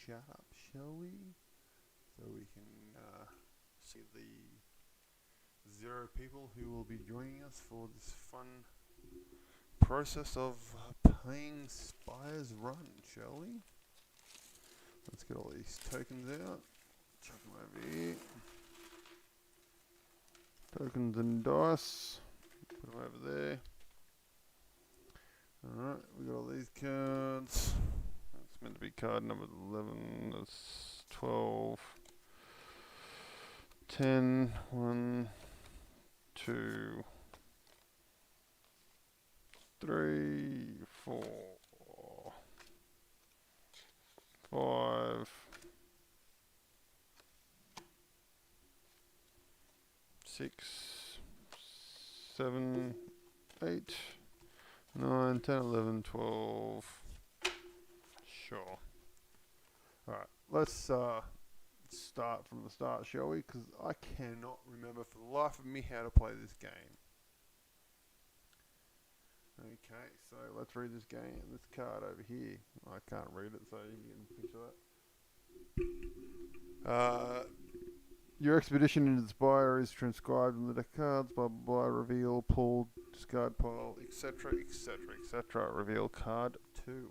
chat up, shall we? So we can see the 0 people who will be joining us for this fun process of playing Spires Run, shall we? Let's get all these tokens out. Chuck them over here. Tokens and dice. Put them over there. Alright, we got all these cards. That's meant to be card number 11. That's 12. 10. 1, 2, 3, 4, 5, 6, 7, 8, 9, 10, 11, 12. Sure. Alright, let's start from the start, shall we? Because I cannot remember for the life of me how to play this game. Okay, so let's read this game. This card over here. I can't read it, so you can picture that. Your expedition into the Spire is transcribed in the deck cards. Blah blah blah. Reveal, pull, discard pile, etc., etc., etc. Reveal card 2.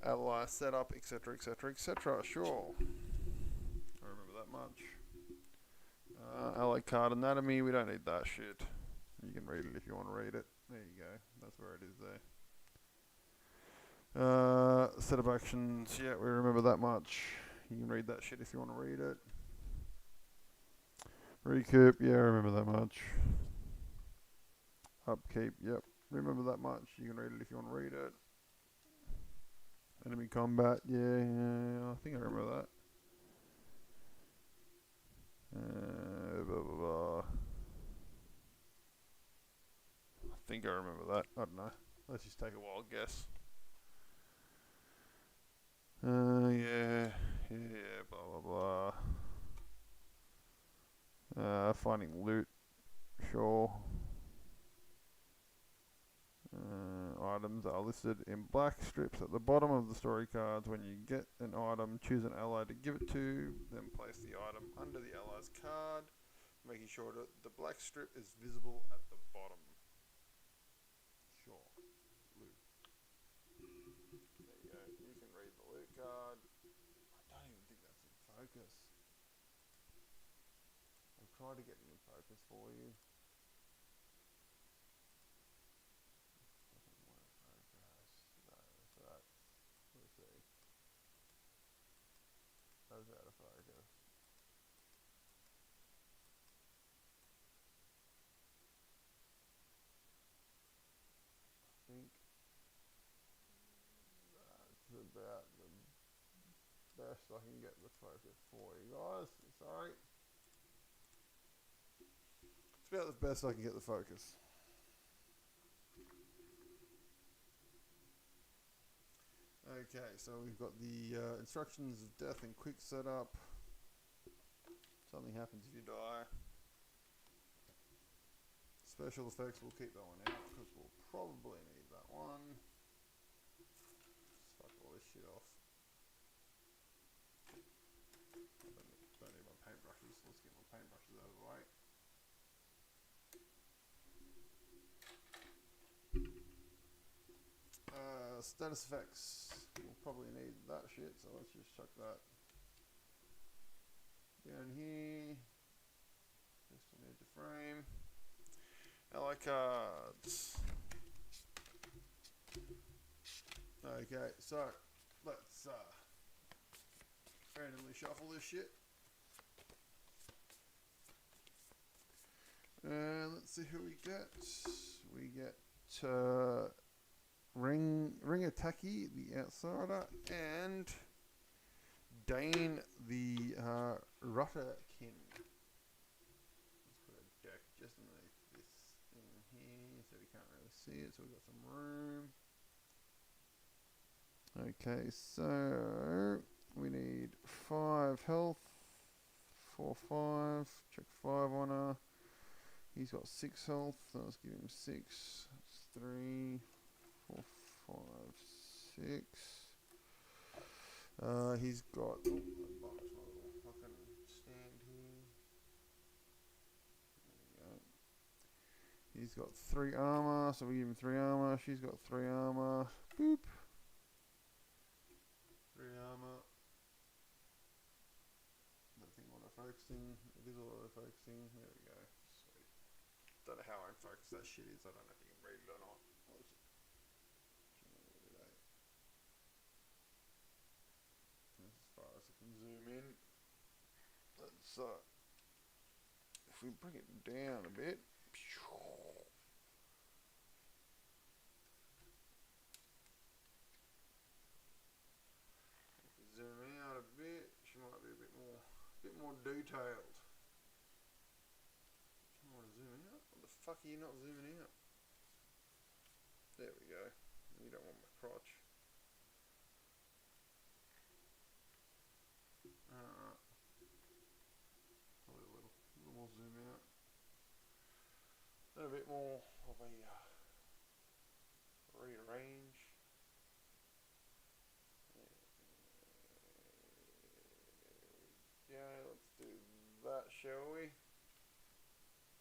Ally setup, etc., etc., etc. Sure. I remember that much. Ally card anatomy. We don't need that shit. You can read it if you want to read it. There you go. That's where it is there. Set of actions. Yeah, we remember that much. You can read that shit if you want to read it. Recoup. Yeah, I remember that much. Upkeep. Yep. Remember that much. You can read it if you want to read it. Enemy combat. Yeah, I think I remember that. Blah, blah, blah. I think I remember that. I don't know. Let's just take a wild guess. Yeah, blah blah blah. Finding loot, sure. Items are listed in black strips at the bottom of the story cards. When you get an item, choose an ally to give it to, then place the item under the ally's card, making sure that the black strip is visible at the bottom. Sure. Loot. There you go. You can read the loot card. I don't even think that's in focus. I'll try to get it in focus for you. Doesn't want to focus. No, so that's, let's see. That's out of focus. I think that's about the best I can get the focus for you guys. Sorry. It's about the best I can get the focus. Okay, so we've got the instructions of death and quick setup. Something happens if you die. Special effects, we'll keep that one out because we'll probably need that one. Just fuck all this shit off. I don't need my paintbrushes. Let's get my paintbrushes out of the way. Status effects. We'll probably need that shit, so let's just chuck that down here. Just need to frame. Ally cards. Okay, so let's randomly shuffle this shit. And let's see who we get. We get Ring Attacky, the outsider, and Dane, the Rutterkin. Let's put a deck just underneath this thing here so we can't really see it, so we've got some room. Okay, so we need 5 health, 4, 5, check 5 on her. He's got 6 health, so let's give him 6. That's 3, 4, 5, 6. He's got. Oh, that bumps my little fucking stand here. There we go. He's got 3 armor, so we give him 3 armor. She's got 3 armor. Boop. 3 armor. That thing auto-focusing. It is auto-focusing. There we go. Sweet. Don't know how unfocused that shit is. I don't know if you can read it or not. What is it? That's as far as I can zoom in. Let's if we bring it down a bit. If we zoom out a bit, she might be a bit more detailed. Do you want to zoom out? What the fuck are you not zooming out? There we go. You don't want my crotch. Alright. Probably a little more zoom out. Then a bit more of a rearrange. Yeah, let's do that, shall we?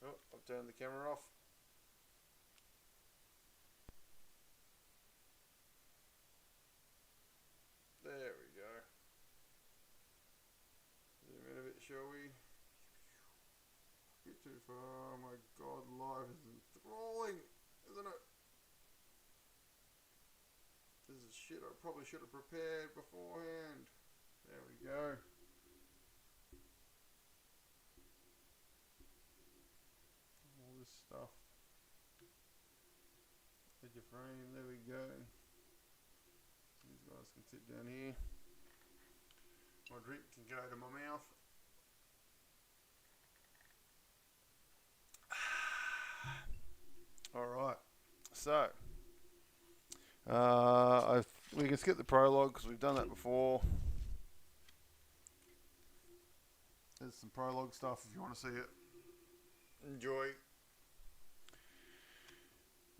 Oh, I've turned the camera off. There we go. Zoom in a bit, shall we? Bit too far. Oh my god, life is enthralling, isn't it? This is shit I probably should have prepared beforehand. There we go. All this stuff. Edge of frame, there we go. These guys can sit down here. My drink can go to my mouth. Alright, so we can skip the prologue because we've done that before. There's some prologue stuff if you want to see it. Enjoy.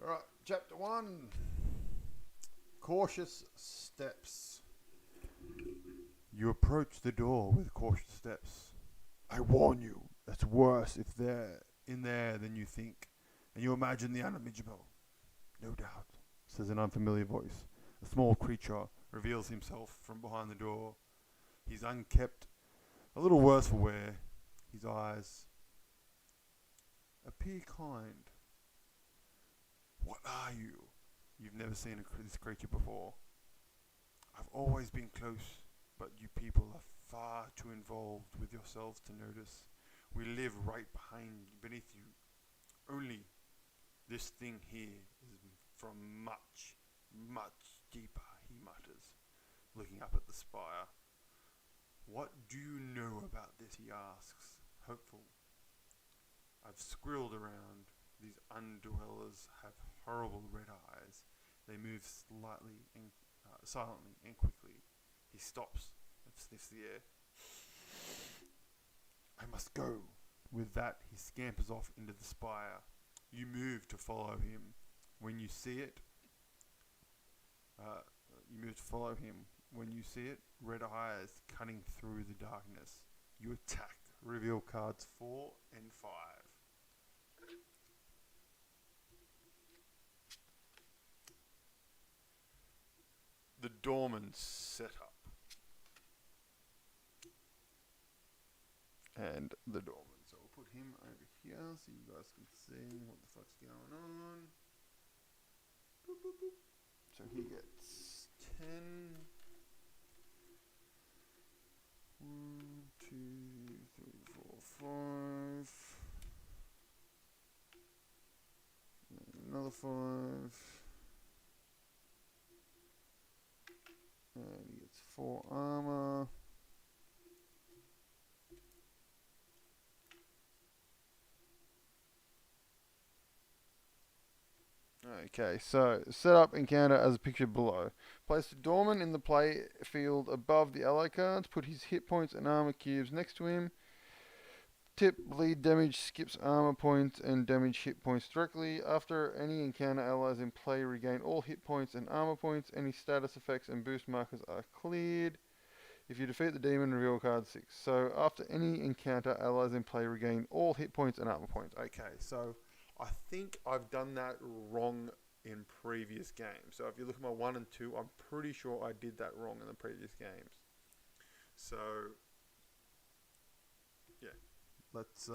Alright, chapter 1. Cautious steps. You approach the door with cautious steps. I warn you, it's worse if they're in there than you think, and you imagine the unimaginable. No doubt, says an unfamiliar voice. A small creature reveals himself from behind the door. He's unkempt, a little worse for wear. His eyes appear kind. What are you? You've never seen this creature before. I've always been close, but you people are far too involved with yourselves to notice. We live right beneath you. Only this thing here is from much, much deeper, he mutters, looking up at the spire. What do you know about this, he asks, hopeful. I've squirreled around. These undwellers have horrible red eyes. They move silently and quickly. He stops and sniffs the air. I must go. With that, he scampers off into the spire. You move to follow him. When you see it, When you see it, red eyes cutting through the darkness. You attack. Reveal cards 4 and 5. The doorman setup. And the doorman. So we'll put him over here so you guys can see what the fuck's going on. Boop, boop, boop. So he gets 10. 1, 2, 3, 4, 5. And another 5. And he gets 4 armor. Okay, so set up encounter as pictured below. Place the doorman in the play field above the ally cards. Put his hit points and armor cubes next to him. Tip bleed damage skips armor points and damage hit points directly. After any encounter, allies in play regain all hit points and armor points. Any status effects and boost markers are cleared. If you defeat the demon, reveal card 6. So after any encounter, allies in play regain all hit points and armor points. Okay, so I think I've done that wrong in previous games. So if you look at my 1 and 2, I'm pretty sure I did that wrong in the previous games. So, yeah, let's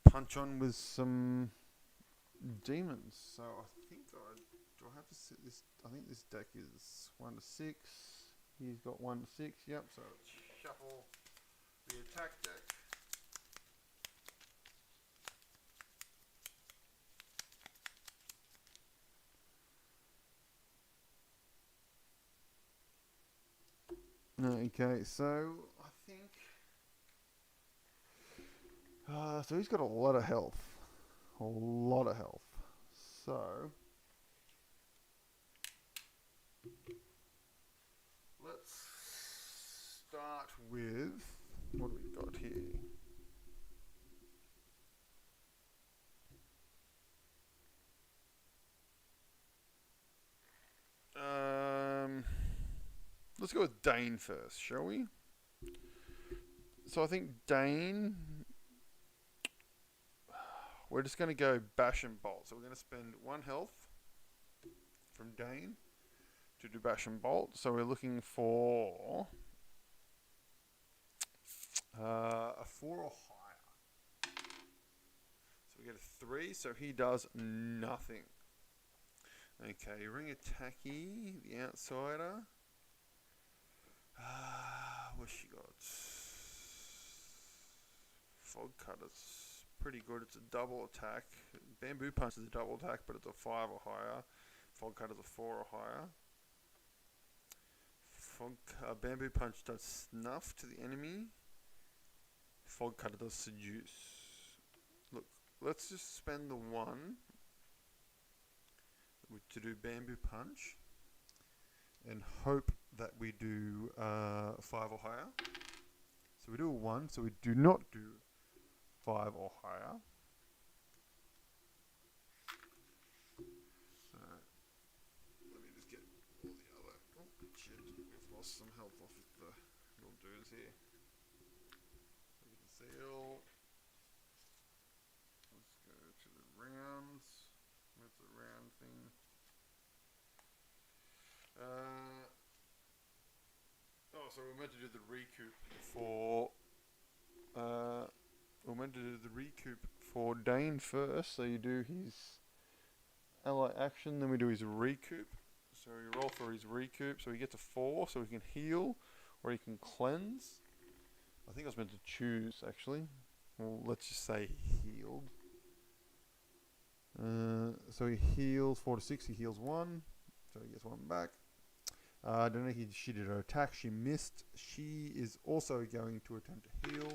punch on with some demons. So I think do I have to sit this? I think this deck is 1 to 6. He's got 1 to 6. Yep. So let's shuffle the attack deck. Okay, so I think so he's got a lot of health. A lot of health. So let's start with what do we got here? Let's go with Dane first, shall we? So I think Dane, we're just going to go bash and bolt. So we're going to spend 1 health from Dane to do bash and bolt. So we're looking for a 4 or higher. So we get a 3, so he does nothing. Okay, ring attacky, the outsider. What's she got? Fog cutter's pretty good. It's a double attack. Bamboo punch is a double attack, but it's a 5 or higher. Fog cutter's a 4 or higher. Bamboo punch does snuff to the enemy. Fog cutter does seduce. Look, let's just spend the 1 to do bamboo punch and hope that we do 5 or higher. So we do a 1, so we do not do 5 or higher. So let me just get all the other. Oh shit, we've lost some health off of the little dudes here. Look at the seal. Let's go to the rounds. Where's the round thing? So we're meant to do the recoup for Dane first. So you do his ally action, then we do his recoup. So we roll for his recoup. So he gets a 4, so he can heal or he can cleanse. I think I was meant to choose actually. Well, let's just say healed. So he heals 4 to 6. He heals 1, so he gets 1 back. I don't know. She did her attack. She missed. She is also going to attempt to heal.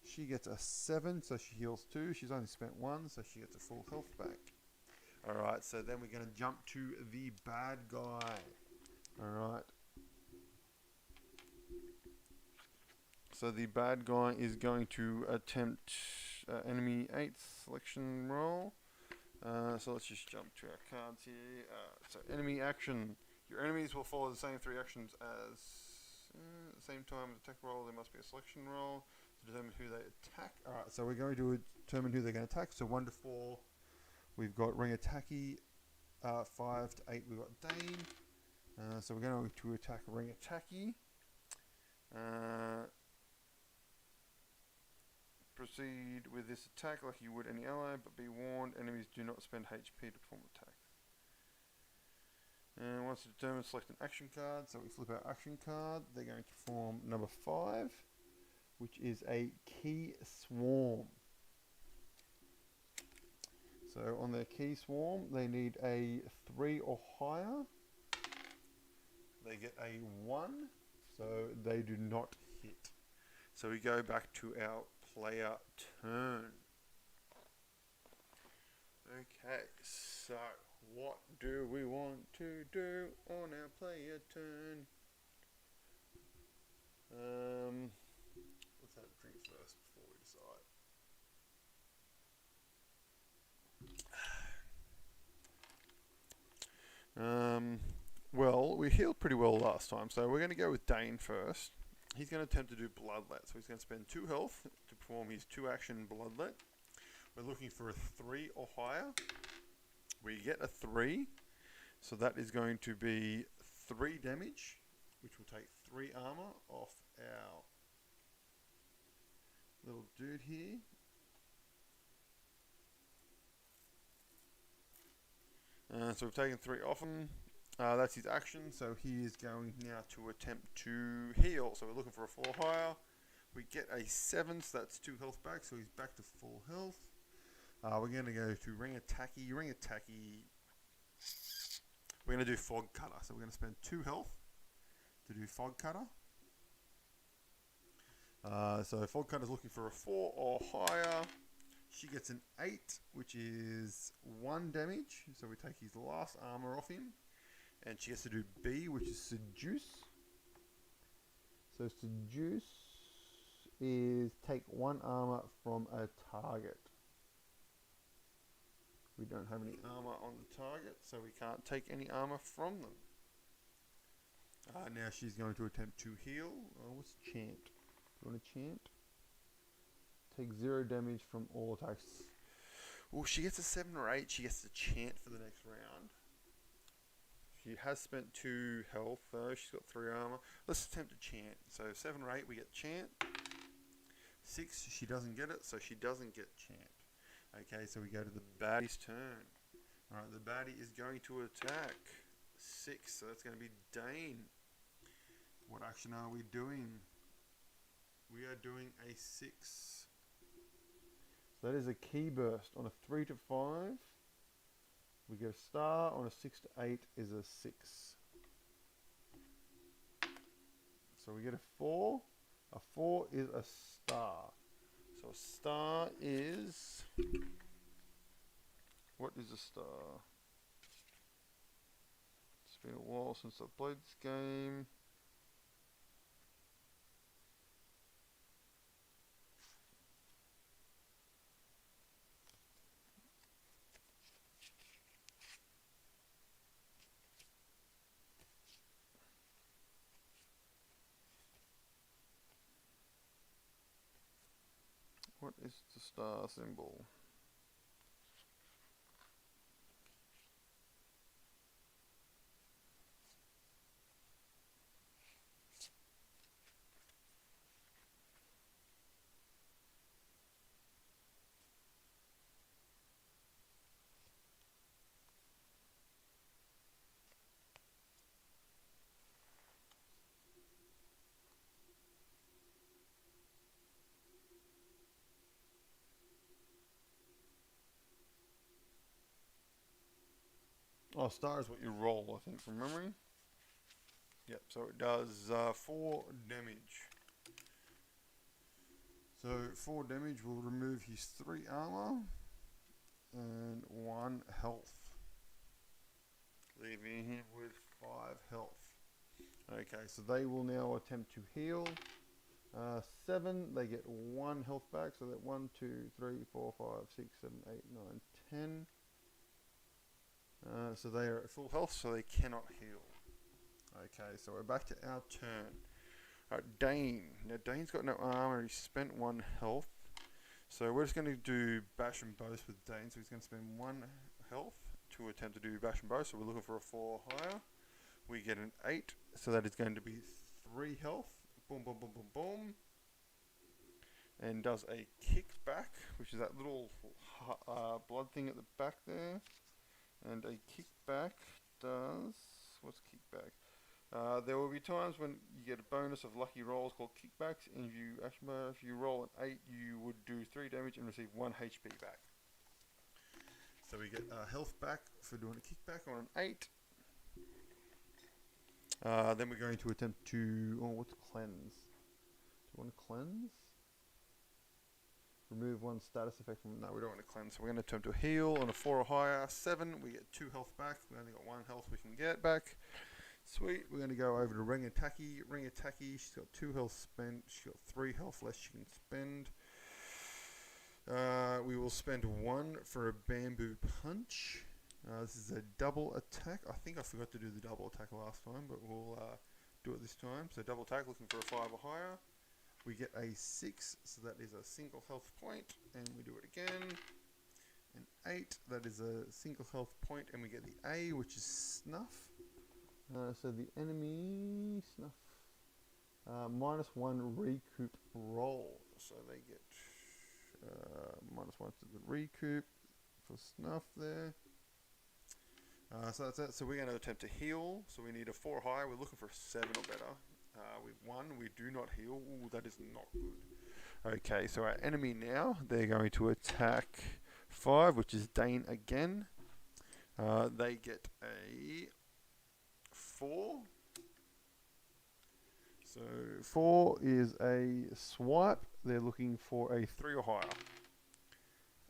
She gets a 7, so she heals 2. She's only spent 1, so she gets a full health back. Alright, so then we're going to jump to the bad guy. Alright. So the bad guy is going to attempt enemy 8th selection roll. So let's just jump to our cards here. So enemy action. Your enemies will follow the same 3 actions as at the same time as attack roll. There must be a selection roll to determine who they attack. Alright, so we're going to determine who they're going to attack. So 1 to 4, we've got ring attacky. 5 to 8, we've got Dane. So we're going to attack ring attacky. Proceed with this attack like you would any ally, but be warned, enemies do not spend HP to perform attacks. And once determined, select an action card. So we flip our action card. They're going to form number 5, which is a key swarm. So on their key swarm, they need a 3 or higher. They get a 1, so they do not hit. So we go back to our player turn. Okay, so what do we want to do on our player turn? Let's have a drink first before we decide. Well, we healed pretty well last time, so we're going to go with Dane first. He's going to attempt to do Bloodlet, so he's going to spend 2 health to perform his 2-action Bloodlet. We're looking for a 3 or higher. We get a 3, so that is going to be 3 damage, which will take 3 armor off our little dude here. So we've taken 3 off him. That's his action, so he is going now to attempt to heal. So we're looking for a 4 higher. We get a 7, so that's 2 health back, so he's back to full health. We're going to go to Ring Attacky. We're going to do Fog Cutter, so we're going to spend 2 health to do Fog Cutter. So Fog Cutter's looking for a 4 or higher. She gets an 8, which is 1 damage. So we take his last armor off him. And she gets to do B, which is Seduce. So Seduce is take 1 armor from a target. We don't have any armor on the target, so we can't take any armor from them. Now she's going to attempt to heal. Oh, what's chant? Do you want to chant? Take 0 damage from all attacks. Well, she gets a 7 or 8. She gets to chant for the next round. She has spent 2 health though. She's got 3 armor. Let's attempt to chant. So 7 or 8, we get chant. 6, she doesn't get it, so she doesn't get chant. Okay, so we go to the baddie's turn. Alright, the baddie is going to attack. 6, so that's going to be Dane. What action are we doing? We are doing a 6. So that is a key burst. On a 3 to 5, we get a star. On a 6 to 8 is a 6. So we get a 4. A 4 is a star. So a star is... What is a star? It's been a while since I've played this game. What is the star symbol? Oh, star is what you roll, I think, from memory. Yep, so it does 4 damage. So 4 damage will remove his 3 armor and 1 health, leaving him with 5 health. Okay, so they will now attempt to heal. 7, they get 1 health back, so that 1, 2, 3, 4, 5, 6, 7, 8, 9, 10. So they are at full health, so they cannot heal. Okay, so we're back to our turn. Alright, Dane. Now Dane's got no armor, he's spent 1 health. So we're just going to do Bash and Boast with Dane, so he's going to spend 1 health to attempt to do Bash and Boast. So we're looking for a 4 higher. We get an 8, so that is going to be 3 health. Boom, boom, boom, boom, boom. And does a kickback, which is that little blood thing at the back there. And a kickback does... What's kickback? There will be times when you get a bonus of lucky rolls called kickbacks, and if you roll an 8, you would do 3 damage and receive 1 HP back. So we get health back for doing a kickback on an 8. Then we're going to attempt to... Oh, what's cleanse? Do you want to cleanse? Remove 1 status effect from... No, we don't want to cleanse. So we're going to attempt to heal on a 4 or higher. 7, we get 2 health back. We only got 1 health we can get back. Sweet. We're going to go over to Ring Attacky. Ring Attacky, she's got 2 health spent. She's got 3 health less she can spend. We will spend 1 for a bamboo punch. This is a double attack. I think I forgot to do the double attack last time, but we'll do it this time. So double attack, looking for a 5 or higher. We get a 6, so that is a single health point, and we do it again. An 8, that is a single health point, and we get the A, which is snuff. So the enemy snuff -1 recoup roll, so they get -1 to the recoup for snuff there. So that's it. So we're going to attempt to heal. So we need a 4 high. We're looking for a 7 or better. With 1, we do not heal. Ooh, that is not good. Okay, so our enemy now, they're going to attack 5, which is Dane again. They get a 4. So 4 is a swipe. They're looking for a 3 or higher.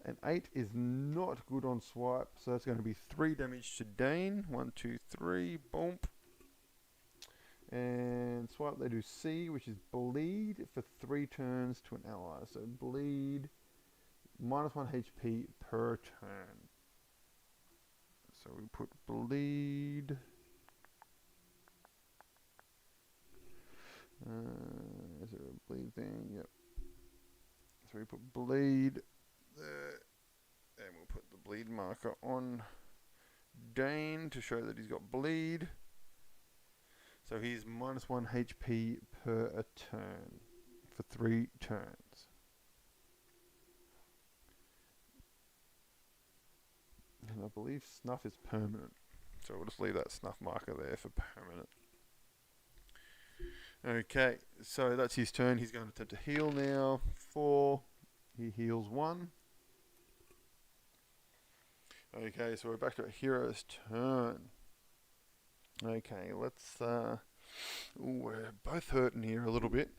And 8 is not good on swipe, so that's going to be 3 damage to Dane. 1, 2, 3, boom. And swipe, they do C, which is bleed for 3 turns to an ally. So bleed, -1 HP per turn. So we put bleed. Is there a bleed thing? Yep. So we put bleed there, and we'll put the bleed marker on Dane to show that he's got bleed. So he's -1 HP per a turn for 3 turns. And I believe snuff is permanent, so we'll just leave that snuff marker there for permanent. Okay, so that's his turn. He's going to attempt to heal now. 4. He heals 1. Okay, so we're back to a hero's turn. Okay, let's... we're both hurting here a little bit.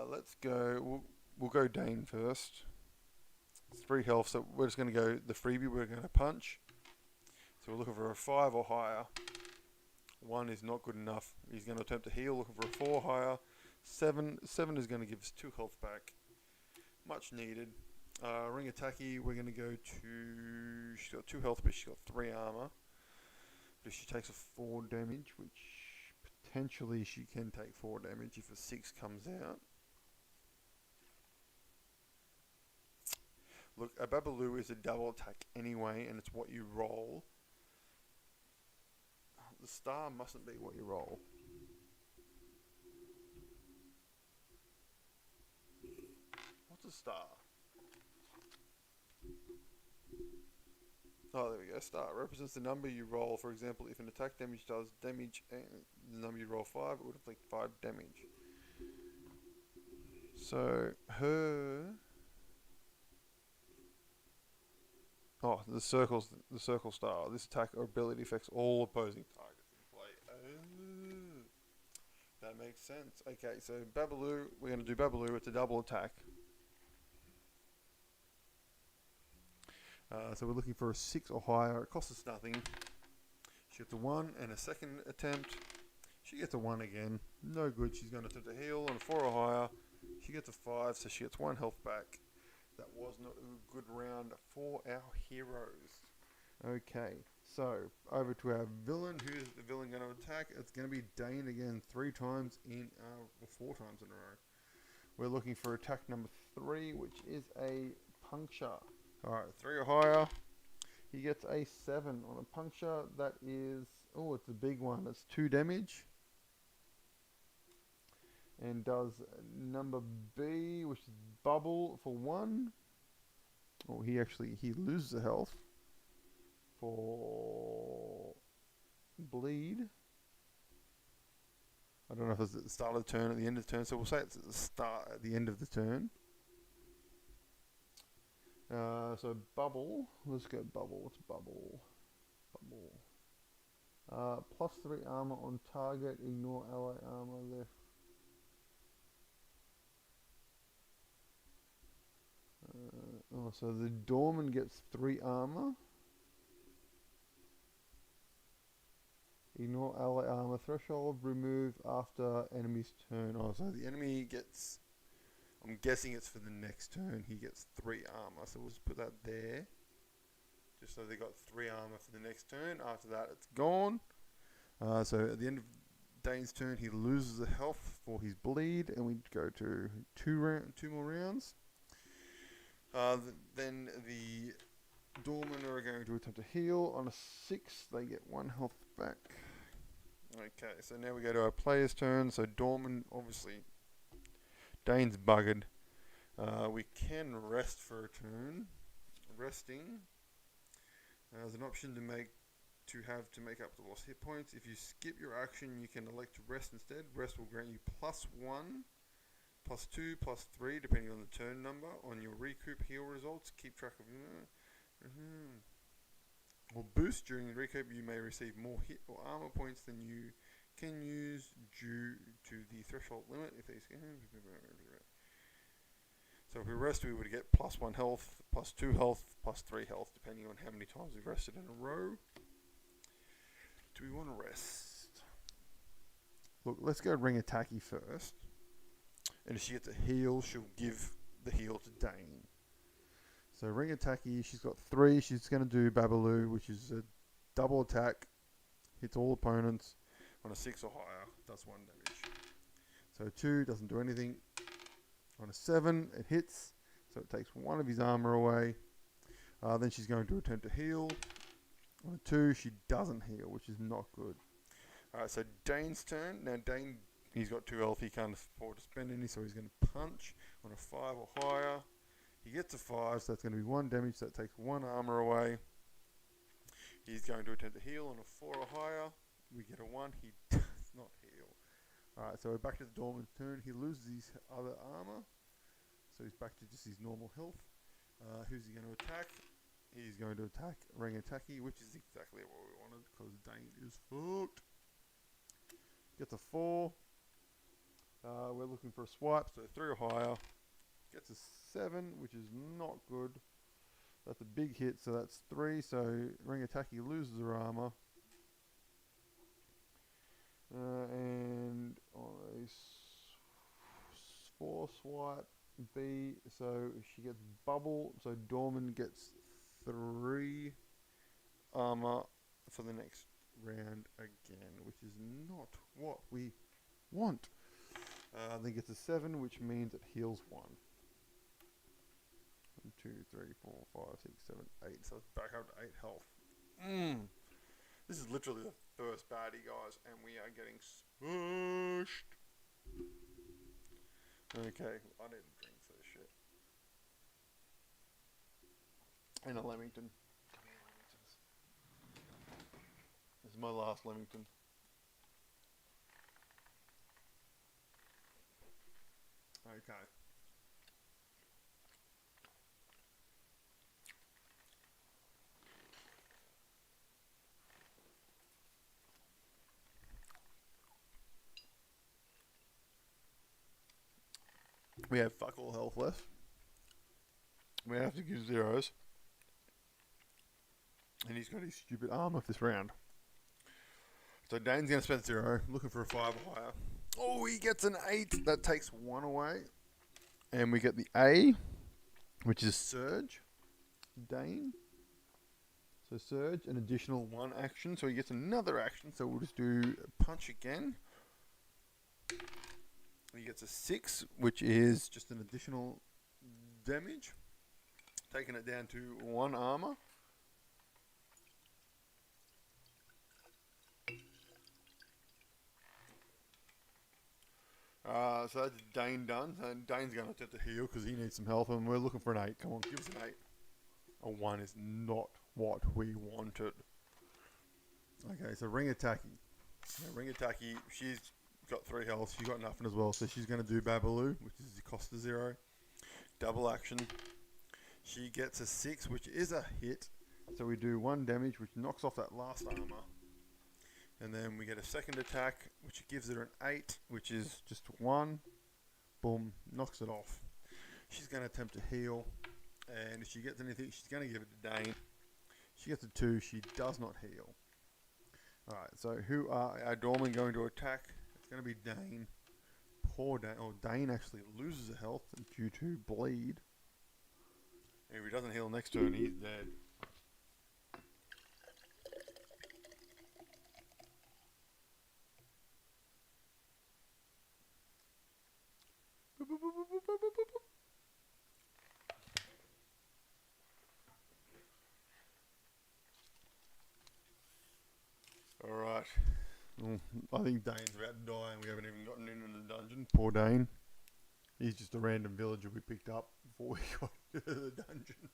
Let's go... We'll go Dane first. It's 3 health, so we're just going to go the freebie. We're going to punch. So we're looking for a 5 or higher. 1 is not good enough. He's going to attempt to heal, looking for a 4 higher. 7 is going to give us 2 health back. Much needed. Ring attacky, we're going to go to... She's got 2 health, but she's got 3 armor. But she takes a 4 damage, which potentially she can take 4 damage if a 6 comes out. Look, a Babaloo is a double attack anyway, and it's what you roll. The star mustn't be what you roll. What's a star? Oh, there we go. Star represents the number you roll. For example, if an attack damage does damage and the number you roll 5, it would inflict 5 damage. So, her... Oh, the circle star. This attack or ability affects all opposing targets in play. Oh, that makes sense. Okay, so Babaloo, we're going to do Babaloo. It's a double attack. So we're looking for a 6 or higher. It costs us nothing. She gets a 1 and a second attempt. She gets a 1 again. No good. She's going to attempt to heal on a 4 or higher. She gets a 5, so she gets 1 health back. That was not a good round for our heroes. Okay, so over to our villain. Who's the villain going to attack? It's going to be Dane again 3 times in, or 4 times in a row. We're looking for attack number 3, which is a puncture. Alright, 3 or higher. He gets a 7 on a puncture. That is, oh, it's a big one. It's 2 damage. And does number B, which is bubble, for 1. Oh, he loses a health for bleed. I don't know if it's at the start of the turn or at the end of the turn, so we'll say it's at the start, at the end of the turn. So bubble, let's go bubble. What's bubble? Bubble. +3 armor on target, ignore ally armor left. So the Dorman gets 3 armor. Ignore ally armor threshold, remove after enemy's turn. Oh, so the enemy gets I'm guessing it's for the next turn. He gets 3 armor, so we'll just put that there. Just so they got 3 armor for the next turn. After that, it's gone. So at the end of Dane's turn, he loses the health for his bleed, and we go to 2 more rounds. Then the Doormen are going to attempt to heal. On a 6, they get 1 health back. Okay, so now we go to our player's turn. So Doormen, obviously, Dane's buggered. We can rest for a turn. Resting as an option to make up the lost hit points. If you skip your action, you can elect to rest instead. Rest will grant you +1, +2, +3, depending on the turn number on your recoup heal results. Keep track of. Or boost during the recoup, you may receive more hit or armor points than you can use due to the threshold limit. So if we rest, we would get +1 health, +2 health, +3 health, depending on how many times we've rested in a row. Do we want to rest? Look, let's go Ring Attacky first. And if she gets a heal, she'll give the heal to Dane. So Ring Attacky, she's got 3. She's going to do Babaloo, which is a double attack. Hits all opponents on a 6 or higher. Does 1 damage. So 2 doesn't do anything. On a 7, it hits. So it takes 1 of his armor away. Then she's going to attempt to heal. On a 2, she doesn't heal, which is not good. Alright, so Dane's turn. Now Dane, he's got 2 health. He can't afford to spend any, so he's going to punch on a 5 or higher. He gets a 5, so that's going to be 1 damage. So that takes 1 armor away. He's going to attempt to heal on a 4 or higher. We get a 1. He does not heal. Alright, so we're back to the Dorman's turn. He loses his other armor. So he's back to just his normal health. Who's he going to attack? He's going to attack Ring Attacky, which is exactly what we wanted, because Dane is fucked. Gets a 4. We're looking for a swipe, so 3 or higher. Gets a 7, which is not good. That's a big hit, so that's 3. So Ring Attacky loses her armor. And on a 4 swipe B, so she gets bubble. So Dorman gets 3 armor for the next round again, which is not what we want. Then gets a 7, which means it heals 1. 1, 2, 3, 4, 5, 6, 7, 8. So it's back up to 8 health. This is literally the first baddie, guys, and we are getting smushed. Okay, I need a drink for this shit. And a Leamington. Come here, Leamingtons. This is my last Leamington. Okay. We have fuck all health left. We have to give zeros. And he's got his stupid armor for this round. So Dane's going to spend 0, looking for a 5 or higher. Oh, he gets an 8. That takes 1 away. And we get the A, which is Surge. Dane. So Surge, an additional 1 action. So he gets another action. So we'll just do Punch again. He gets a 6, which is just an additional damage. Taking it down to 1 armor. So that's Dane done. And Dane's going to attempt to heal because he needs some health, and we're looking for an 8. Come on, give us an 8. A 1 is not what we wanted. Okay, so Ring Attacky. Ring Attacky, she's got 3 health. She's got nothing as well, so she's going to do Babaloo, which is the cost of 0. Double action. She gets a 6, which is a hit. So we do 1 damage, which knocks off that last armor. And then we get a second attack, which gives her an 8, which is just 1. Boom, knocks it off. She's going to attempt to heal. And if she gets anything, she's going to give it to Dane. She gets a 2, she does not heal. Alright, so who are our Dorman going to attack? It's going to be Dane. poor Dane, or Dane actually loses a health due to bleed. If he doesn't heal next turn, he's dead. Alright. Well, I think Dane's about to die and we haven't even gotten into the dungeon. Poor Dane. He's just a random villager we picked up before we got into the dungeon.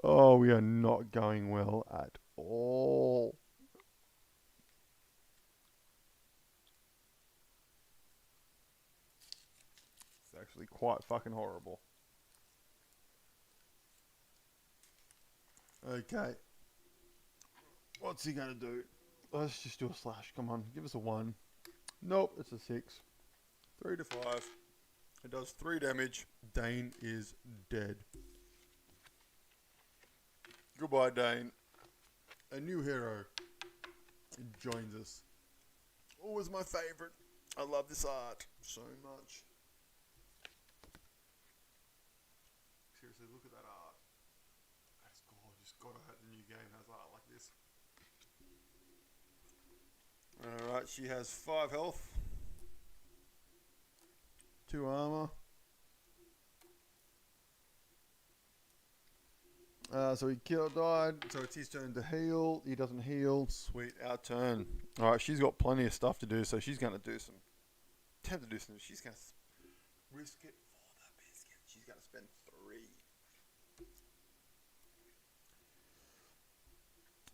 Oh, we are not going well at all. It's actually quite fucking horrible. Okay. What's he gonna do? Let's just do a slash. Come on, give us a 1. Nope, it's a 6. 3 to 5. It does 3 damage. Dane is dead. Goodbye, Dane. A new hero joins us. Always my favourite. I love this art so much. Seriously, look at that art. That's gorgeous. God, I hope the new game has art like this. Alright, she has 5 health. 2 armor. So he died, so it's his turn to heal. He doesn't heal. Sweet, our turn. Alright, she's got plenty of stuff to do, so she's going to do some... She's going to risk it for the biscuit. She's going to spend 3.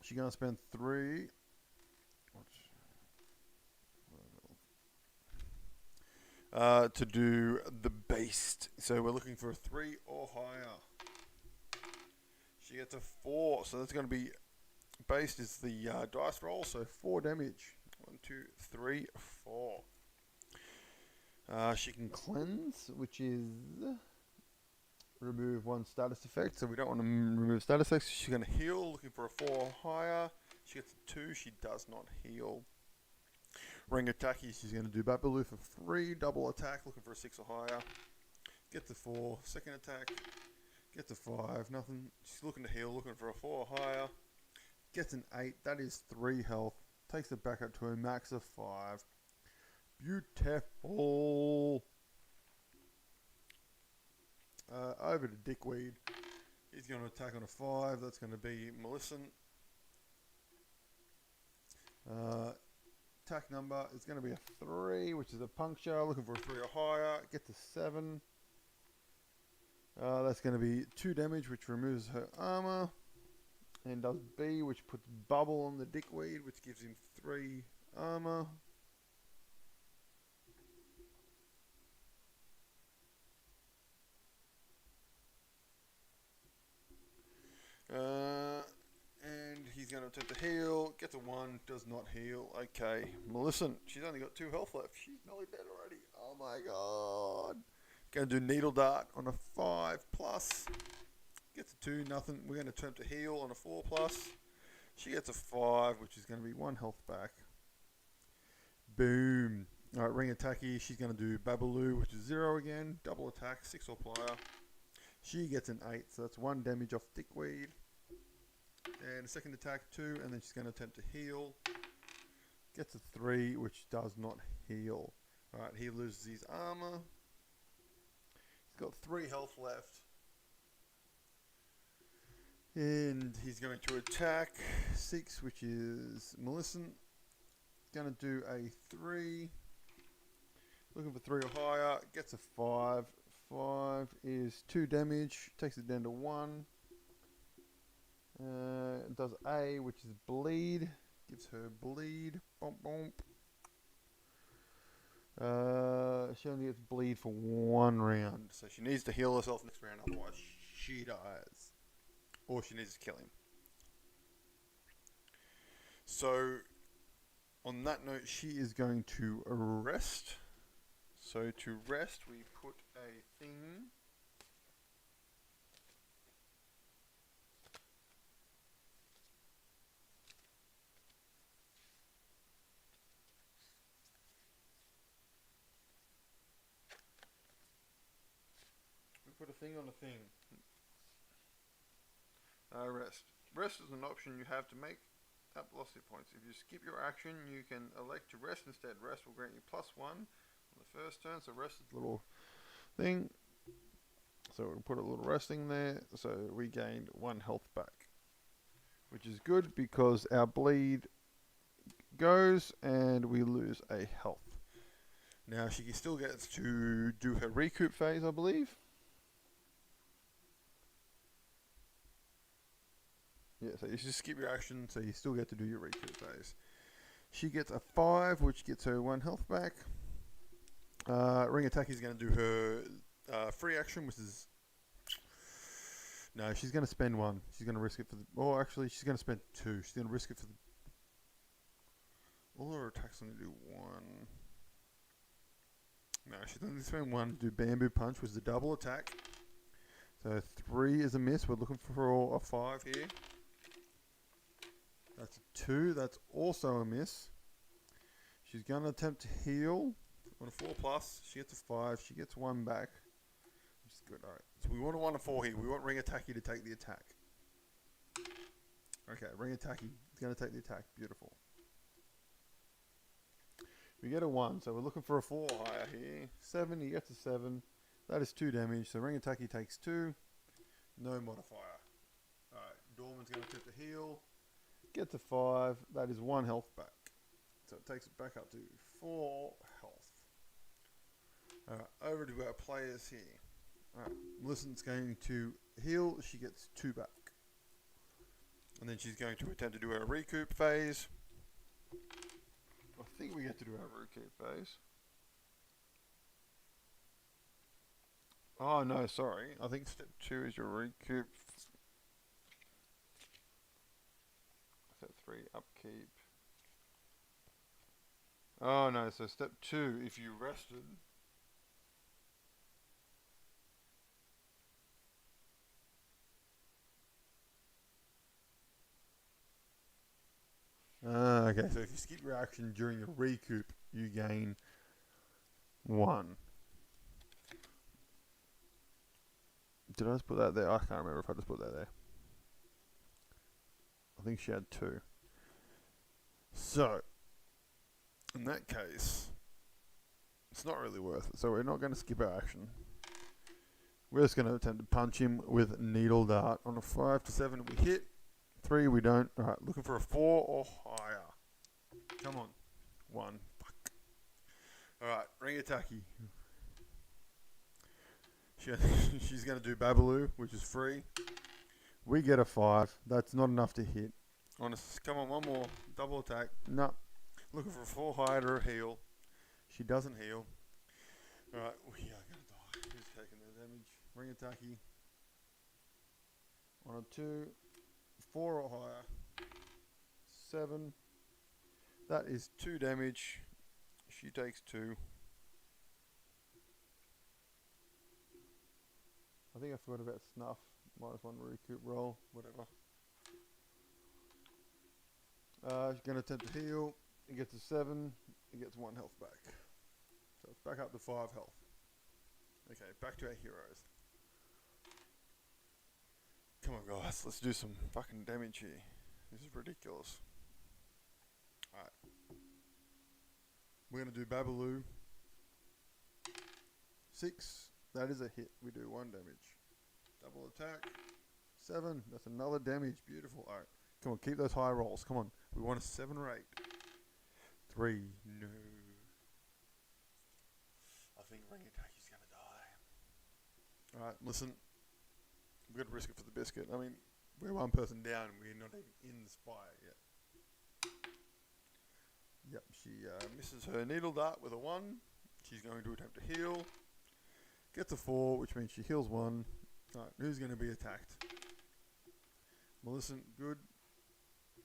She's going to spend 3. To do the based. So we're looking for a 3 or higher. She gets a 4, so that's going to be... Based is the dice roll, so 4 damage. 1, 2, 3, 4. She can cleanse, which is... Remove 1 status effect, so we don't want to remove status effects. She's going to heal, looking for a 4 or higher. She gets a 2, she does not heal. Ring attacky, she's going to do Babaloo for 3, double attack, looking for a 6 or higher. Gets a 4, second attack, gets a 5, nothing. She's looking to heal, looking for a 4 or higher. Gets an 8, that is 3 health. Takes it back up to a max of 5. Beautiful. Over to Dickweed. He's going to attack on a 5, that's going to be Millicent. Attack number is going to be a 3, which is a puncture. Looking for a 3 or higher. Gets a 7. That's going to be 2 damage, which removes her armor. And does B, which puts bubble on the Dickweed, which gives him 3 armor. And he's going to attempt to heal. Gets a 1, does not heal. Okay, Millicent, she's only got 2 health left. She's nearly dead already. Oh my god. Going to do Needle Dart on a 5 plus. Gets a 2, nothing. We're going to attempt to heal on a 4 plus. She gets a 5, which is going to be 1 health back. Boom. Alright, Ring Attacky. She's going to do Babaloo, which is 0 again. Double attack, 6 or higher. She gets an 8, so that's 1 damage off Dickweed. And a second attack, 2, and then she's going to attempt to heal. Gets a 3, which does not heal. Alright, he loses his armor. He's got 3 health left. And he's going to attack 6, which is Millicent. Going to do a 3. Looking for 3 or higher. Gets a 5. 5 is 2 damage. Takes it down to 1. Does A, which is bleed. Gives her bleed. Bump, bump. She only gets bleed for 1 round. So she needs to heal herself next round, otherwise she dies. Or she needs to kill him. So, on that note, she is going to rest. So to rest, we put a thing. put a thing on a thing. Rest. Rest is an option you have to make up velocity points. If you skip your action, you can elect to rest instead. Rest will grant you +1 on the first turn, so rest is a little thing. So we'll put a little resting there, so we gained 1 health back. Which is good because our bleed goes and we lose a health. Now she still gets to do her recoup phase, I believe. Yeah, so you just skip your action, so you still get to do your recoup phase. She gets a 5, which gets her 1 health back. Ring Attack is going to do her free action, which is... No, she's going to spend 1. She's going to risk it for the... Oh, actually, she's going to spend 2. She's going to risk it for the... All her attacks are going to do 1. No, she's going to spend 1 to do Bamboo Punch, which is a double attack. So 3 is a miss. We're looking for a 5 here. That's a 2. That's also a miss. She's going to attempt to heal. On a 4+, she gets a 5. She gets 1 back. Which is good. Alright. So we want a 1 and 4 here. We want Ring Attacky to take the attack. Okay, Ring Attacky is going to take the attack. Beautiful. We get a 1. So we're looking for a 4 higher here. 7. He gets a 7. That is 2 damage. So Ring Attacky takes 2. No modifier. Alright. Dorman's going to attempt to heal. Gets a 5. That is 1 health back. So it takes it back up to 4 health. Alright, over to our players here. Alright, Melissa's going to heal. She gets 2 back. And then she's going to attempt to do her recoup phase. I think we get to do our recoup phase. Oh no, sorry. I think step 2 is your recoup. Step 3, upkeep. Oh no, so step 2, if you rested. Okay, so if you skip your action during your recoup, you gain 1. Did I just put that there? I can't remember if I just put that there. I think she had 2. So, in that case, it's not really worth it. So we're not going to skip our action. We're just going to attempt to punch him with Needle Dart. On a 5 to 7 we hit. 3 we don't. Alright, looking for a 4 or higher. Come on. 1. Fuck. Alright, Ring Attacky. She's going to do Babaloo, which is free. We get a 5. That's not enough to hit. Come on, 1 more. Double attack. No. Looking for a 4 higher to heal. She doesn't heal. Alright, we are going to die. Who's taking the damage? Ring Attacky. On a 2. 4 or higher. 7. That is 2 damage. She takes 2. I think I forgot about Snuff. -1 recoup roll. Whatever. She's going to attempt to heal. It gets a 7. It gets 1 health back. So it's back up to 5 health. Okay, back to our heroes. Come on guys, let's do some fucking damage here. This is ridiculous. Alright. We're going to do Babaloo. 6. That is a hit. We do 1 damage. Double attack. 7. That's another damage. Beautiful. Alright. Come on, keep those high rolls. Come on. We want a 7 or 8. 3. No. I think Ring Attacky's going to die. Alright, listen. We've got to risk it for the biscuit. I mean, we're 1 person down and we're not even in the spire yet. Yep, she misses her Needle Dart with a 1. She's going to attempt to heal. Gets a 4, which means she heals 1. Alright, who's going to be attacked? Millicent, good.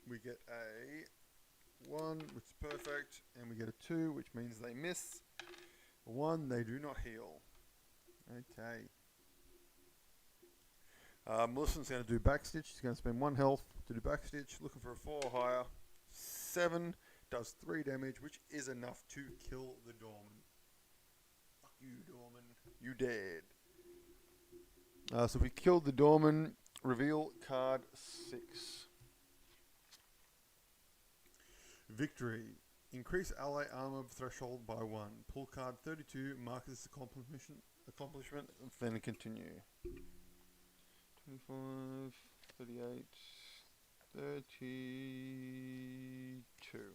We get a 1, which is perfect. And we get a 2, which means they miss. A 1, they do not heal. Okay. Millicent's going to do Backstitch. She's going to spend 1 health to do Backstitch. Looking for a 4 or higher. 7 does 3 damage, which is enough to kill the Dorman. Fuck you, Dorman. You dead. So if we killed the doorman, reveal card 6. Victory. Increase ally armor threshold by 1. Pull card 32, mark this accomplishment, then continue. 25, 38, 32.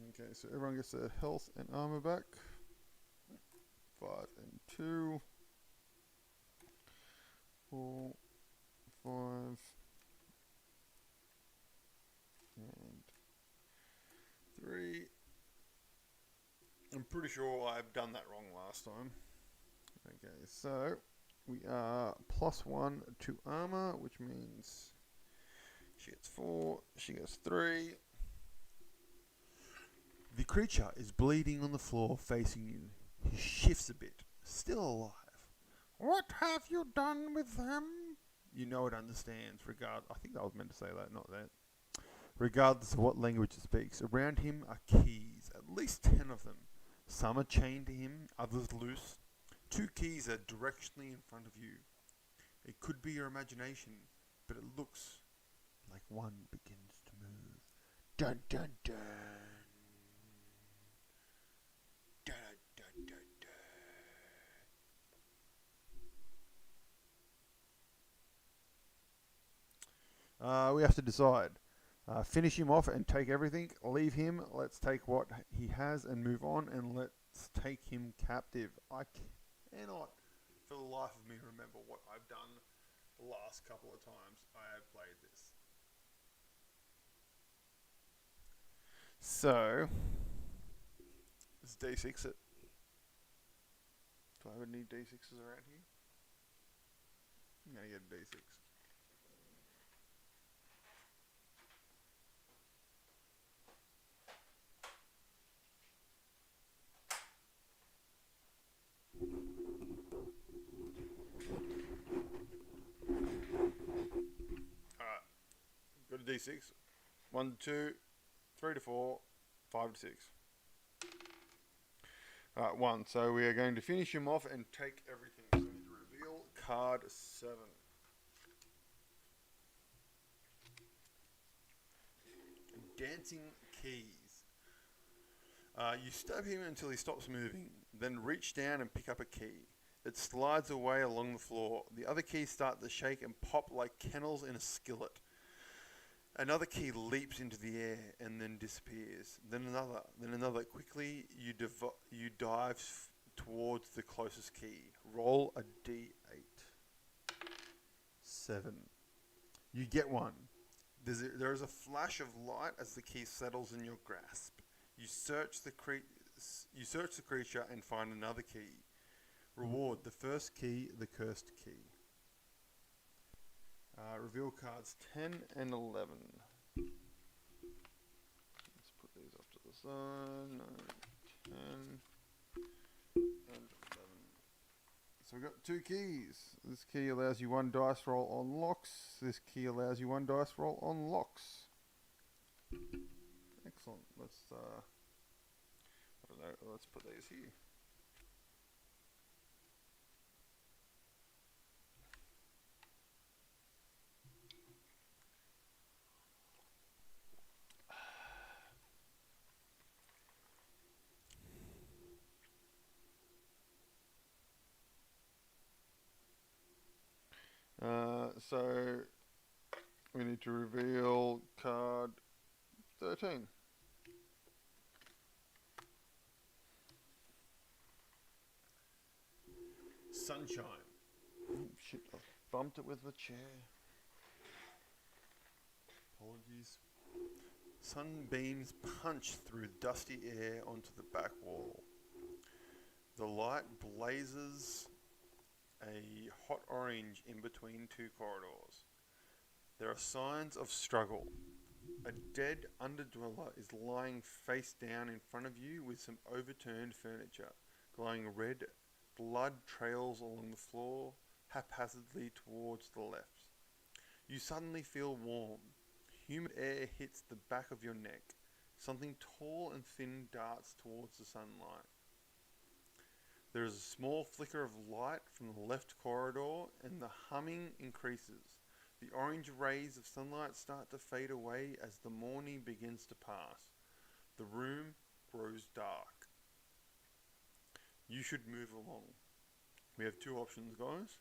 Okay, so everyone gets their health and armor back. 5 and 2. 4, 5, and 3. I'm pretty sure I've done that wrong last time. Okay, so we are +1 to armor, which means she gets 4, she gets 3. The creature is bleeding on the floor facing you. He shifts a bit, still alive. What have you done with them? You know it understands, I think I was meant to say that, not that. Regardless of what language it speaks, around him are keys, at least 10 of them. Some are chained to him, others loose. 2 keys are directionally in front of you. It could be your imagination, but it looks like one begins to move. Dun dun dun. Dun dun dun dun. We have to decide. Finish him off and take everything. Leave him. Let's take what he has and move on, and let's take him captive. I cannot, for the life of me, remember what I've done the last couple of times I have played this. So, let's D6 it. Do I have any D6s around here? I'm going to get a D6. Alright, got a D6. 1 to 2, 3 to 4, 5 to 6. Alright, 1. So we are going to finish him off and take everything. So we need to reveal card 7. Dancing keys. You stab him until he stops moving, then reach down and pick up a key. It slides away along the floor. The other keys start to shake and pop like kennels in a skillet. Another key leaps into the air and then disappears. Then another. Quickly, you dive towards the closest key. Roll a d8. 7. You get 1. There is a flash of light as the key settles in your grasp. You search the creature and find another key. Reward: the first key, the cursed key. Reveal cards 10 and 11. Let's put these off to the side. 9, 10, and 11. So we've got 2 keys. This key allows you 1 dice roll on locks. This key allows you 1 dice roll on locks. Excellent. Let's I don't know. Let's put these here. So we need to reveal card 13. Sunshine. Oh shit, I bumped it with the chair. Apologies. Sunbeams punch through dusty air onto the back wall. The light blazes a hot orange in between 2 corridors. There are signs of struggle. A dead underdweller is lying face down in front of you with some overturned furniture. Glowing red, blood trails along the floor, haphazardly towards the left. You suddenly feel warm. Humid air hits the back of your neck. Something tall and thin darts towards the sunlight. There is a small flicker of light from the left corridor, and the humming increases. The orange rays of sunlight start to fade away as the morning begins to pass. The room grows dark. You should move along. We have two options, guys.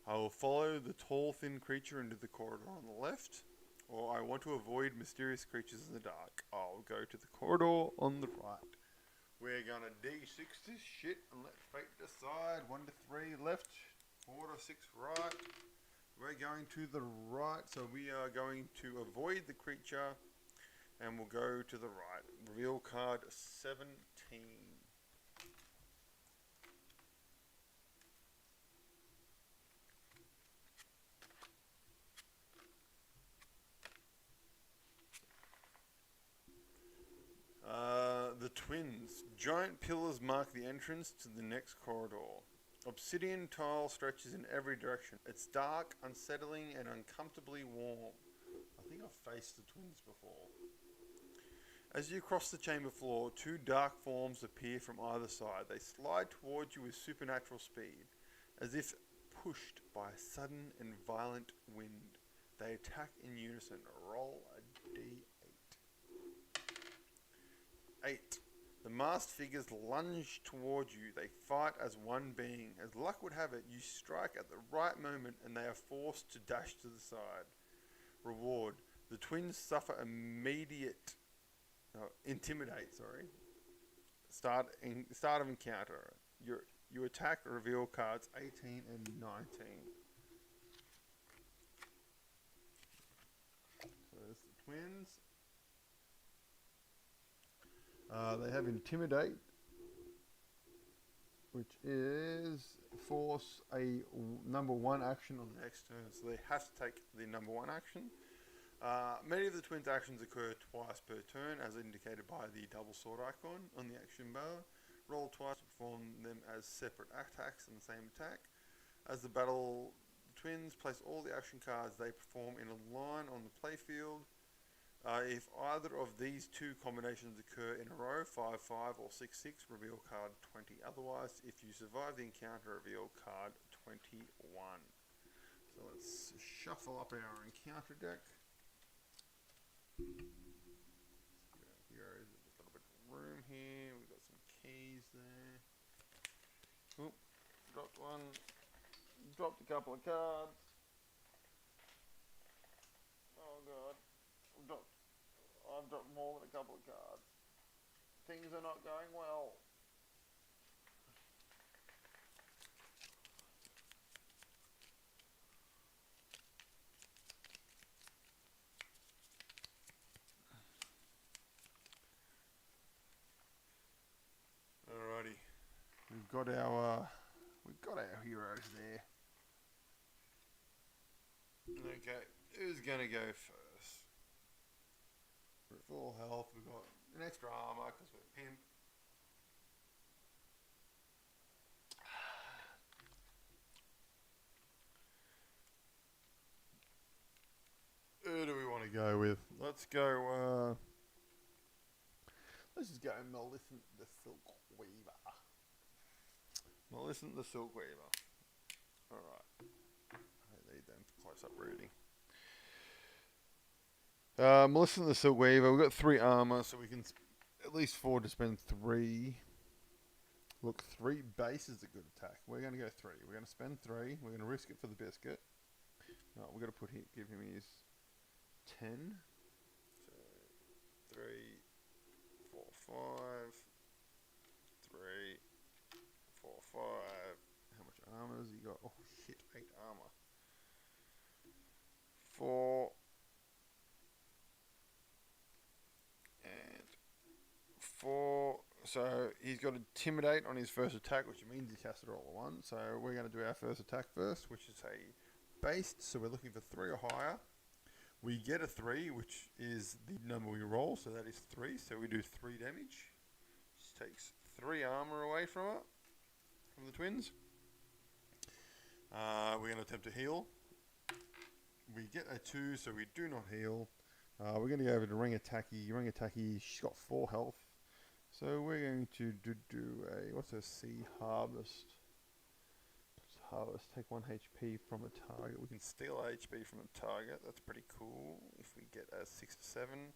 I will follow the tall, thin creature into the corridor on the left, or I want to avoid mysterious creatures in the dark. I'll go to the corridor on the right. We're gonna D6 this shit and let fate decide. 1 to 3 left, 4 to 6 right. We're going to the right, so we are going to avoid the creature and we'll go to the right. Reveal card 17. The twins. Giant pillars mark the entrance to the next corridor. Obsidian tile stretches in every direction. It's dark, unsettling, and uncomfortably warm. I think I've faced the twins before. As you cross the chamber floor, two dark forms appear from either side. They slide towards you with supernatural speed, as if pushed by a sudden and violent wind. They attack in unison. Roll a d8. 8. The masked figures lunge towards you. They fight as one being. As luck would have it, you strike at the right moment and they are forced to dash to the side. Reward. The twins suffer intimidate, Start of encounter. You attack, reveal cards 18 and 19. So there's the twins. They have intimidate, which is force a number 1 action on the next turn. So they have to take the number 1 action. Many of the twins' actions occur twice per turn, as indicated by the double sword icon on the action bar. Roll twice to perform them as separate attacks in the same attack. As the battle, the twins place all the action cards they perform in a line on the playfield. If either of these two combinations occur in a row, 5-5 or 6-6, reveal card 20. Otherwise, if you survive the encounter, reveal card 21. So let's shuffle up our encounter deck. Here is a little bit of room here. We've got some keys there. Oop, dropped one. Dropped a couple of cards. Oh god. I've dropped more than a couple of cards. Things are not going well. Alrighty. We've got our heroes there. Okay, who's gonna go first? We're at full health. We've got an extra armor because we're pimp. Who do we want to go with? Let's go. Let's just go Millicent the Silk Weaver. Millicent the Silk Weaver. Alright. I need them for close up reading. Millicent the Silk Weaver. We've got 3 armor, so we can at least afford to spend 3. Look, 3 base is a good attack. We're going to go 3. We're going to spend 3. We're going to risk it for the biscuit. No, we're going to give him his 10. So 3, 4, 5. 3, 4, 5. How much armor has he got? Oh shit, 8 armor. 4. And 4. So he's got Intimidate on his first attack, which means he has to roll a 1. So we're going to do our first attack first, which is a based. So we're looking for 3 or higher. We get a 3, which is the number we roll. So that is 3. So we do 3 damage. Just takes 3 armor away from it, from the twins. We're going to attempt to heal. We get a 2, so we do not heal. We're going to go over to Rangataki. Rangataki, she's got 4 health. So we're going to do a, what's a sea harvest? Harvest, take 1 HP from a target. We can steal HP from a target. That's pretty cool. If we get a 6 or 7.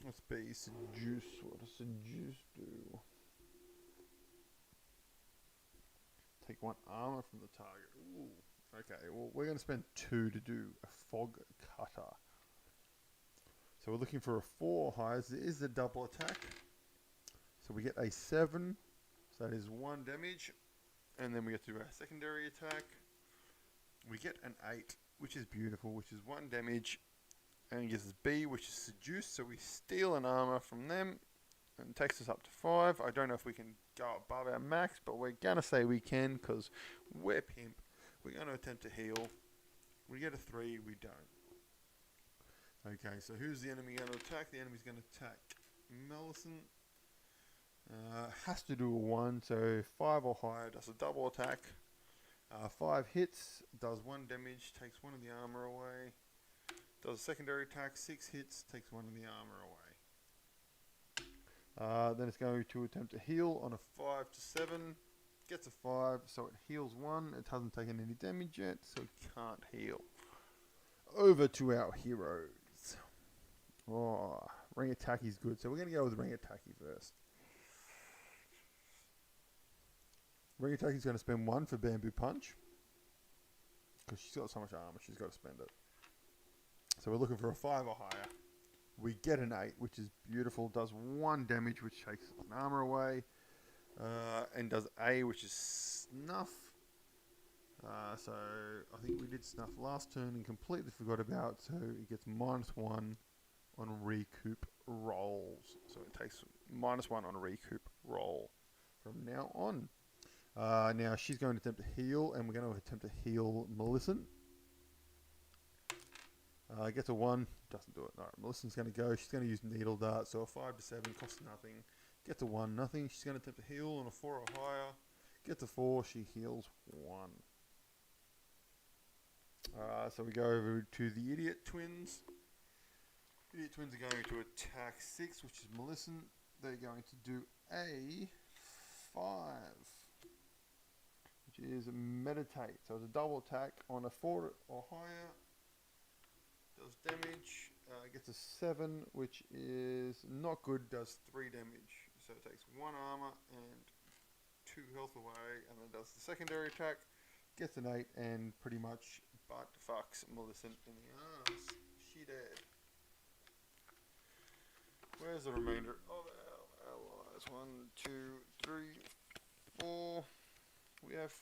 Let's be seduce. What does seduce do? Take 1 armor from the target. Ooh. Okay, well, we're going to spend 2 to do a fog cutter. So we're looking for a 4 highs. There is a double attack. So we get a 7. So that is 1 damage. And then we get to do our secondary attack. We get an 8, which is beautiful, which is 1 damage. And it gives us B, which is seduce. So we steal an armor from them. And it takes us up to 5. I don't know if we can go above our max, but we're going to say we can because we're pimp. We're going to attempt to heal. We get a 3, we don't. Okay, so who's the enemy going to attack? The enemy's going to attack Millicent. Has to do a 1, so 5 or higher does a double attack. 5 hits, does 1 damage, takes 1 of the armor away. Does a secondary attack, 6 hits, takes 1 of the armor away. Then it's going to attempt to heal on a 5 to 7. Gets a 5, so it heals 1. It hasn't taken any damage yet, so it can't heal. Over to our heroes. Oh, Rangataki's good, so we're going to go with Rangataki first. Rangataki's going to spend 1 for Bamboo Punch. Because she's got so much armor, she's got to spend it. So we're looking for a 5 or higher. We get an 8, which is beautiful. Does 1 damage, which takes an armor away. And does A, which is Snuff. So I think we did Snuff last turn and completely forgot about. So it gets -1 on recoup rolls. So it takes -1 on a recoup roll from now on. Now she's going to attempt to heal, and we're going to attempt to heal Millicent. Gets a 1, doesn't do it. Alright, Millicent's going to go. She's going to use Needle Dart, so a 5 to 7 costs nothing. Gets a 1, nothing. She's going to attempt to heal on a 4 or higher. Gets a 4, she heals 1. So we go over to the Idiot Twins. Idiot Twins are going to attack 6, which is Millicent. They're going to do a 5, which is Meditate. So it's a double attack on a 4 or higher. Does damage. Gets a 7, which is not good. Does 3 damage. So it takes 1 armor and 2 health away, and then does the secondary attack. Gets an 8 and pretty much butt fucks Millicent in the arms. She dead. Where's the remainder of our allies? 1, 2, 3, 4. We have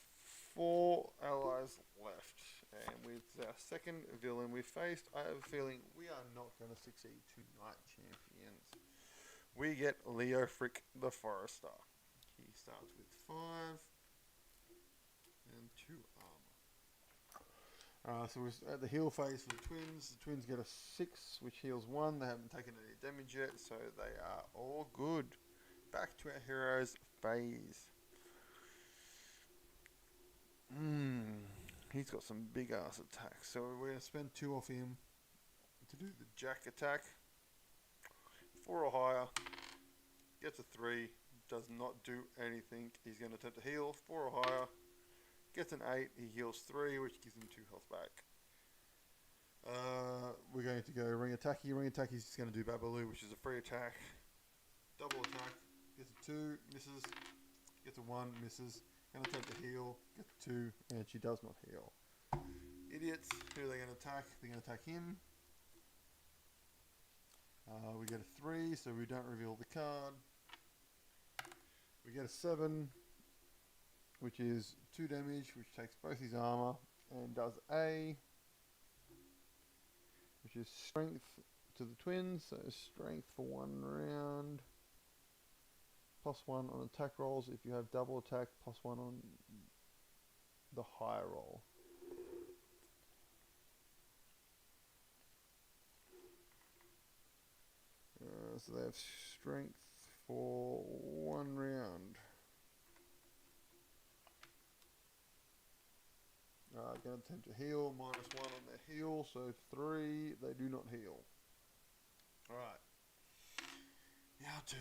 4 allies left. And with our second villain we faced, I have a feeling we are not going to succeed tonight, champions. We get Leofric the Forester. He starts with 5 and 2 armor. So we're at the heal phase for the twins. The twins get a 6, which heals 1. They haven't taken any damage yet, so they are all good. Back to our heroes phase. He's got some big ass attacks, so we're going to spend 2 off him to do the jack attack. 4 or higher, gets a 3, does not do anything. He's going to attempt to heal. 4 or higher, gets an 8, he heals 3, which gives him 2 health back. We're going to go Rangataki. Rangataki's just going to do Babaloo, which is a free attack. Double attack, gets a 2, misses, gets a 1, misses. Going to attempt to heal, gets a 2, and she does not heal. Idiots, who are they going to attack? They're going to attack him. We get a 3, so we don't reveal the card. We get a 7, which is 2 damage, which takes both his armor, and does A, which is strength to the twins, so strength for 1 round. +1 on attack rolls. If you have double attack, +1 on the high roll. So they have strength for 1 round. Going to attempt to heal. -1 on their heal, so 3. They do not heal. Alright. Our turn.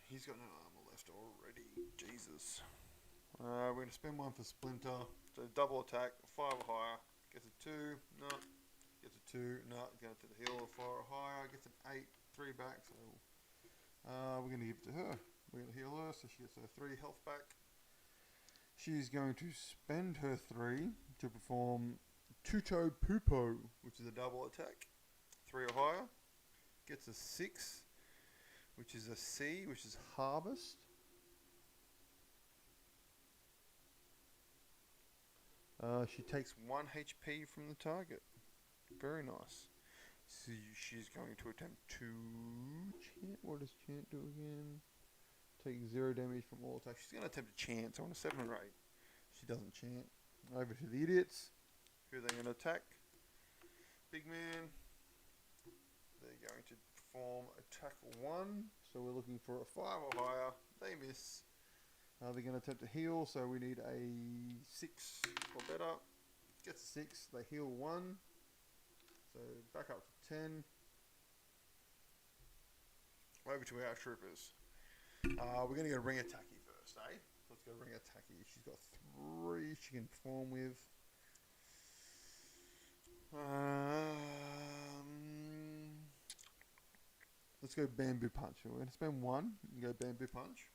He's got no armor left already. Jesus. We're going to spend 1 for Splinter. So double attack, 5 or higher. Gets a 2. No. Gets a 2. No. Going to the heal, 4 or higher. Gets an 8. 3 back. So we're going to give it to her. We're going to heal her, so she gets her 3 health back. She's going to spend her 3 to perform Tuto Pupo, which is a double attack. 3 or higher. Gets a 6, which is a C, which is Harvest. She takes 1 HP from the target. Very nice. So she's going to attempt to chant. What does chant do again? Take 0 damage from all attacks. She's going to attempt to chant, so on a 7 or 8. She doesn't chant. Over to the idiots. Who are they going to attack? Big man. They're going to perform attack 1. So we're looking for a 5 or higher. They miss. They're going to attempt to heal, so we need a 6 or better. Gets a 6. They heal 1. So back up to 10. Over to our troopers. We're going to go Ring Attacky first, eh? Let's go Ring Attacky. She's got 3 she can perform with. Let's go Bamboo Punch. We're going to spend 1 and go Bamboo Punch.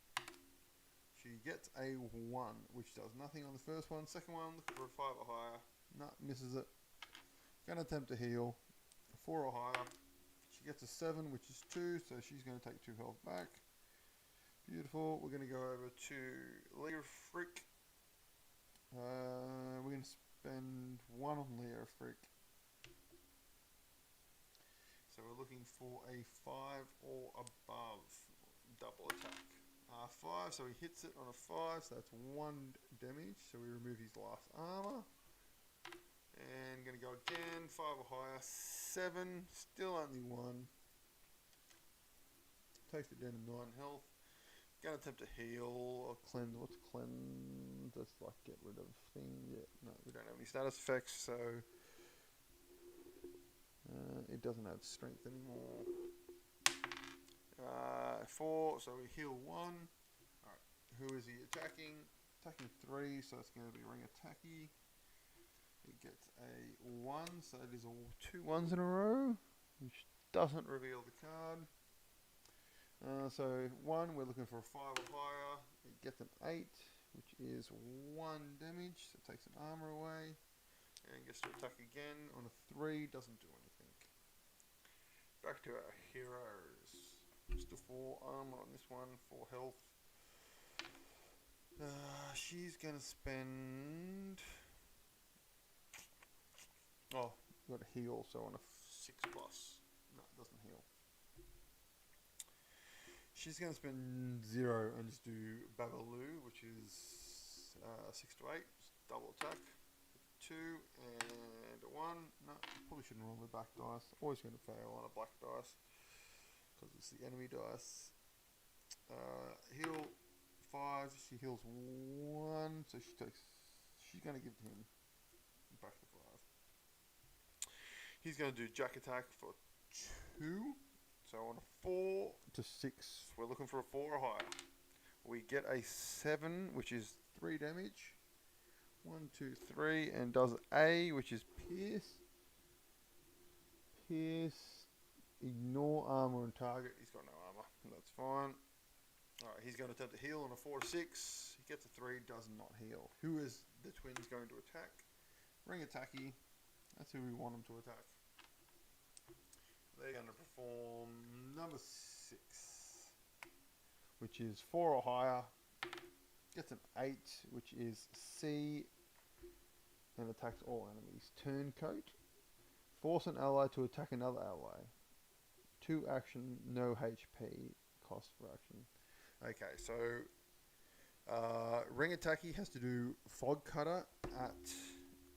She gets a 1, which does nothing on the first one. Second one, looking for a 5 or higher. No, misses it. Going to attempt to heal. 4 or higher. She gets a 7, which is 2, so she's going to take 2 health back. Beautiful. We're going to go over to Leah Frick. We're going to spend 1 on Leah Frick. So we're looking for a 5 or above double attack. 5, so he hits it on a 5, so that's 1 damage. So we remove his last armor. And going to go again, 5 or higher, 7, still only 1. Takes it down to 9 health. Going to attempt to heal or cleanse. What's cleanse? That's like get rid of things. Yeah, no, we don't have any status effects, so it doesn't have strength anymore. 4, so we heal 1. Alright, who is he attacking? Attacking 3, so it's going to be Ring Attacky. It gets a 1, so it is all 2 1s in a row, which doesn't reveal the card. So 1, we're looking for a 5 or higher. It gets an 8, which is 1 damage, so it takes an armor away. And gets to attack again on a 3, doesn't do anything. Back to our heroes. Still 4 armor on this one, 4 health. She's going to spend... Oh, got a heal, so on a 6 plus. No, it doesn't heal. She's going to spend 0 and just do Babaloo, which is 6 to 8, double attack. 2 and a 1. No, probably shouldn't roll the black dice. Always going to fail on a black dice because it's the enemy dice. Heal 5. She heals 1, so she's going to give him back to 5. He's going to do Jack Attack for 2. So on a 4 to 6, we're looking for a 4 or higher. We get a 7, which is 3 damage. 1, 2, 3, and does A, which is Pierce. Pierce, ignore armor on target. He's got no armor. That's fine. Alright, he's going to attempt to heal on a 4 to 6. He gets a 3, does not heal. Who is the twins going to attack? Ring Attacky. That's who we want them to attack. They're going to perform number 6, which is 4 or higher. Gets an 8, which is C, and attacks all enemies. Turncoat. Force an ally to attack another ally. 2 action, no HP cost for action. Okay, so Ring Attacky has to do Fog Cutter at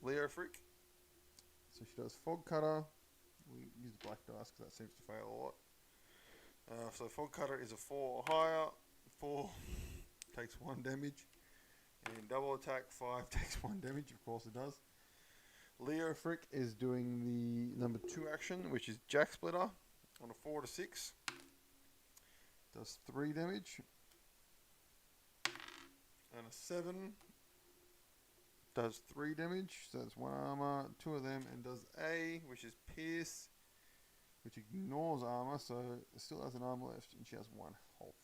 Leofric. So she does Fog Cutter. We use black dice because that seems to fail a lot. So Fog Cutter is a 4 or higher. 4 takes 1 damage. And double attack 5 takes 1 damage, of course it does. Leo Frick is doing the number 2 action, which is Jack Splitter on a 4 to 6. Does 3 damage. And a 7 does 3 damage. So that's 1 armor, 2 of them, and does A, which is Pierce, which ignores armor, so it still has an arm left, and she has 1 health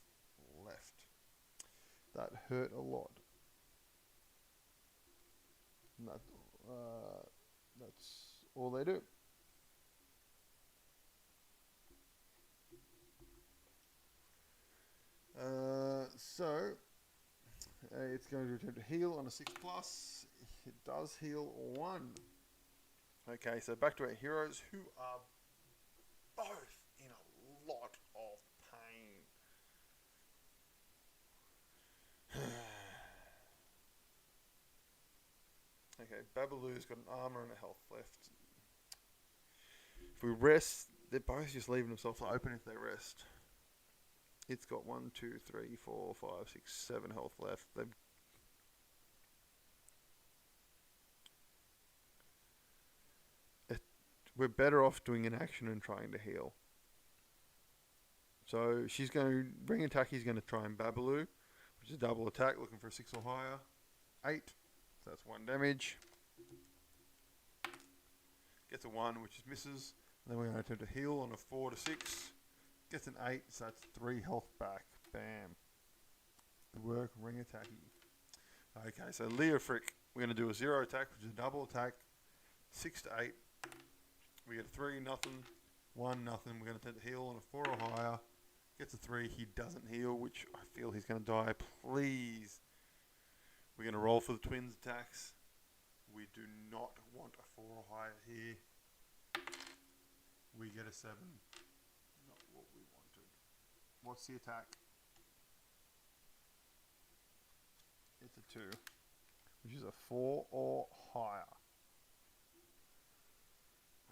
left. That hurt a lot. And that's all they do. It's going to attempt to heal on a 6+. It does heal 1. Okay, so back to our heroes, who are both in a lot of pain. Okay, Babaloo's got an armor and a health left. If we rest, they're both just leaving themselves open if they rest. It's got 1, 2, 3, 4, 5, 6, 7 health left. We're better off doing an action and trying to heal. So she's going to bring attack. He's going to try and Babaloo, which is a double attack, looking for a 6 or higher. 8. So that's 1 damage. Gets a 1, which is misses. And then we're going to attempt to heal on a 4 to 6. Gets an 8, so that's 3 health back. Bam. Good work, ring attacky. Okay, so Leo Frick, we're going to do a 0 attack, which is a double attack. 6 to 8. We get a 3, nothing. 1, nothing. We're going to attempt to heal on a 4 or higher. Gets a 3, he doesn't heal, which I feel he's going to die. Please. We're going to roll for the twins attacks. We do not want a 4 or higher here. We get a 7. Not what we wanted. What's the attack? It's a 2, which is a 4 or higher.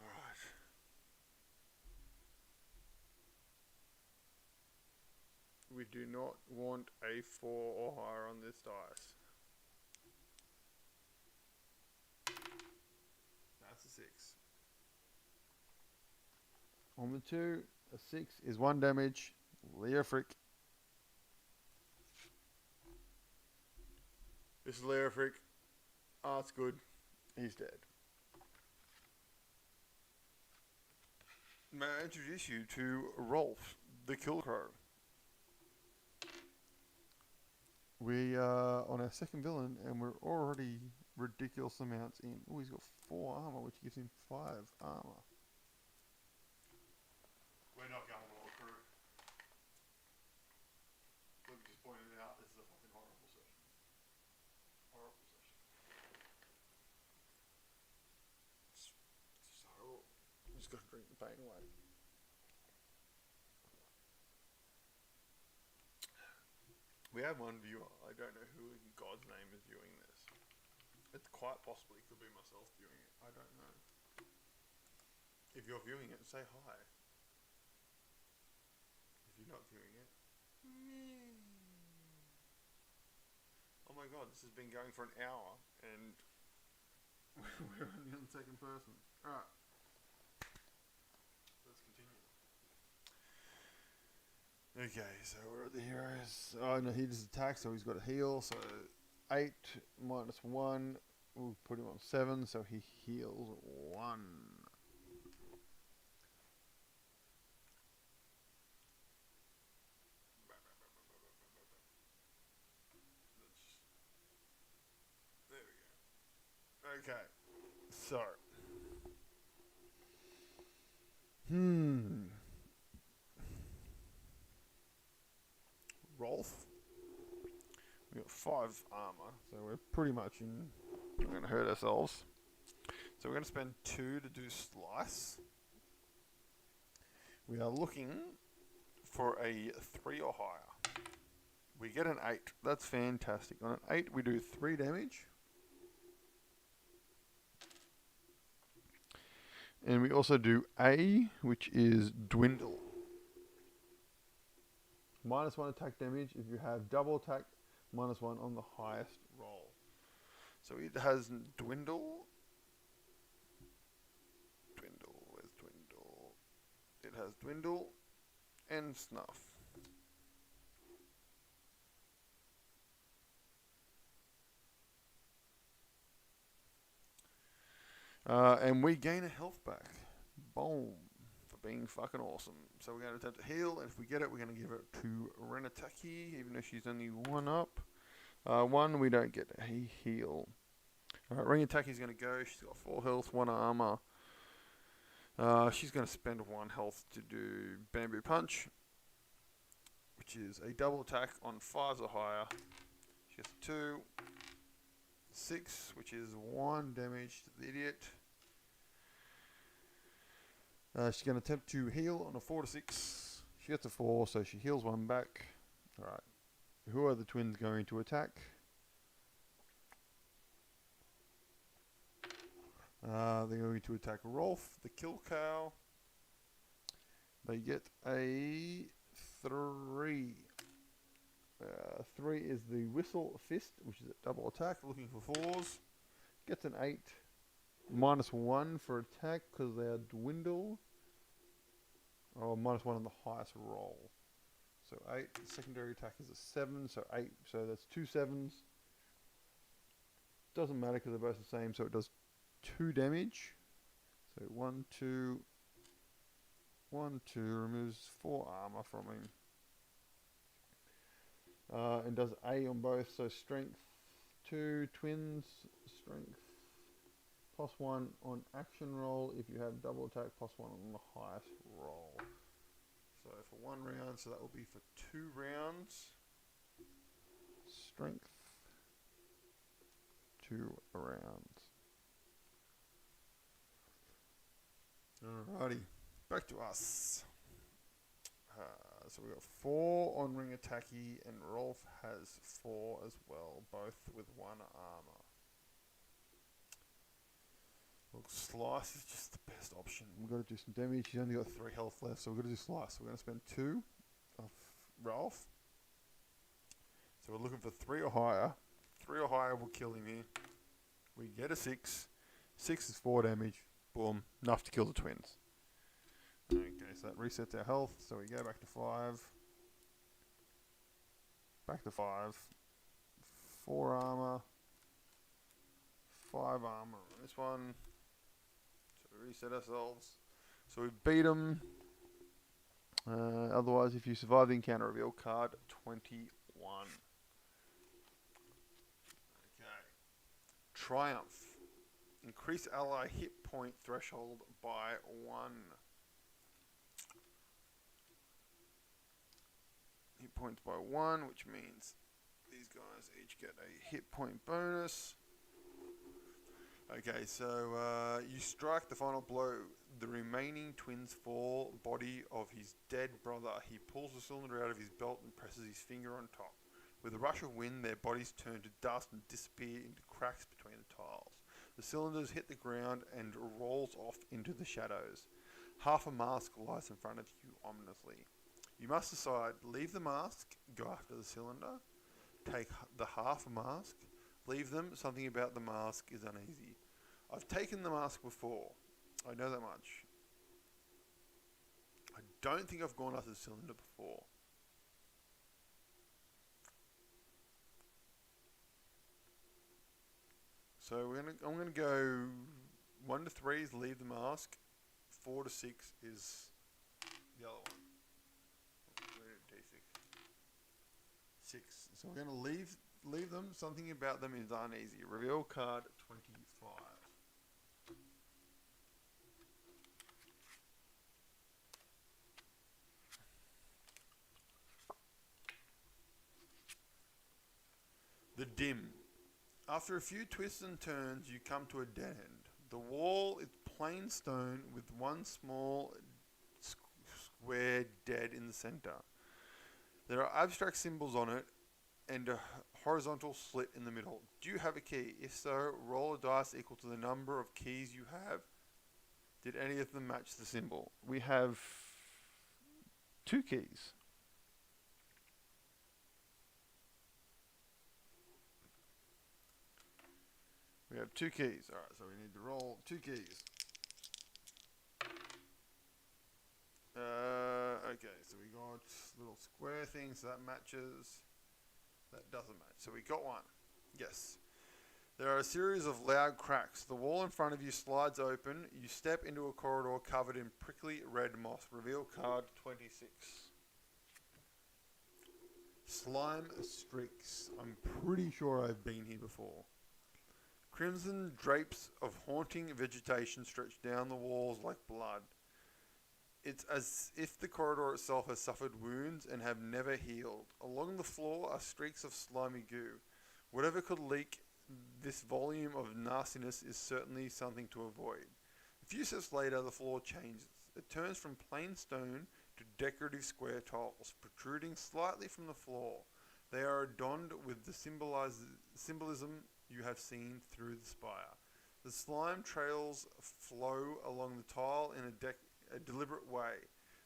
Alright. We do not want a 4 or higher on this dice. That's a 6. On the 2, a 6 is 1 damage. Leo Frick. This is Leo Frick. Art's good. He's dead. May I introduce you to Rolf, the Killcrow. We are on our second villain, and we're already ridiculous amounts in. Oh, he's got 4 armor, which gives him 5 armor. We're not going well, crew. Look, just pointed out, this is a fucking horrible session. Horrible session. So, I'm just gonna drink the pain away. We have one viewer. I don't know who in God's name is viewing this. It quite possibly could be myself viewing it. I don't know. If you're viewing it, say hi. If you're not viewing it, oh my god, this has been going for an hour and we're only on the second person. Alright. Let's continue. Okay, so we're at the heroes. Oh no, he just attacked, so he's got a heal. So 8 minus 1, we'll put him on 7, so he heals 1. There we go. Okay, so. Rolf. We got 5 armor, so we're pretty much in. We're going to hurt ourselves. So we're going to spend 2 to do slice. We are looking for a 3 or higher. We get an 8. That's fantastic. On an 8, we do 3 damage. And we also do A, which is dwindle. Minus 1 attack damage if you have double attack, minus 1 on the highest roll. So it has dwindle. it has Dwindle and Snuff. And we gain a health back. Boom. For being fucking awesome. So we're going to attempt to heal, and if we get it, we're going to give it to Renataki, even though she's only 1 up. 1, we don't get a heal. Alright, Renataki's going to go. She's got 4 health, 1 armor. She's going to spend 1 health to do Bamboo Punch, which is a double attack on 5s or higher. She gets 2, 6, which is 1 damage to the idiot. She's going to attempt to heal on a 4 to 6. She gets a 4, so she heals 1 back. Alright. Who are the twins going to attack? They're going to attack Rolf, the Kill Cow. They get a 3. 3 is the Whistle Fist, which is a double attack, looking for 4s. Gets an 8. -1 for attack because they are Dwindle. Or -1 on the highest roll. So 8. Secondary attack is a 7, so 8. So that's 2 7s. Doesn't matter because they're both the same, so it does 2 damage. So 1, 2. 1, 2 removes 4 armor from him. And does A on both, so strength 2, twins, strength +1 on action roll if you have double attack, +1 on the highest roll. So for 1 round, so that will be for 2 rounds. Strength, 2 rounds. Alrighty, back to us. So we got 4 on Renataki, and Rolf has 4 as well, both with 1 armor. Look, Slice is just the best option. We've got to do some damage. He's only got 3 health left, so we've got to do Slice. So we're going to spend 2 of Rolf. So we're looking for 3 or higher. 3 or higher will kill him here. We get a 6. 6 is 4 damage. Boom. Enough to kill the twins. Okay, so that resets our health. So we go back to 5. Back to 5. 4 armor. 5 armor on this one. So we reset ourselves. So we beat them. Otherwise, if you survive the encounter, reveal card 21. Okay. Triumph. Increase ally hit point threshold by 1. Hit points by 1, which means these guys each get a hit point bonus. Okay, so you strike the final blow. The remaining twins fall body of his dead brother. He pulls the cylinder out of his belt and presses his finger on top. With a rush of wind, their bodies turn to dust and disappear into cracks between the tiles. The cylinders hit the ground and rolls off into the shadows. Half a mask lies in front of you ominously. You must decide, leave the mask, go after the cylinder, take the half mask, leave them, something about the mask is uneasy. I've taken the mask before, I know that much. I don't think I've gone after the cylinder before. So I'm gonna go 1 to 3 is leave the mask, 4 to 6 is the other one. D6. 6. So we're gonna leave them. Something about them is uneasy. Reveal card 25. The Dim. After a few twists and turns, you come to a dead end. The wall is plain stone with one small square dead in the center. There are abstract symbols on it and a horizontal slit in the middle. Do you have a key? If so, roll a dice equal to the number of keys you have. Did any of them match the symbol? We have 2 keys. We have 2 keys. Alright, so we need to roll 2 keys. Okay, so we got little square things, so that matches. That doesn't match. So we got one. Yes. There are a series of loud cracks. The wall in front of you slides open. You step into a corridor covered in prickly red moss. Reveal card 26. Slime streaks. I'm pretty sure I've been here before. Crimson drapes of haunting vegetation stretch down the walls like blood. It's as if the corridor itself has suffered wounds and have never healed. Along the floor are streaks of slimy goo. Whatever could leak this volume of nastiness is certainly something to avoid. A few steps later, the floor changes. It turns from plain stone to decorative square tiles, protruding slightly from the floor. They are adorned with the symbolism you have seen through the spire. The slime trails flow along the tile in a deliberate way.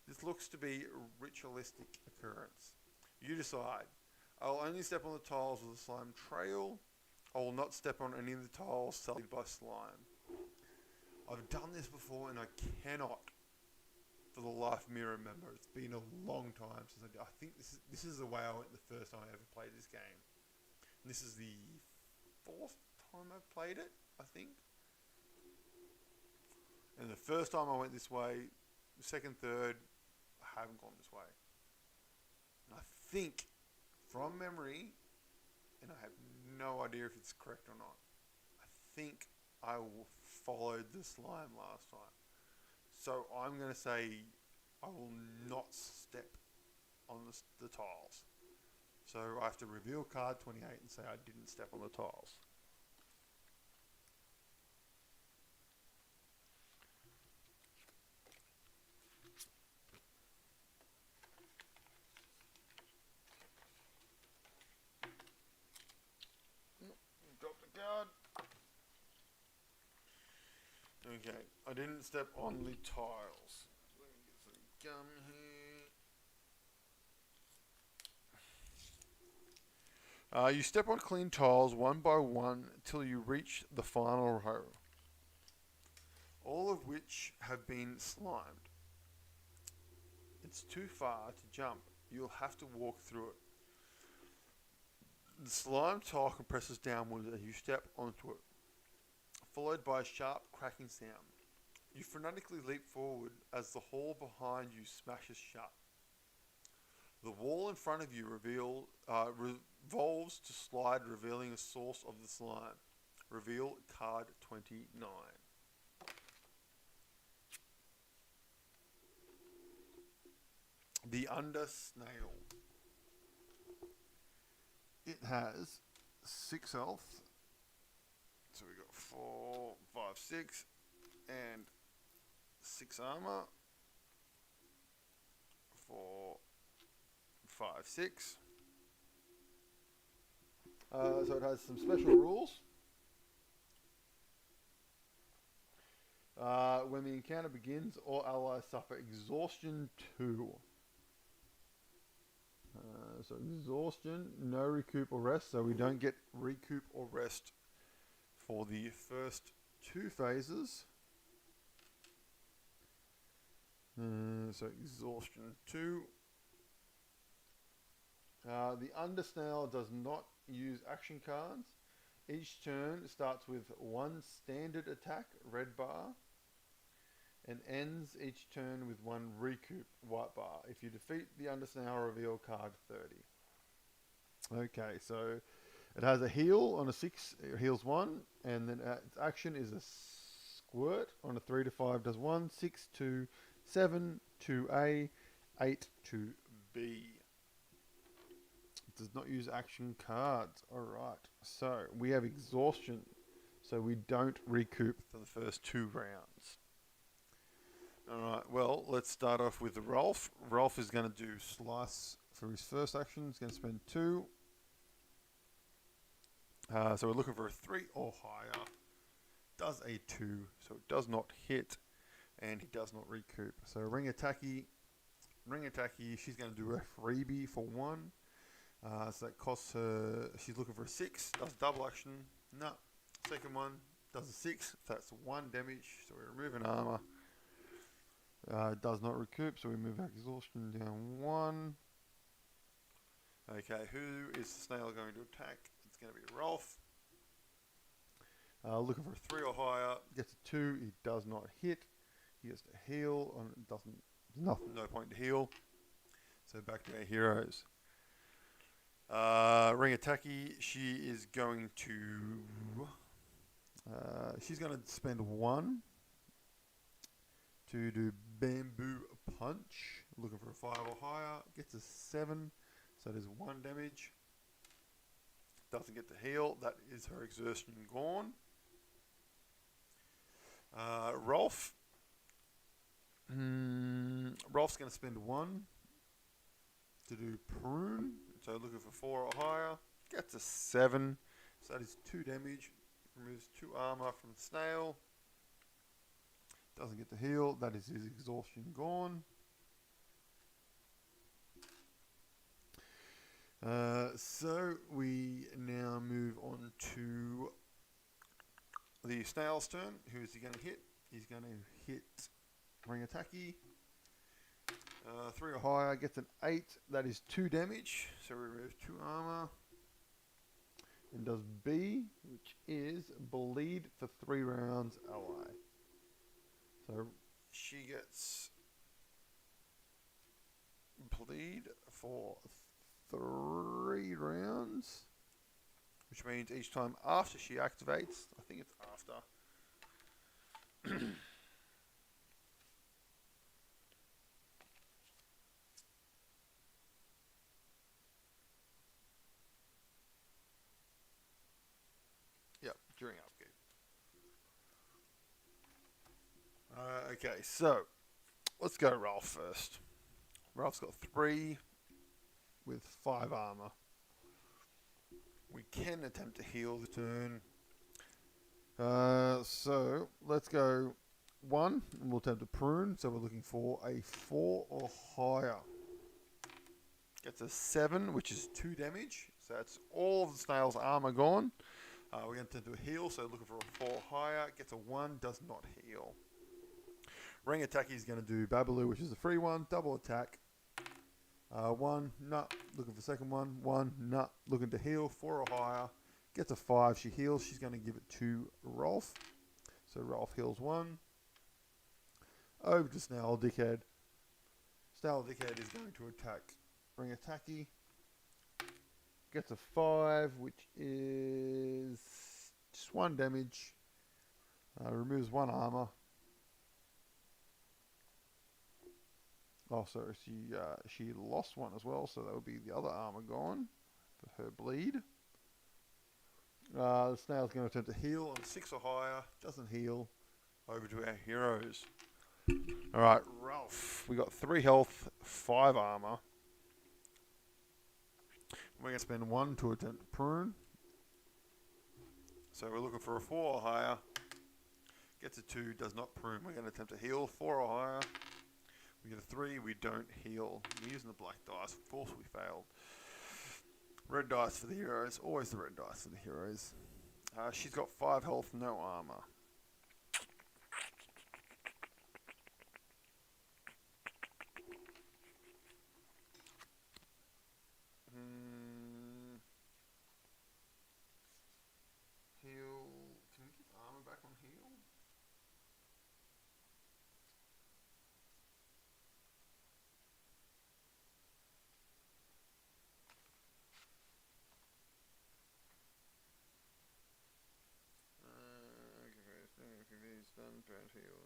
This looks to be a ritualistic occurrence. You decide. I will only step on the tiles with a slime trail. I will not step on any of the tiles sullied by slime. I've done this before and I cannot, for the life of me, remember. It's been a long time since I did. I think this is the way I went the first time I ever played this game. And this is the 4th time I've played it, I think. And the first time I went this way, the second, third, I haven't gone this way. And I think, from memory, and I have no idea if it's correct or not, I think I followed the slime last time. So I'm going to say I will not step on the tiles. So I have to reveal card 28 and say I didn't step on the tiles. Drop the card. Okay, I didn't step on the tiles. Let me get some gum here. You step on clean tiles one by one till you reach the final row, all of which have been slimed. It's too far to jump. You'll have to walk through it. The slime tile compresses downwards as you step onto it, followed by a sharp cracking sound. You frenetically leap forward as the hall behind you smashes shut. The wall in front of you revolves to slide, revealing the source of the slime. Reveal card 29. The Under Snail. It has 6 health. So we got 4, 5, 6, and 6 armor. 4, 5, 6. So it has some special rules. When the encounter begins, all allies suffer exhaustion 2. So exhaustion, no recoup or rest. So we don't get recoup or rest for the first 2 phases. So exhaustion 2. The Undersnail does not use action cards. Each turn starts with 1 standard attack, red bar, and ends each turn with 1 recoup, white bar. If you defeat the Undersnail, reveal card 30. Okay, so it has a heal on a 6, it heals 1, and then its action is a squirt on a 3 to 5 does 1, 6 to 7 to A, 8 to B. It does not use action cards. Alright, so we have exhaustion, so we don't recoup for the first 2 rounds. Alright, well, let's start off with Rolf. Rolf is going to do Slice for his first action. He's going to spend 2. So we're looking for a 3 or higher. Does a 2, so it does not hit, and he does not recoup. So Ring Attacky, she's going to do a freebie for 1. So that costs her, she's looking for a 6, does double action. No. Second one does a 6, that's 1 damage, so we remove an armor. It does not recoup, so we move our exhaustion down 1. Okay, who is the snail going to attack? It's going to be Rolf. Looking for a 3 or higher. Gets a 2. He does not hit. He has to heal. Doesn't. No point to heal. So back to our heroes. Ringataki, she is going to. She's going to spend 1 to do bamboo punch. Looking for a 5 or higher. Gets a 7. So there's 1 damage. Doesn't get to heal. That is her exertion gone. Rolf. Rolf's going to spend 1 to do prune. So looking for 4 or higher. Gets a 7. So that is 2 damage. Removes 2 armor from the snail. Doesn't get to heal. That is his exhaustion gone. So we now move on to the snail's turn. Who is he going to hit? He's going to hit Ringataki. 3 or higher, gets an 8. That is 2 damage. So we remove 2 armor. And does B, which is bleed for 3 rounds ally. So she gets bleed for 3 rounds, which means each time after she activates, I think it's after. Yep, during upkeep. Okay, so let's go Ralph first. Ralph's got 3 with 5 armor. We can attempt to heal the turn. So let's go 1, and we'll attempt to prune. So we're looking for a 4 or higher. Gets a 7, which is 2 damage. So that's all of the snail's armor gone. We're going to attempt to heal, so looking for a 4 or higher. Gets a 1, does not heal. Ringataki is going to do Babaloo, which is a free one. Double attack. 1, nut. Looking for the second one. 1, nut. Looking to heal. 4 or higher. Gets a 5. She heals. She's going to give it to Rolf. So Rolf heals 1. Over to Snail Dickhead. Snail Dickhead is going to attack Ringataki. Gets a 5, which is just 1 damage. Removes 1 armor. Oh, so she lost 1 as well, so that would be the other armor gone for her bleed. The snail's going to attempt to heal on 6 or higher. Doesn't heal. Over to our heroes. Alright, Ralph. We got 3 health, 5 armor. We're going to spend 1 to attempt to prune. So we're looking for a 4 or higher. Gets a 2, does not prune. We're going to attempt to heal. 4 or higher. We get a 3, we don't heal. We're using the black dice. Of course we failed. Red dice for the heroes. Always the red dice for the heroes. She's got 5 health, no armor. Heal. Can we get armor back on heal? Stun, bad heal.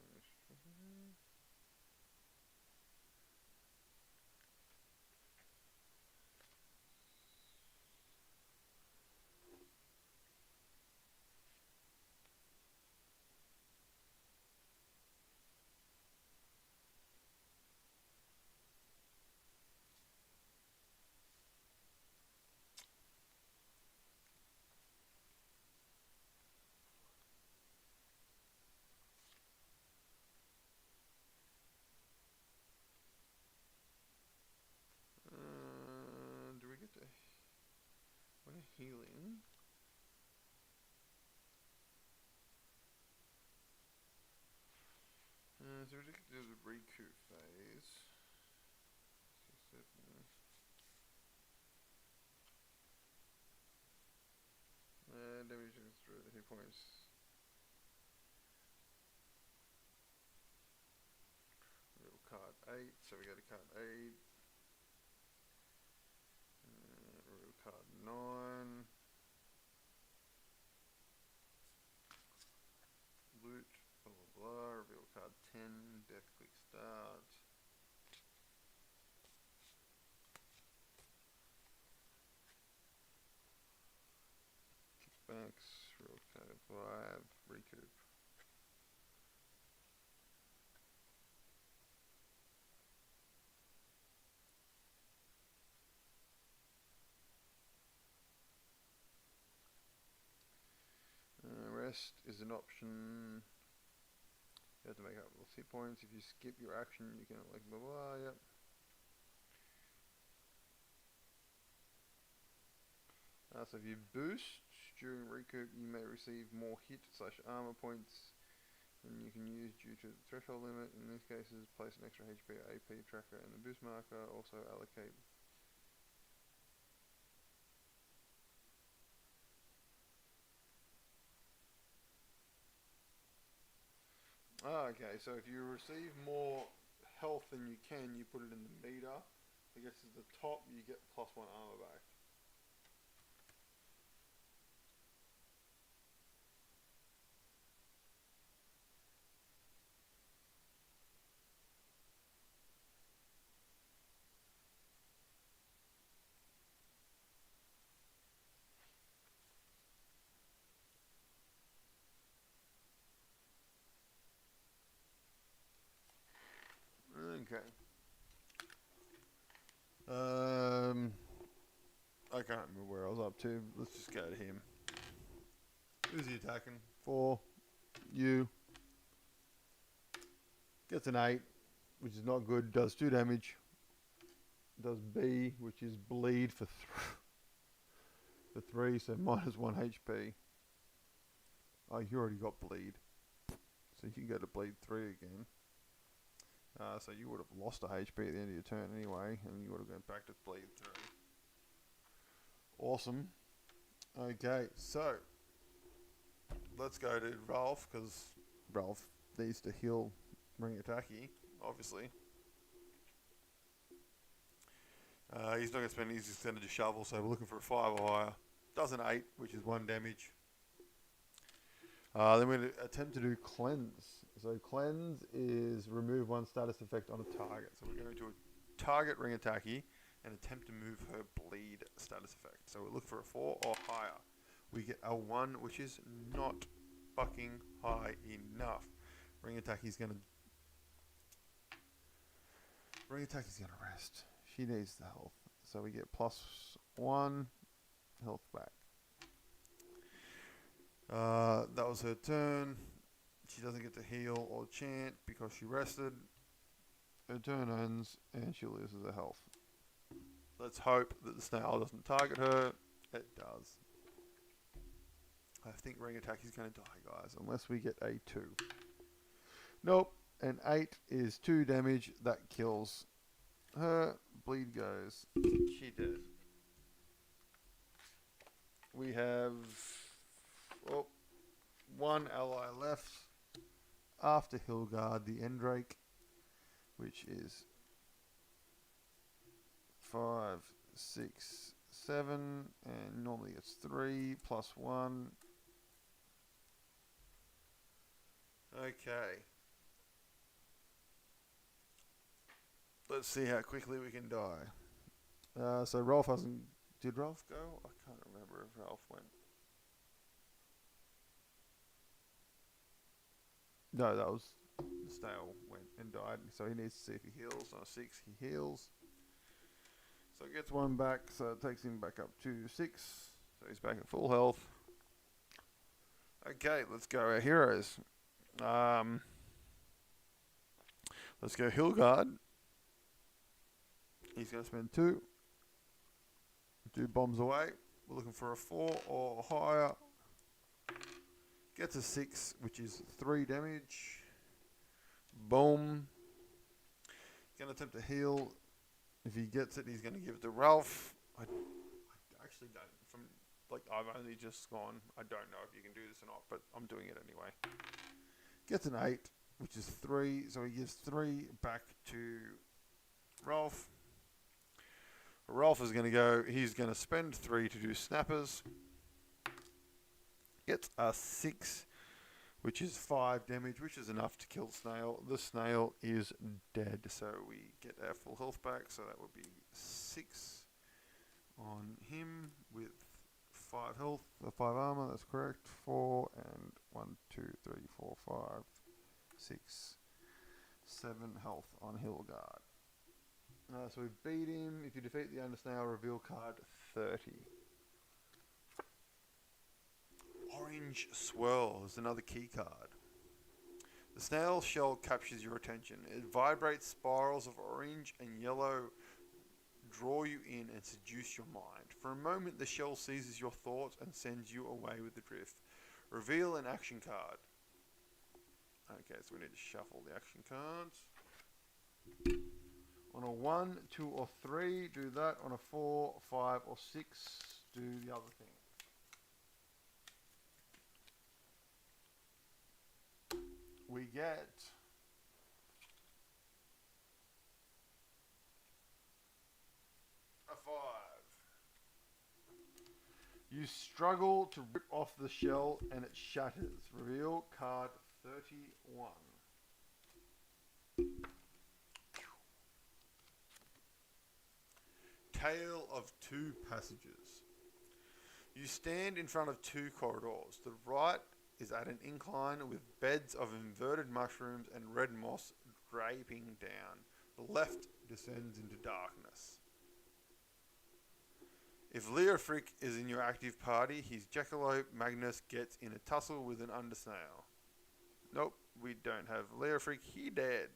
Do we get to... What a healing. So we just do the recoup. 2 phase. 6, 7. Damage through the hit points. Real card 8, so we go to card 8. Real card 9. Loot, blah blah blah. Reveal card 10. Death quick start. Kickbacks. Real card 5. Recoup. Rest is an option. You have to make up those hit points. If you skip your action, you can like blah blah. Yep. So if you boost during recoup, you may receive more hit/armor points than you can use due to the threshold limit. In these cases, place an extra HP or AP tracker in the boost marker. Also allocate. Okay, so if you receive more health than you can, you put it in the meter. I guess at the top, you get +1 armor back. Okay. I can't remember where I was up to. Let's just go to him. Who's he attacking? 4. You. Gets an 8, which is not good. Does 2 damage. Does B, which is bleed for 3, so -1 HP. Oh, you already got bleed. So you can go to bleed 3 again. So you would have lost a HP at the end of your turn anyway, and you would have gone back to bleed 3. Awesome. Okay, so let's go to Ralph, because Ralph needs to heal Ringataki, obviously. He's not going to spend his extended shovel, so we're looking for a 5 or higher. Does an 8, which is 1 damage. Then we're going to attempt to do Cleanse. So Cleanse is remove 1 status effect on a target. So we're going to target Ringataki and attempt to move her bleed status effect. So we're looking for a 4 or higher. We get a 1, which is not fucking high enough. Ringataki's gonna rest. She needs the health. So we get +1 health back. That was her turn. She doesn't get to heal or chant because she rested. Her turn ends and she loses her health. Let's hope that the snail doesn't target her. It does. I think Ringataki's going to die, guys, unless we get a 2. Nope. An 8 is 2 damage. That kills her. Bleed goes. She dead. We have 1 ally left after Hilgard, the Endrake, which is 5, 6, 7, and normally it's 3 +1. Okay. Let's see how quickly we can die. So Rolf hasn't... Did Rolf go? I can't remember if Rolf went. No, that was... The snail went and died. So he needs to see if he heals. On a 6, he heals. So he gets 1 back. So it takes him back up to 6. So he's back at full health. Okay, let's go our heroes. Let's go Hilgard. He's going to spend 2. 2 bombs away. We're looking for a 4 or higher. Gets a 6, which is 3 damage. Boom. going to attempt to heal. If he gets it, he's going to give it to Ralph. I actually don't. I've only just gone. I don't know if you can do this or not, but I'm doing it anyway. Gets an 8, which is 3, so he gives 3 back to Ralph. Ralph is going to go. He's going to spend 3 to do snappers. Gets a 6, which is 5 damage, which is enough to kill the snail. The snail is dead, so we get our full health back. So that would be 6 on him with 5 health, 5 armor. That's correct. 4 and 1, 2, 3, 4, 5, 6, 7 health on Hillguard. So we beat him. If you defeat the Undersnail, reveal card 30. Orange Swirl is another key card. The snail shell captures your attention. It vibrates spirals of orange and yellow, draw you in and seduce your mind. For a moment, the shell seizes your thoughts and sends you away with the drift. Reveal an action card. Okay, so we need to shuffle the action cards. On a 1, 2, or 3, do that. On a 4, 5, or 6, do the other thing. We get a 5. You struggle to rip off the shell and it shatters. Reveal card 31. Tale of Two Passages. You stand in front of 2 corridors. The right is at an incline with beds of inverted mushrooms and red moss draping down. The left descends into darkness. If Leofric is in your active party, his Jackalope Magnus gets in a tussle with an Undersnail. Nope, we don't have Leofric. He dead.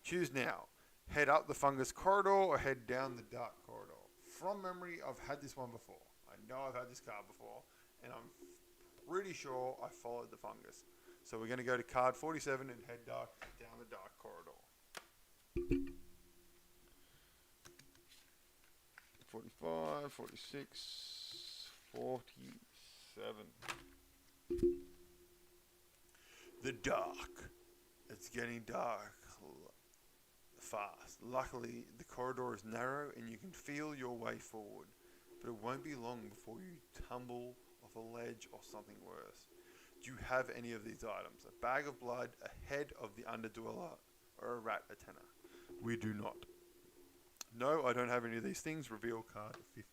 Choose now. Head up the fungus corridor or head down the dark corridor. From memory, I've had this one before. I know I've had this card before, and I'm pretty sure I followed the fungus. So we're going to go to card 47 and head down the dark corridor. 45, 46, 47. The dark. It's getting dark fast. Luckily, the corridor is narrow and you can feel your way forward, but it won't be long before you tumble off a ledge or something worse. Do you have any of these items? A bag of blood, a head of the underdweller, or a rat antenna? We do not. No, I don't have any of these things. Reveal card 51.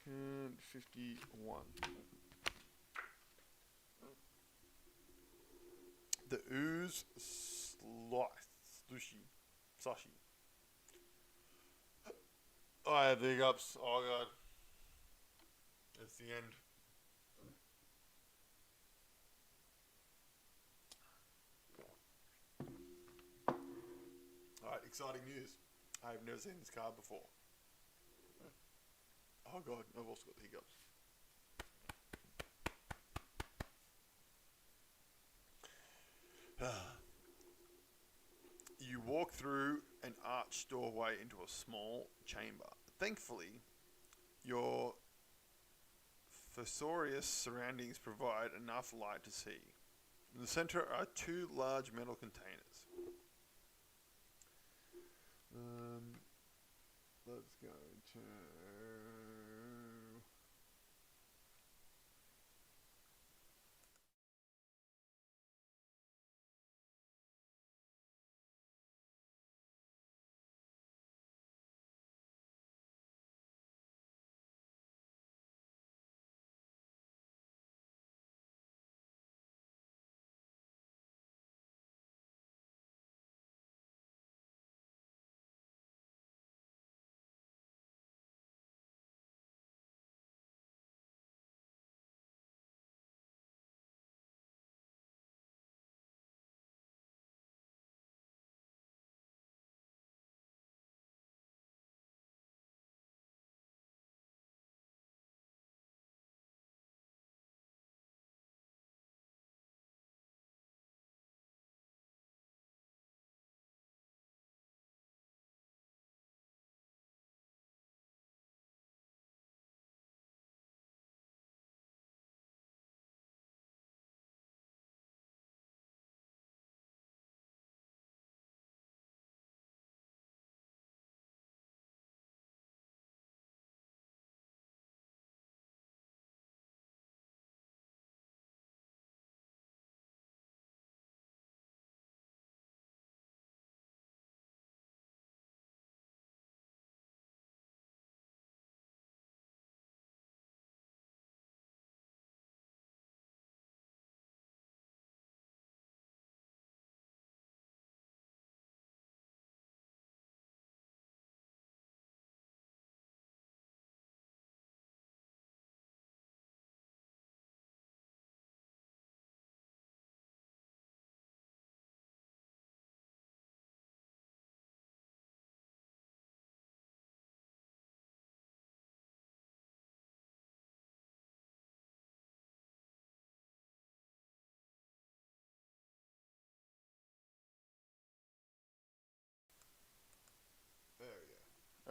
Card 51. The ooze sashi. I have the hiccups. Oh god. It's the end. Alright, exciting news. I have never seen this card before. Oh god, I've also got the hiccups. You walk through an arched doorway into a small chamber. Thankfully, your thesaurus surroundings provide enough light to see. In the center are 2 large metal containers. Let's go to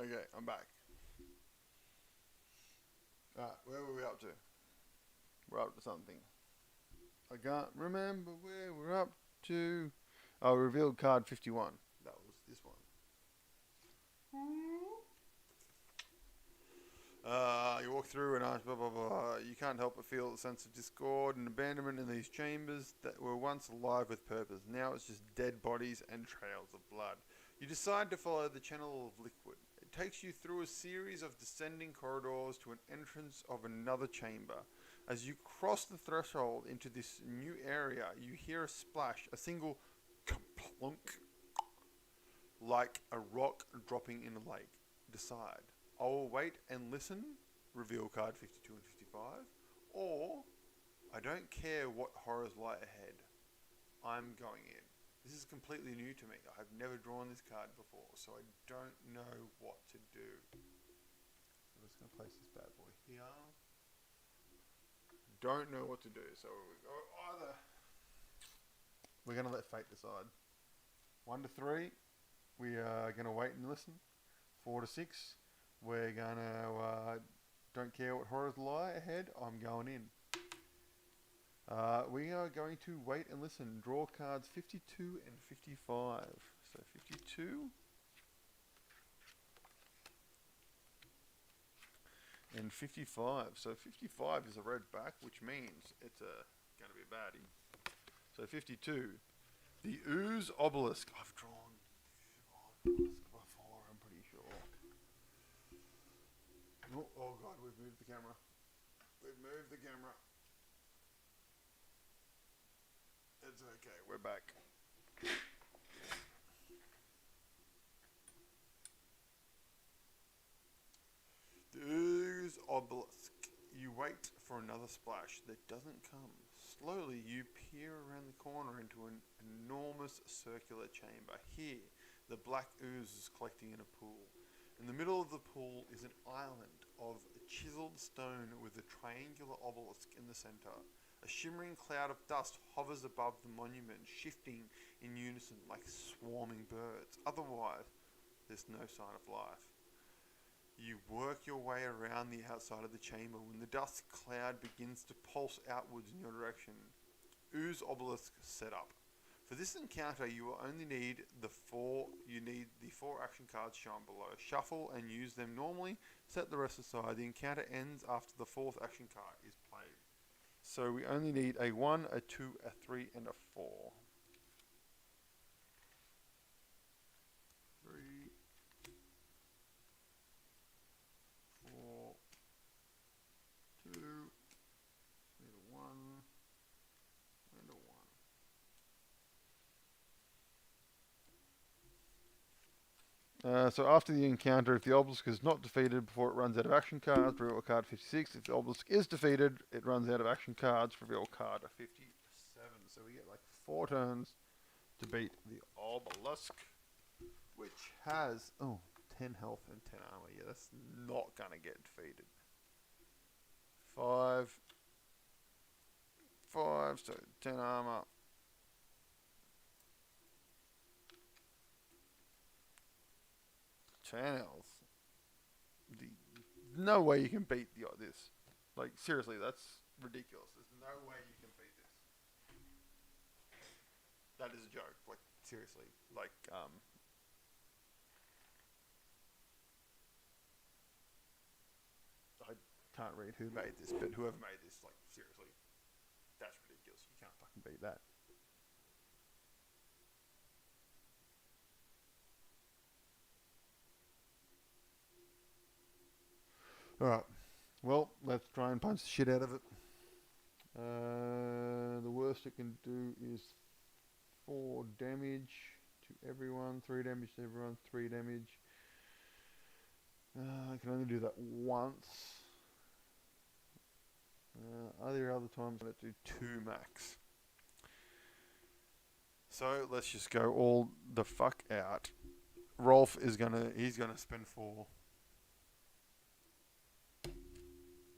Okay, I'm back. Where were we up to? We're up to something. I can't remember where we're up to. Oh, revealed card 51. That was this one. You walk through and ask blah blah blah. You can't help but feel a sense of discord and abandonment in these chambers that were once alive with purpose. Now it's just dead bodies and trails of blood. You decide to follow the channel of liquid. It takes you through a series of descending corridors to an entrance of another chamber. As you cross the threshold into this new area, you hear a splash, a single plunk, like a rock dropping in a lake. Decide. I will wait and listen, reveal card 52 and 55, or I don't care what horrors lie ahead. I'm going in. This is completely new to me. I've never drawn this card before, so I don't know what to do. I'm just going to place this bad boy here. Don't know what to do, so we're going to let fate decide. 1 to 3, we are going to wait and listen. 4 to 6, we're going to don't care what horrors lie ahead, I'm going in. We are going to wait and listen. Draw cards 52 and 55. So 52 and 55. So 55 is a red back, which means it's going to be a baddie. So 52. The Ooze Obelisk. I've drawn Obelisk before, I'm pretty sure. Oh god, we've moved the camera. We've moved the camera. It's okay, we're back. The Ooze Obelisk. You wait for another splash that doesn't come. Slowly, you peer around the corner into an enormous circular chamber. Here, the black ooze is collecting in a pool. In the middle of the pool is an island of chiseled stone with a triangular obelisk in the center. A shimmering cloud of dust hovers above the monument, shifting in unison like swarming birds. Otherwise, there's no sign of life. You work your way around the outside of the chamber when the dust cloud begins to pulse outwards in your direction. Ooze Obelisk set up. For this encounter, you will only need the four action cards shown below. Shuffle and use them normally. Set the rest aside. The encounter ends after the fourth action card is played. So we only need a 1, a 2, a 3, and a 4. 3, 4, 2, need a 1, and a 1. So after the encounter, if the obelisk is not defeated before it runs out of action cards, reveal card 56. If the obelisk is defeated, it runs out of action cards, reveal card 57. So we get like 4 turns to beat the obelisk, which has 10 health and 10 armor. Yeah, that's not gonna get defeated. 5, so 10 armor. Channels. No way you can beat this. Like, seriously, that's ridiculous. There's no way you can beat this. That is a joke. Like, seriously. Like, I can't read who made this, but whoever made this, like, seriously, that's ridiculous. You can't fucking beat that. Alright. Well, let's try and punch the shit out of it. The worst it can do is 4 damage to everyone, 3 damage to everyone, 3 damage. I can only do that once. Other times I'm going to do 2 max. So let's just go all the fuck out. Rolf is he's gonna spend 4.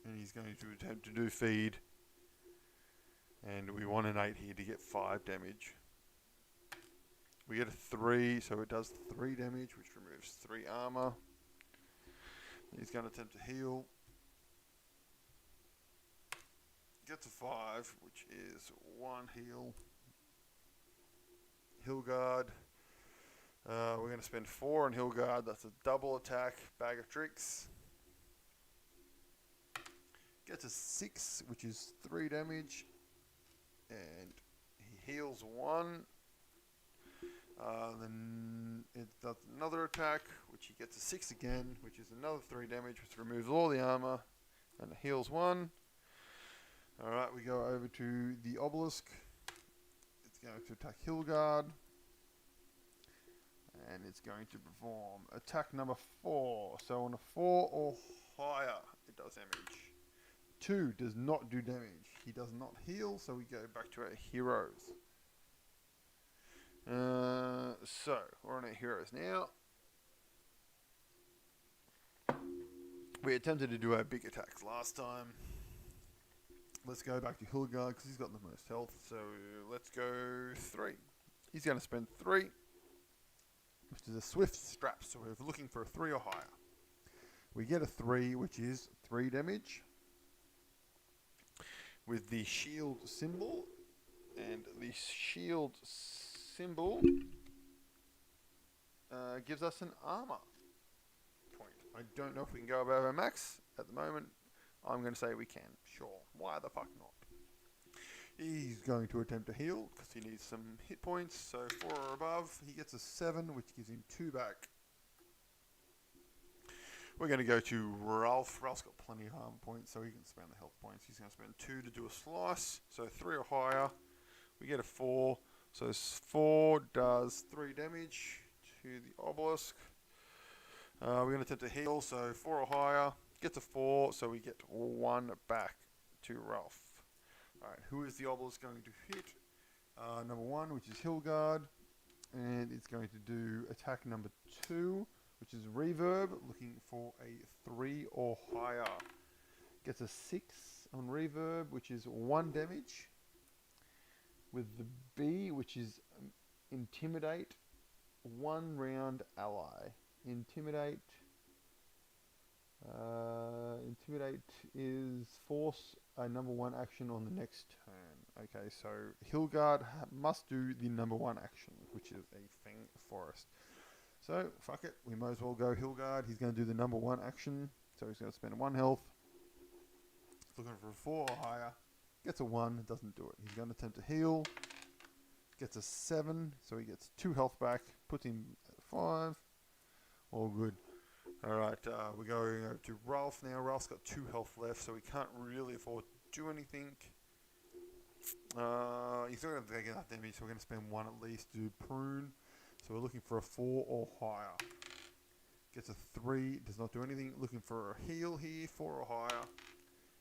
And he's going to attempt to do feed. And we want an 8 here to get 5 damage. We get a 3, so it does 3 damage, which removes 3 armor. He's going to attempt to heal. Gets a 5, which is 1 heal. Heal guard. We're going to spend 4 on heal guard. That's a double attack. Bag of tricks. Gets a 6, which is 3 damage. And he heals 1. Then it does another attack, which he gets a 6 again, which is another 3 damage, which removes all the armor, and heals 1. Alright, we go over to the obelisk. It's going to attack Hillguard. And it's going to perform attack number 4. So on a 4 or higher, it does damage. 2 does not do damage. He does not heal, so we go back to our heroes. So, we're on our heroes now. We attempted to do our big attacks last time. Let's go back to Hildegard because he's got the most health. So, let's go 3. He's going to spend 3, which is a swift strap. So, we're looking for a 3 or higher. We get a 3, which is 3 damage. With the shield symbol. And the shield symbol gives us an armor point. I don't know if we can go above our max at the moment. I'm going to say we can. Sure. Why the fuck not? He's going to attempt to heal because he needs some hit points. So 4 or above. He gets a 7, which gives him 2 back. We're going to go to Ralph. Ralph's got plenty of harm points, so he can spend the health points. He's going to spend 2 to do a slice. So 3 or higher. We get a 4. So 4 does 3 damage to the obelisk. We're going to attempt to heal, so 4 or higher. Gets a 4, so we get 1 back to Ralph. Alright, who is the obelisk going to hit? Number 1, which is Hildegard. And it's going to do attack number 2, which is Reverb, looking for a 3 or higher. Gets a 6 on Reverb, which is 1 damage. With the B, which is Intimidate, 1 round ally. Intimidate is force a number 1 action on the next turn. Okay, so Hildegard must do the number 1 action, which is a thing forest. So, fuck it, we might as well go Hildegard. He's going to do the number 1 action, so he's going to spend 1 health. He's looking for a 4 or higher. Gets a 1, doesn't do it. He's going to attempt to heal. Gets a 7, so he gets 2 health back. Puts him at 5. All good. Alright, we're going over to Ralph now. Ralph's got 2 health left, so he can't really afford to do anything. He's not going to take enough damage, so we're going to spend 1 at least to do Prune. So we're looking for a 4 or higher. Gets a 3, does not do anything. Looking for a heal here, 4 or higher.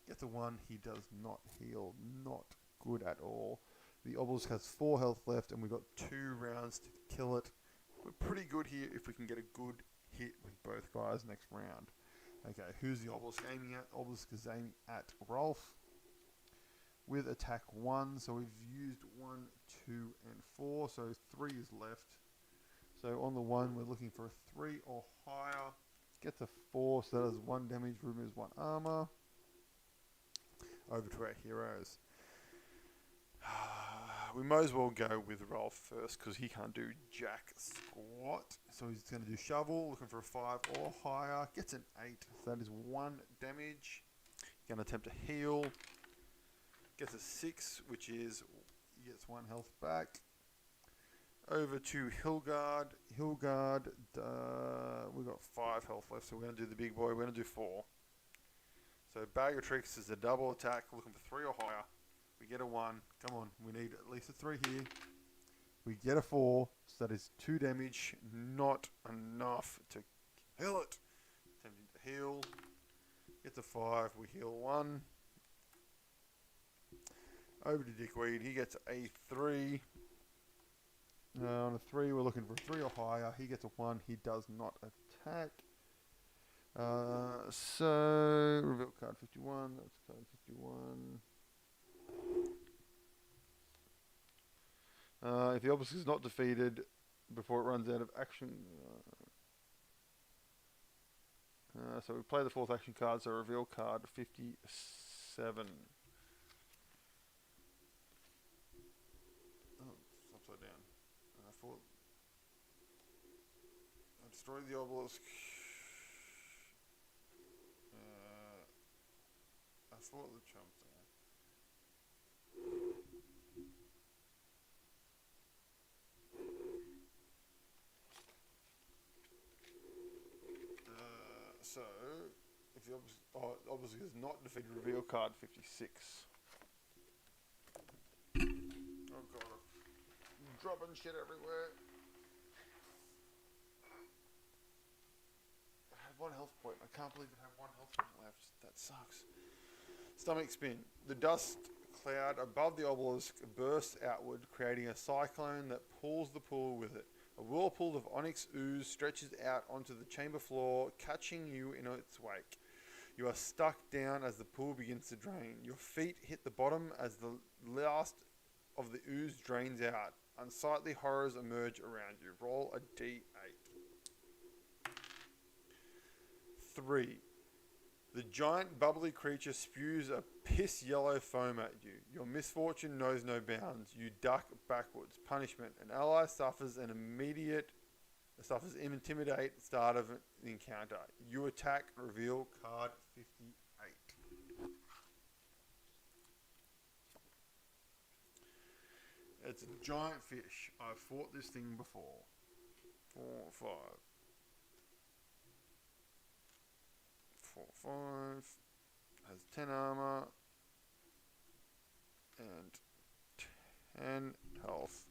Gets a 1, he does not heal. Not good at all. The obelisk has 4 health left, and we've got 2 rounds to kill it. We're pretty good here if we can get a good hit with both guys next round. Okay, who's the obelisk aiming at? Obelisk is aiming at Rolf with attack 1. So we've used 1, 2, and 4. So 3 is left. So on the 1, we're looking for a 3 or higher. Gets a 4, so that does 1 damage, removes 1 armor. Over to our heroes. We might as well go with Rolf first because he can't do jack squat. So he's going to do shovel, looking for a 5 or higher. Gets an 8, so that is 1 damage. He's going to attempt to heal. Gets a 6, which is, he gets 1 health back. Over to Hildegard. Hildegard, we've got 5 health left, so we're going to do the big boy. We're going to do 4. So Bag of Tricks is a double attack, looking for 3 or higher. We get a 1. Come on, we need at least a 3 here. We get a 4, so that is 2 damage. Not enough to kill it. Attempting to heal. Gets a 5, we heal 1. Over to Dickweed, he gets a 3. On a 3, we're looking for a 3 or higher. He gets a 1, he does not attack. So, reveal card 51, that's card 51. If the obelisk is not defeated before it runs out of action, So we play the fourth action card, so reveal card 57. Oh, it's upside down. I thought I destroyed the obelisk. I thought the chumps there. So, if the obelisk is not defeated, reveal card 56. Oh god, I'm dropping shit everywhere. I had one health point. I can't believe it had one health point left. That sucks. Stomach spin. The dust cloud above the obelisk bursts outward, creating a cyclone that pulls the pool with it. A whirlpool of onyx ooze stretches out onto the chamber floor, catching you in its wake. You are stuck down as the pool begins to drain. Your feet hit the bottom as the last of the ooze drains out. Unsightly horrors emerge around you. Roll a d8. 3. The giant bubbly creature spews a piss yellow foam at you. Your misfortune knows no bounds. You duck backwards. Punishment. An ally suffers intimidate start of the encounter. You attack, reveal card 58. It's a giant fish. I've fought this thing before. 4, 5. 4, 5. Has 10 armor. And 10 health.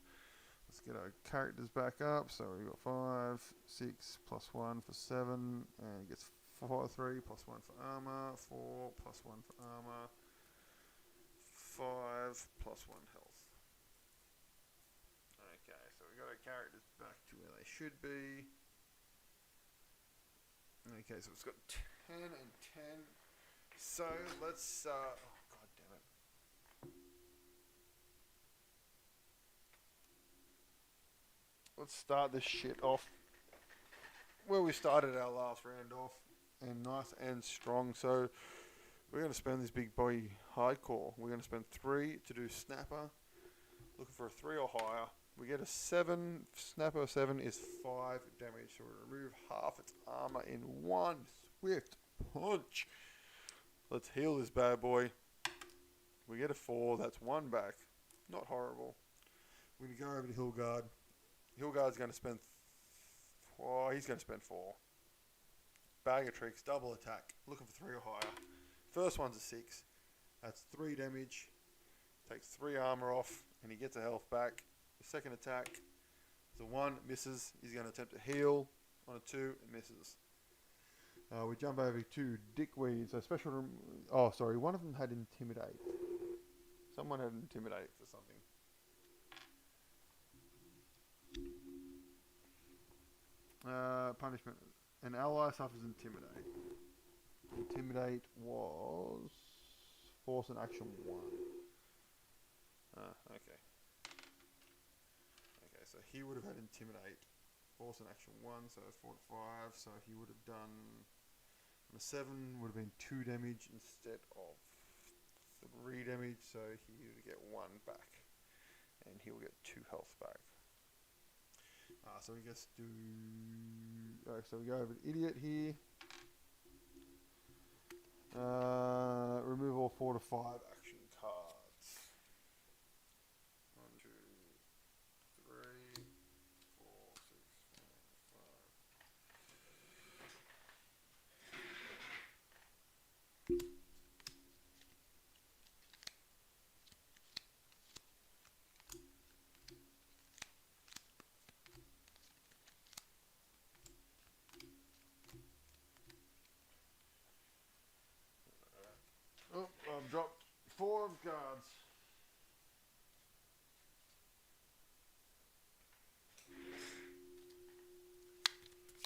Let's get our characters back up. So we got 5, 6 plus 1 for 7. And it gets 4, 3 plus 1 for armor. 4 plus 1 for armor. 5 plus 1 health. Okay, so we got our characters back to where they should be. Okay, so it's got 10 and 10. So let's, oh god damn it. Let's start this shit off where we started our last round off. And nice and strong. So we're going to spend this big boy hardcore. We're going to spend 3 to do snapper. Looking for a 3 or higher. We get a 7. Snapper 7 is 5 damage. So we remove half its armor in one swift punch. Let's heal this bad boy. We get a 4. That's 1 back. Not horrible. We're going to go over to Hillguard. Hillguard's going to spend... he's going to spend 4. Bag of tricks. Double attack. Looking for 3 or higher. First one's a 6. That's 3 damage. Takes 3 armor off. And he gets a health back. The second attack is a 1. Misses. He's going to attempt to heal. On a 2. It misses. We jump over to Dickweed. So special... one of them had Intimidate. Someone had Intimidate for something. Punishment. An ally suffers Intimidate. Intimidate was... Force and action 1. Okay. Okay, so he would have had Intimidate. Force and action 1, so 4 to 5. So he would have done... On a 7 would have been 2 damage instead of 3 damage, so he would get 1 back. And he will get 2 health back. So he gets to... so we go over to Idiot here. Remove all 4 to 5 action cards. 1, 2, 3, 4, 6, 5. Oh, I've dropped 4 cards.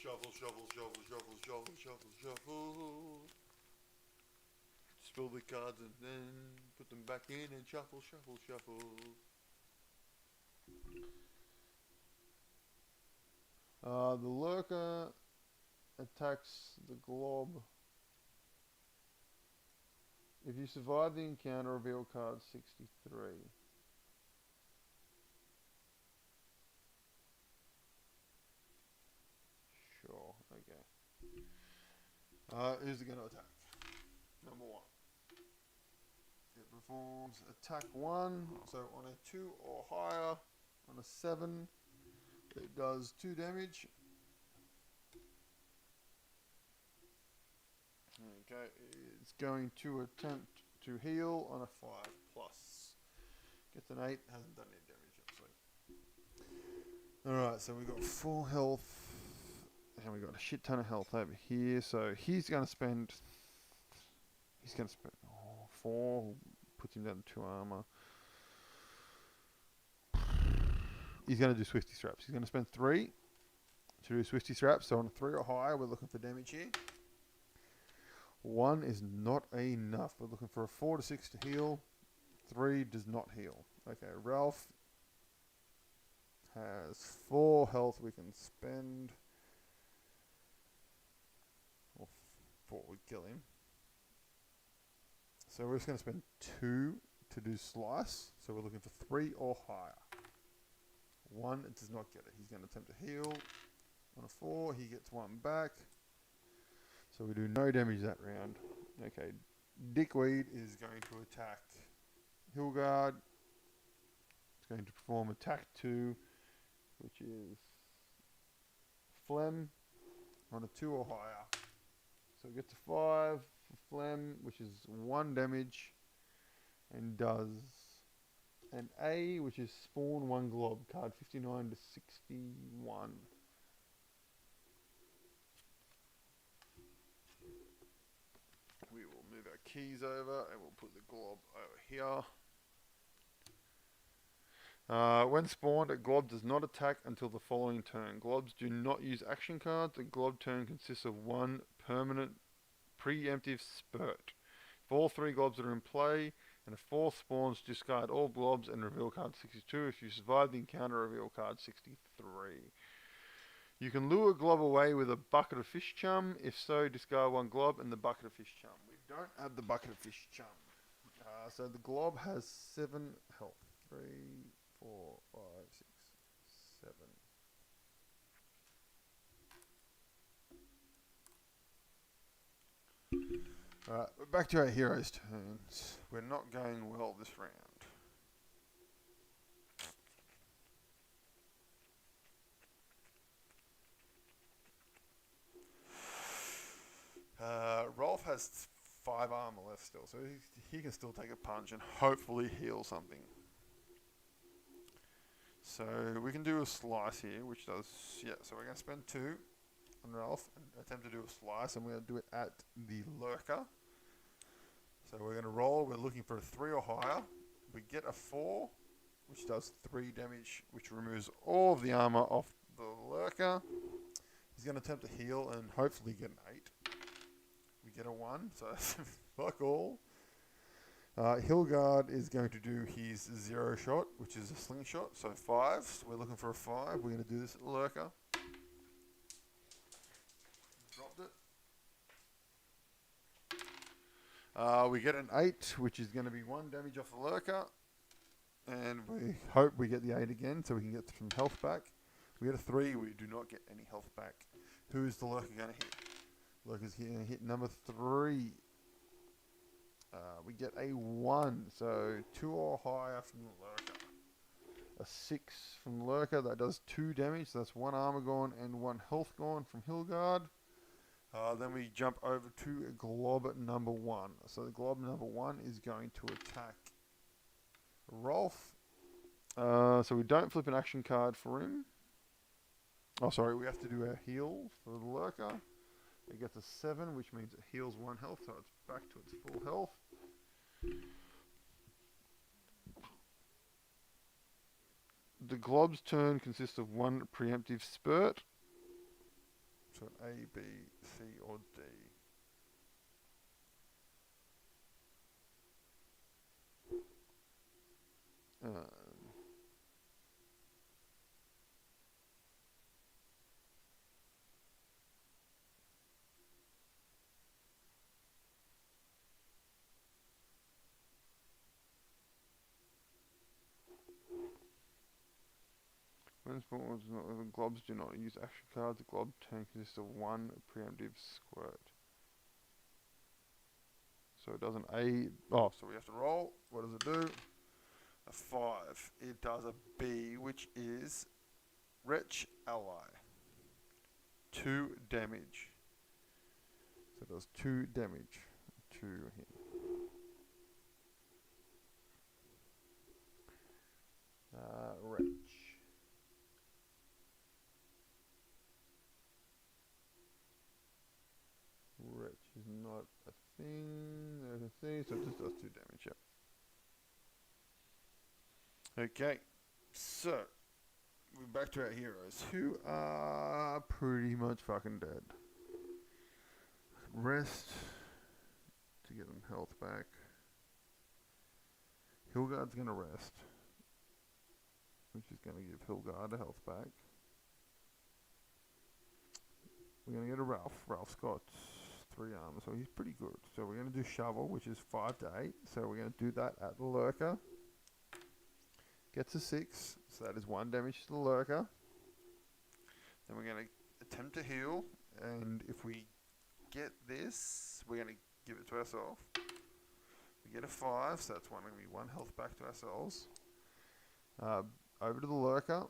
Shuffle, shuffle, shuffle, shuffle, shuffle, shuffle, shuffle. Spill the cards and then put them back in and shuffle, shuffle, shuffle. The lurker attacks the glob. If you survive the encounter, reveal card 63. Sure, okay. Who's it going to attack? Number 1. It performs attack 1, so on a 2 or higher, on a 7, it does 2 damage. Okay, it's going to attempt to heal on a 5 plus. Gets an 8, hasn't done any damage yet. Alright, so we've got full health, and we've got a shit ton of health over here, so he's going to spend 4, puts him down to 2 armor. He's going to do Swifty Straps. He's going to spend 3 to do Swifty Straps, so on a 3 or higher, we're looking for damage here. 1 is not enough. We're looking for a 4 to 6 to heal. 3 does not heal. Okay, Ralph has 4 health we can spend. Or 4 would kill him. So we're just going to spend 2 to do Slice. So we're looking for 3 or higher. 1, it does not get it. He's going to attempt to heal. On a 4, he gets 1 back. So we do no damage that round. Okay, Dickweed is going to attack Hilgard. It's going to perform attack 2, which is Phlegm on a 2 or higher. So it gets a 5 for Phlegm, which is 1 damage, and does an A, which is Spawn 1 Glob, card 59 to 61. We will move our keys over and we'll put the glob over here. When spawned, a glob does not attack until the following turn. Globs do not use action cards. A glob turn consists of 1 permanent preemptive spurt. If all 3 globs are in play and a 4th spawns, discard all globs and reveal card 62. If you survive the encounter, reveal card 63. You can lure a glob away with a bucket of fish chum. If so, discard 1 glob and the bucket of fish chum. We don't have the bucket of fish chum. So the glob has 7 health. 3, 4, 5, 6, 7. Alright, we're back to our heroes' turns. We're not going well this round. Rolf has 5 armor left still, so he can still take a punch and hopefully heal something. So we can do a slice here, which does, so we're going to spend 2 on Rolf and attempt to do a slice, and we're going to do it at the lurker. So we're going to roll, we're looking for a 3 or higher. We get a 4, which does 3 damage, which removes all of the armor off the lurker. He's going to attempt to heal and hopefully get an 8. We get a 1, so fuck all. Hilgard is going to do his 0 shot, which is a slingshot, so 5. So we're looking for a 5. We're going to do this at the lurker. Dropped it. We get an 8, which is going to be 1 damage off the lurker. And we hope we get the 8 again, so we can get some health back. We get a 3, we do not get any health back. Who is the lurker going to hit? Lurker's going to hit number 3. We get a 1, so 2 or higher from the lurker. A 6 from the lurker, that does 2 damage, so that's 1 armor gone and 1 health gone from Hilgard. Then we jump over to glob number 1. So the glob number 1 is going to attack Rolf. So we don't flip an action card for him. Oh, sorry, we have to do our heal for the lurker. It gets a 7, which means it heals 1 health, so it's back to its full health. The glob's turn consists of 1 preemptive spurt. So an A, B, C, or D. When spawns not living globs do not use action cards. The glob turn consists of one preemptive squirt. So it does an A. Oh, so we have to roll. What does it do? A 5. It does a B, which is Wretch Ally. 2 damage. So it does 2 damage to him. Wretch. Wretch is not a thing. There's a thing, so it just does 2 damage, yep. Okay, so we're back to our heroes, who are pretty much fucking dead. Rest to get them health back. Hilgard's gonna rest, which is gonna give Hilgard a health back. We're gonna get a Ralph. Ralph's got 3 armor, so he's pretty good. So we're gonna do Shovel, which is 5 to 8. So we're gonna do that at the Lurker. Gets a 6, so that is 1 damage to the Lurker. Then we're going to attempt to heal, and if we get this, we're going to give it to ourselves. We get a 5, so that's going to be 1 health back to ourselves. Over to the Lurker,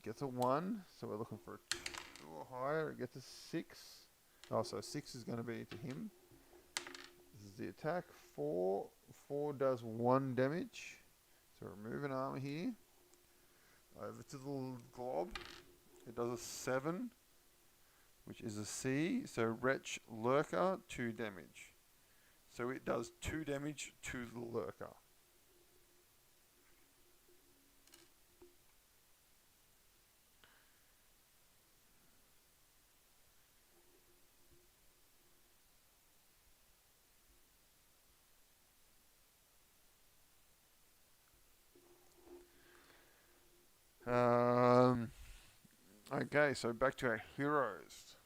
gets a 1, so we're looking for a 2 or higher. It gets a 6. Oh, so 6 is going to be to him. This is the attack. 4 does 1 damage. So remove an armor here. Over to the glob. It does a 7, which is a C. So Wretch Lurker, 2 damage. So it does 2 damage to the Lurker. Okay, so back to our heroes.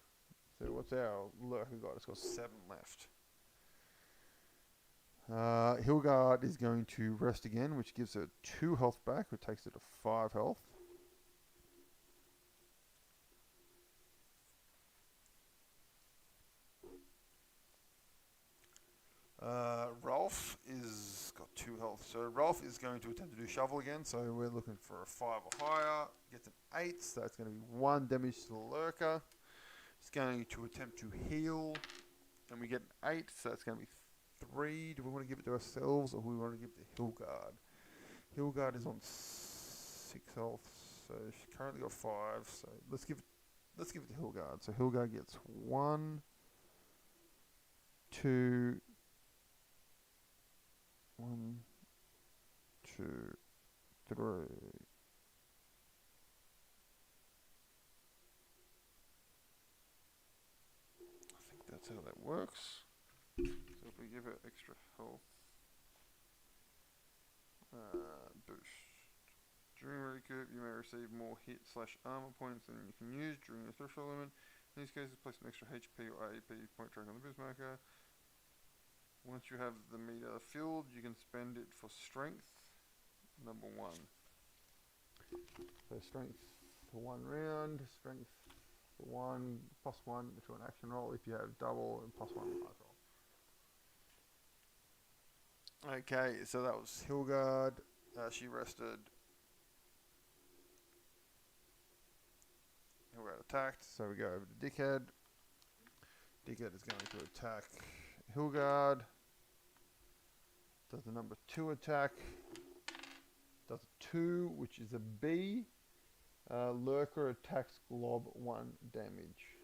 So what's our Lurker got? It's got 7 left. Hilgard is going to rest again, which gives her 2 health back, which takes her to 5 health. Ralph is got 2 health, so Ralph is going to attempt to do Shovel again. So we're looking for a 5 or higher. Gets an 8, so that's going to be 1 damage to the Lurker. He's going to attempt to heal, and we get an 8, so that's going to be 3. Do we want to give it to ourselves, or do we want to give it to Hilgard? Hilgard is on 6 health, so she's currently got 5. So let's give it to Hilgard. So Hilgard gets 1, 2. 1, 2, 3. I think that's how that works. So if we give it extra health, boost. During recoup, you may receive more hit/armor points than you can use during your threshold limit. In these cases, place an extra HP or AP point track on the boost marker. Once you have the meter filled, you can spend it for strength, number 1. So strength for 1 round, strength for 1, +1 to an action roll if you have double, and +1 class roll. Okay, so that was Hilgard. She rested. Hilgard attacked, so we go over to Dickhead. Dickhead is going to attack Hilgard. Does the number 2 attack. Does a 2, which is a B. Lurker attacks Glob 1 damage.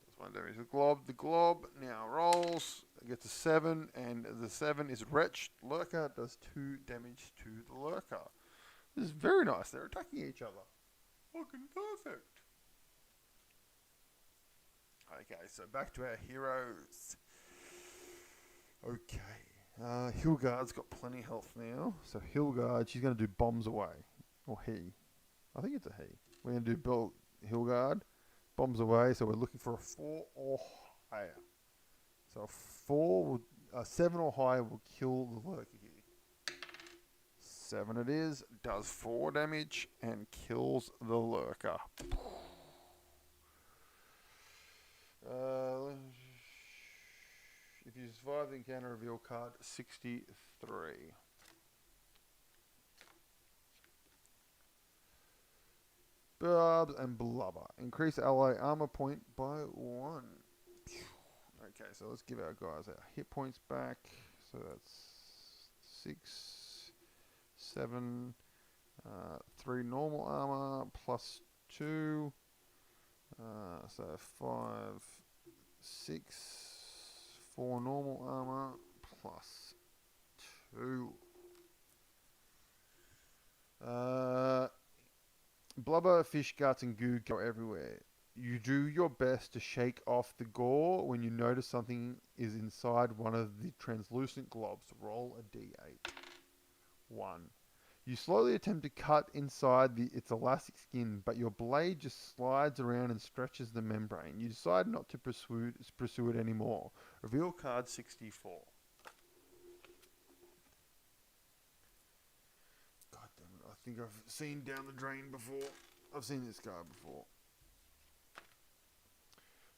That's 1 damage to the Glob. The Glob now rolls. It gets a 7, and the 7 is Wretched. Lurker does 2 damage to the Lurker. This is very nice. They're attacking each other. Fucking perfect. Okay, so back to our heroes. Okay. Hilgard's got plenty of health now. So Hilgard, she's going to do Bombs Away. Or he. I think it's a he. We're going to do Hilgard. Bombs Away. So we're looking for a 4 or higher. So a 7 or higher will kill the Lurker here. 7 it is, does 4 damage, and kills the lurker. If you survive the encounter, reveal card 63. Barbs and Blubber. Increase ally armor point by 1. Okay, so let's give our guys our hit points back. So that's 6, 7, 3 normal armor plus 2. So 5, 6, 4 normal armor plus 2. Blubber, fish guts, and goo go everywhere. You do your best to shake off the gore when you notice something is inside one of the translucent globs. Roll a d8. 1. You slowly attempt to cut inside its elastic skin, but your blade just slides around and stretches the membrane. You decide not to pursue it anymore. Reveal card 64. God damn it, I think I've seen Down the Drain before. I've seen this guy before.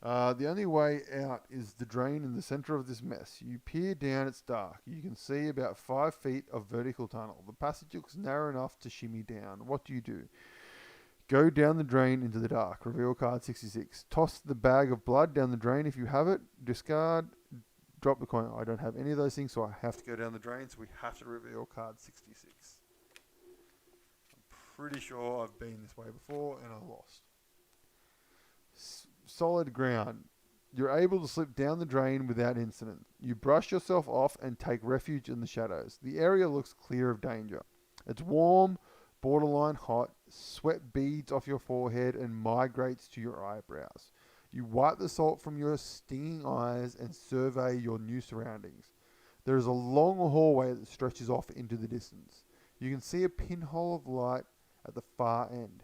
The only way out is the drain in the center of this mess. You peer down, it's dark. You can see about 5 feet of vertical tunnel. The passage looks narrow enough to shimmy down. What do? Go down the drain into the dark. Reveal card 66. Toss the bag of blood down the drain if you have it. Discard. Drop the coin. I don't have any of those things, so I have to go down the drain, so we have to reveal card 66. I'm pretty sure I've been this way before, and I lost. Solid ground. You're able to slip down the drain without incident. You brush yourself off and take refuge in the shadows. The area looks clear of danger. It's warm, borderline hot, sweat beads off your forehead and migrates to your eyebrows. You wipe the salt from your stinging eyes and survey your new surroundings. There is a long hallway that stretches off into the distance. You can see a pinhole of light at the far end.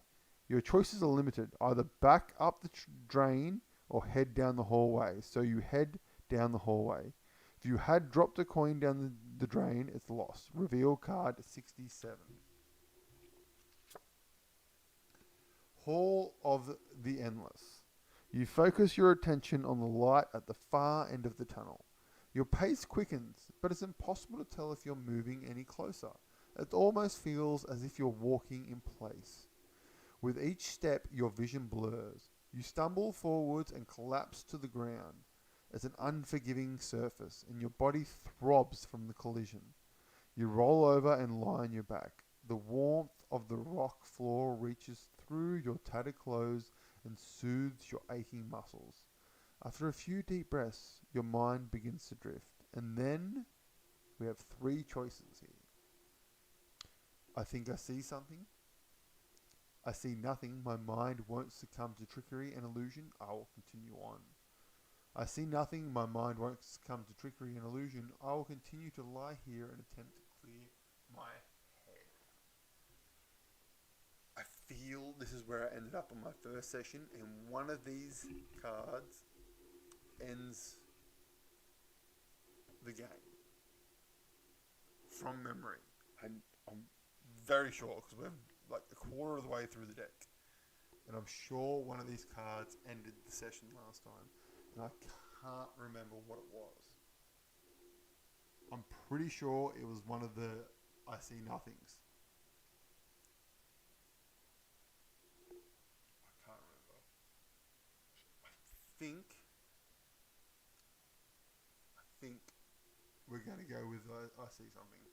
Your choices are limited. Either back up the drain or head down the hallway. So you head down the hallway. If you had dropped a coin down the drain, it's lost. Reveal card 67. Hall of the Endless. You focus your attention on the light at the far end of the tunnel. Your pace quickens, but it's impossible to tell if you're moving any closer. It almost feels as if you're walking in place. With each step, your vision blurs. You stumble forwards and collapse to the ground. It's an unforgiving surface, and your body throbs from the collision. You roll over and lie on your back. The warmth of the rock floor reaches through your tattered clothes and soothes your aching muscles. After a few deep breaths, your mind begins to drift. And then we have 3 choices here. I think I see something. I see nothing. My mind won't succumb to trickery and illusion. I will continue on. I see nothing. My mind won't succumb to trickery and illusion. I will continue to lie here and attempt to clear my head. I feel this is where I ended up on my first session, and one of these cards ends the game from memory. I'm very sure because we're like a quarter of the way through the deck, and I'm sure one of these cards ended the session last time, and I can't remember what it was. I'm pretty sure it was one of the I see nothings. I can't remember. I think we're going to go with I see something.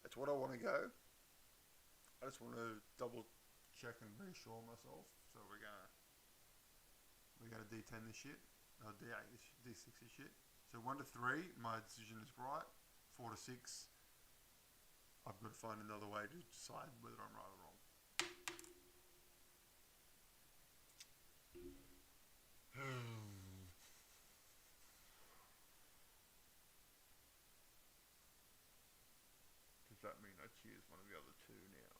That's what I want to go. I just want to double check and reassure myself. So we're gonna D10 this shit. No, D8 this D6 this shit. So 1 to 3, my decision is right. 4 to 6, I've got to find another way to decide whether I'm right or wrong. Does that mean I choose one of the other 2 now?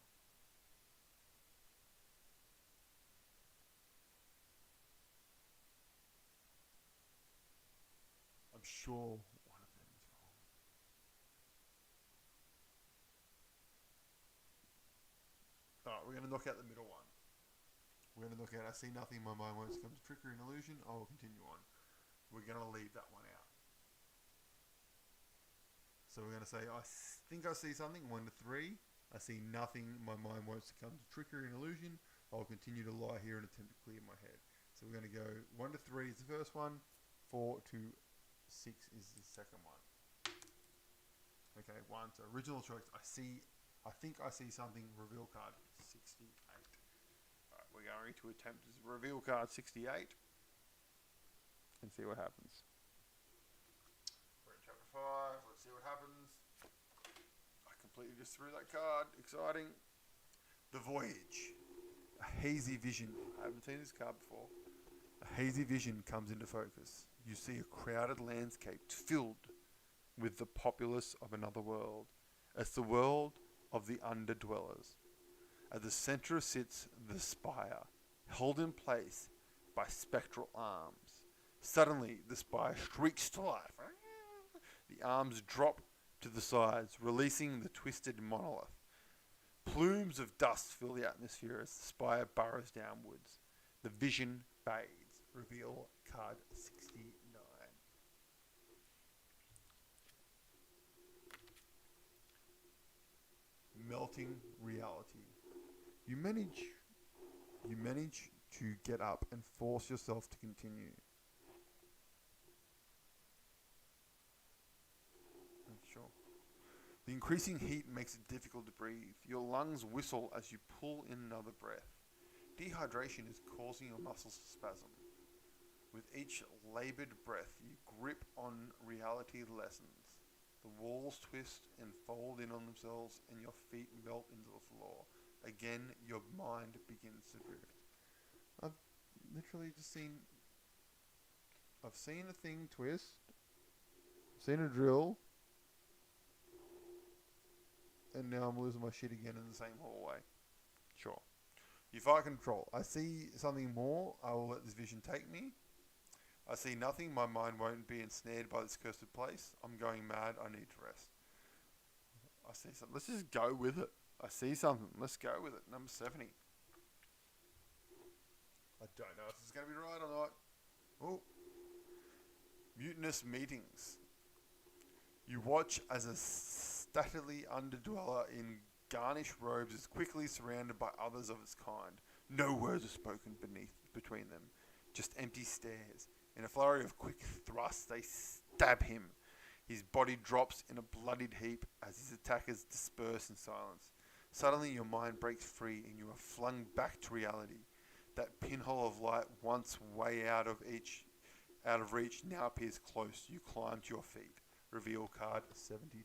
I'm sure one of them is wrong. going to knock out the middle one. We're going to knock out I see nothing, my mind won't succumb to trickery and illusion. I will continue on. We're going to leave that one out. So we're going to say I think I see something, 1 to 3. I see nothing, my mind won't succumb to trickery and illusion. I'll continue to lie here and attempt to clear my head. So we're going to go 1 to 3 is the first one, 4 to 6 is the second one. Okay, 1. So original choice. I think I see something. Reveal card 68. Alright, we're going to attempt to reveal card 68 and see what happens. We're in chapter 5. Let's see what happens. I completely just threw that card. Exciting. The Voyage. A hazy vision. I haven't seen this card before. A hazy vision comes into focus. You see a crowded landscape filled with the populace of another world. It's the world of the underdwellers. At the center sits the spire, held in place by spectral arms. Suddenly, the spire shrieks to life. The arms drop to the sides, releasing the twisted monolith. Plumes of dust fill the atmosphere as the spire burrows downwards. The vision fades. Reveal card 69. Melting reality. You manage to get up and force yourself to continue. Sure. The increasing heat makes it difficult to breathe. Your lungs whistle as you pull in another breath. Dehydration is causing your muscles to spasm. With each labored breath, you grip on reality lessons. The walls twist and fold in on themselves, and your feet melt into the floor. Again, your mind begins to drift. I've literally just seen a thing twist, seen a drill, and now I'm losing my shit again in the same hallway. Sure. You fight control. I see something more. I will let this vision take me. I see nothing. My mind won't be ensnared by this cursed place. I'm going mad. I need to rest. I see something. Let's just go with it. I see something. Let's go with it. Number 70. I don't know if this is going to be right or not. Oh. Mutinous meetings. You watch as a stately underdweller in garnished robes is quickly surrounded by others of its kind. No words are spoken between them. Just empty stares. In a flurry of quick thrusts, they stab him. His body drops in a bloodied heap as his attackers disperse in silence. Suddenly your mind breaks free and you are flung back to reality. That pinhole of light once way out of reach now appears close. You climb to your feet. Reveal card 72.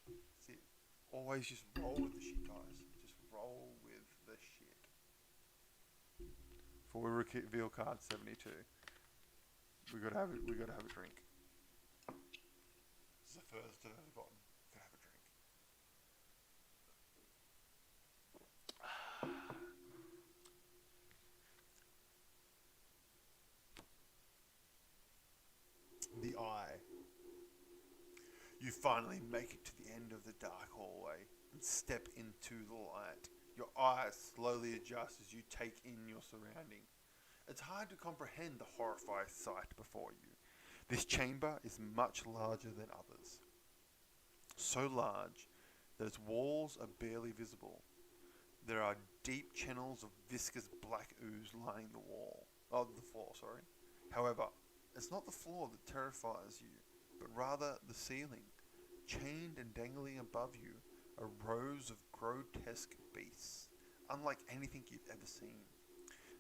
That's it. Always just roll with the shit, guys. Just roll with the shit. Before we reveal card 72, we gotta have a drink. This is the first to the bottom. Gotta have a drink. The Eye. You finally make it to the end of the dark hallway and step into the light. Your eyes slowly adjust as you take in your surrounding. It's hard to comprehend the horrified sight before you. This chamber is much larger than others. So large that its walls are barely visible. There are deep channels of viscous black ooze lining the floor. However, it's not the floor that terrifies you, but rather the ceiling. Chained and dangling above you are rows of grotesque beasts, unlike anything you've ever seen.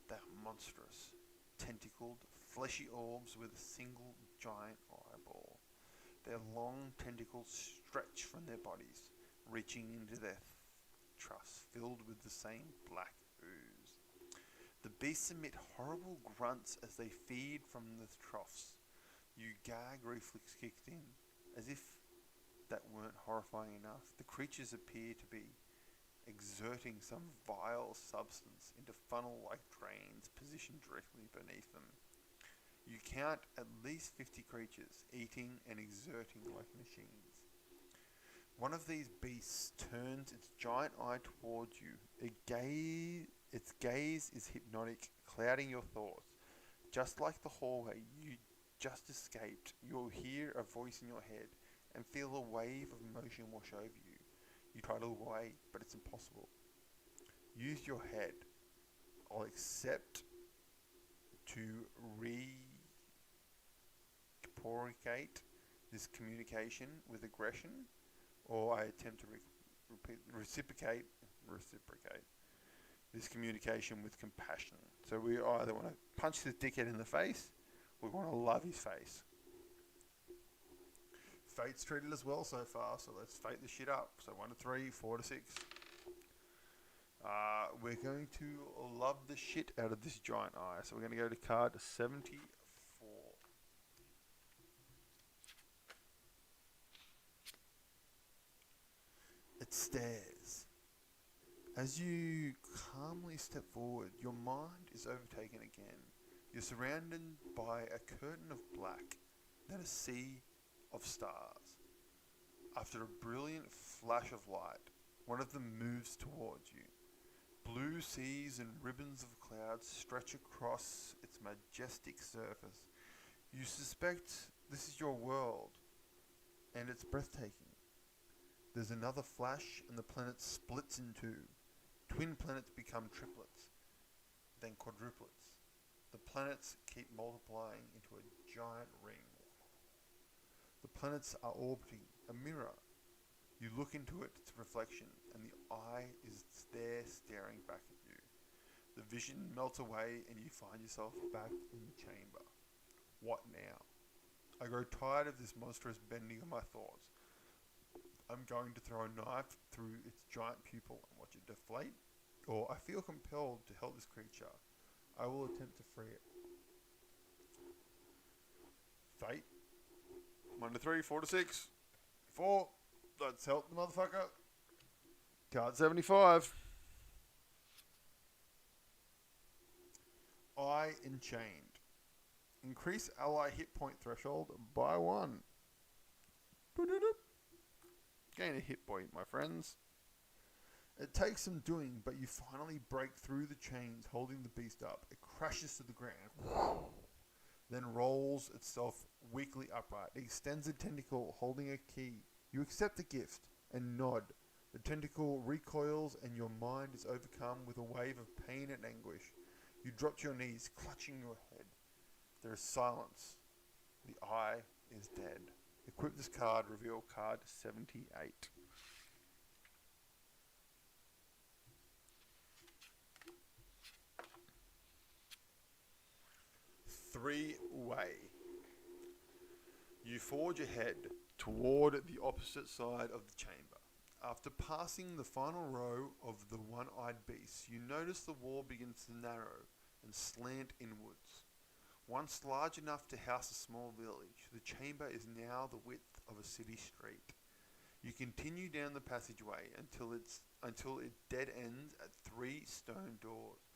They're monstrous, tentacled, fleshy orbs with a single giant eyeball. Their long tentacles stretch from their bodies, reaching into their truss filled with the same black ooze. The beasts emit horrible grunts as they feed from the troughs. You gag reflex kicked in, as if that weren't horrifying enough. The creatures appear to be exerting some vile substance into funnel-like drains positioned directly beneath them. You count at least 50 creatures, eating and exerting like machines. One of these beasts turns its giant eye towards you. Its gaze is hypnotic, clouding your thoughts. Just like the hallway you just escaped, you'll hear a voice in your head and feel a wave of emotion wash over you. You try to look away, but it's impossible. Use your head. I'll accept to reciprocate this communication with aggression, or I attempt to reciprocate this communication with compassion. So we either want to punch this dickhead in the face, or we want to love his face. Fate's treated us well so far, so let's fate the shit up. So 1 to 3, 4 to 6. We're going to love the shit out of this giant eye. So we're going to go to card 74. It stares. As you calmly step forward, your mind is overtaken again. You're surrounded by a curtain of black, then a sea of stars. After a brilliant flash of light, one of them moves towards you. Blue seas and ribbons of clouds stretch across its majestic surface. You suspect this is your world, and it's breathtaking. There's another flash, and the planet splits in two. Twin planets become triplets, then quadruplets. The planets keep multiplying into a giant ring. The planets are orbiting a mirror. You look into its reflection, and the eye is there staring back at you. The vision melts away, and you find yourself back in the chamber. What now? I grow tired of this monstrous bending of my thoughts. I'm going to throw a knife through its giant pupil and watch it deflate, or I feel compelled to help this creature. I will attempt to free it. Fate. 1 to 3, 4 to 6. 4. Let's help the motherfucker. Card 75. Eye Enchained. Increase ally hit point threshold by 1. Gain a hit point, my friends. It takes some doing, but you finally break through the chains holding the beast up. It crashes to the ground, then rolls itself weakly upright. It extends a tentacle holding a key. You accept the gift and nod. The tentacle recoils and your mind is overcome with a wave of pain and anguish. You drop to your knees, clutching your head. There is silence. The eye is dead. Equip this card, reveal card 78. Three-way. You forge ahead toward the opposite side of the chamber. After passing the final row of the one-eyed beasts, you notice the wall begins to narrow and slant inwards. Once large enough to house a small village, the chamber is now the width of a city street. You continue down the passageway until it dead ends at 3 stone doors.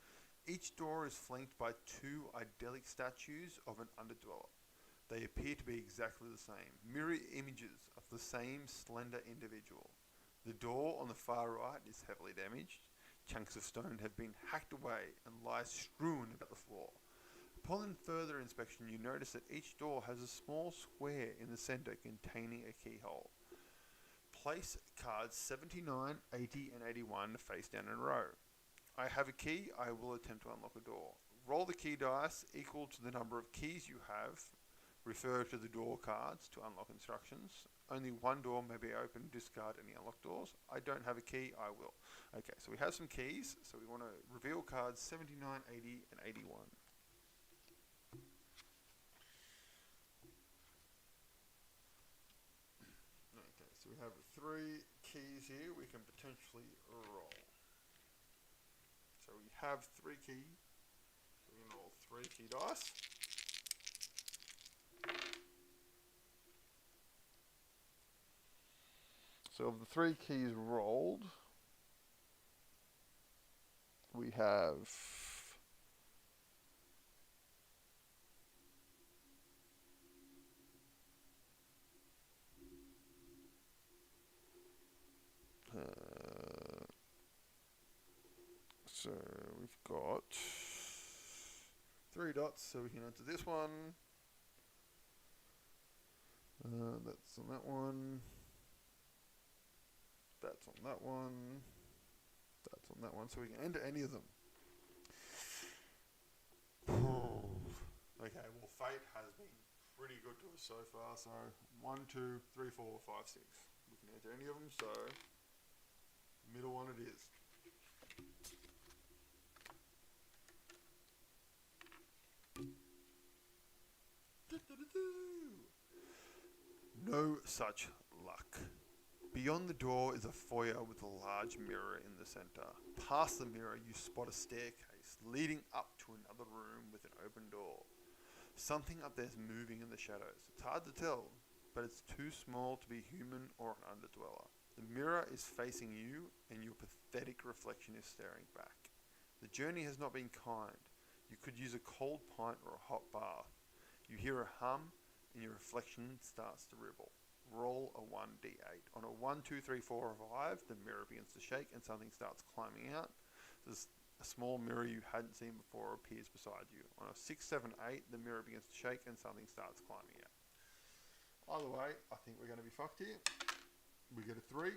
Each door is flanked by 2 idyllic statues of an underdweller. They appear to be exactly the same, mirror images of the same slender individual. The door on the far right is heavily damaged. Chunks of stone have been hacked away and lie strewn about the floor. Upon further inspection, you notice that each door has a small square in the center containing a keyhole. Place cards 79, 80, and 81 face down in a row. I have a key. I will attempt to unlock a door. Roll the key dice equal to the number of keys you have. Refer to the door cards to unlock instructions. Only one door may be opened. Discard any unlocked doors. I don't have a key. I will. Okay, so we have some keys. So we want to reveal cards 79, 80, and 81. Okay, so we have 3 keys here we can potentially roll. So we have 3 keys. So we can roll 3 key dice. So of the 3 keys rolled, we have So we've got 3 dots, so we can enter this one. That's on that one. That's on that one. That's on that one, so we can enter any of them. Okay, well, fate has been pretty good to us so far. So 1, 2, 3, 4, 5, 6. We can enter any of them. So middle one it is. No such luck. Beyond the door is a foyer with a large mirror in the center. Past the mirror, you spot a staircase leading up to another room with an open door. Something up there is moving in the shadows. It's hard to tell, but it's too small to be human or an underdweller. The mirror is facing you, and your pathetic reflection is staring back. The journey has not been kind. You could use a cold pint or a hot bath. You hear a hum, and your reflection starts to ripple. Roll a 1d8. On a 1, 2, 3, 4, or 5, the mirror begins to shake and something starts climbing out. There's a small mirror you hadn't seen before appears beside you. On a 6, 7, 8, the mirror begins to shake and something starts climbing out. Either way, I think we're going to be fucked here. We get a 3.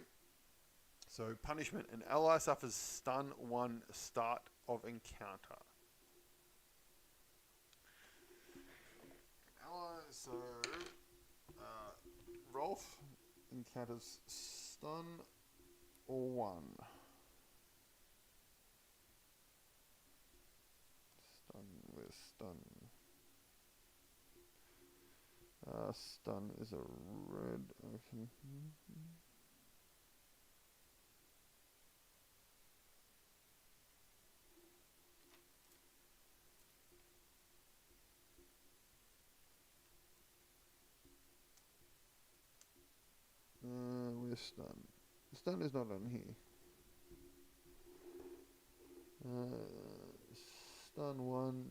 So punishment. An ally suffers stun 1 start of encounter. Ally, so Rolf encounters stun or 1. Stun with stun. Stun is a red action. Where's stun? Stun is not on here. Stun 1.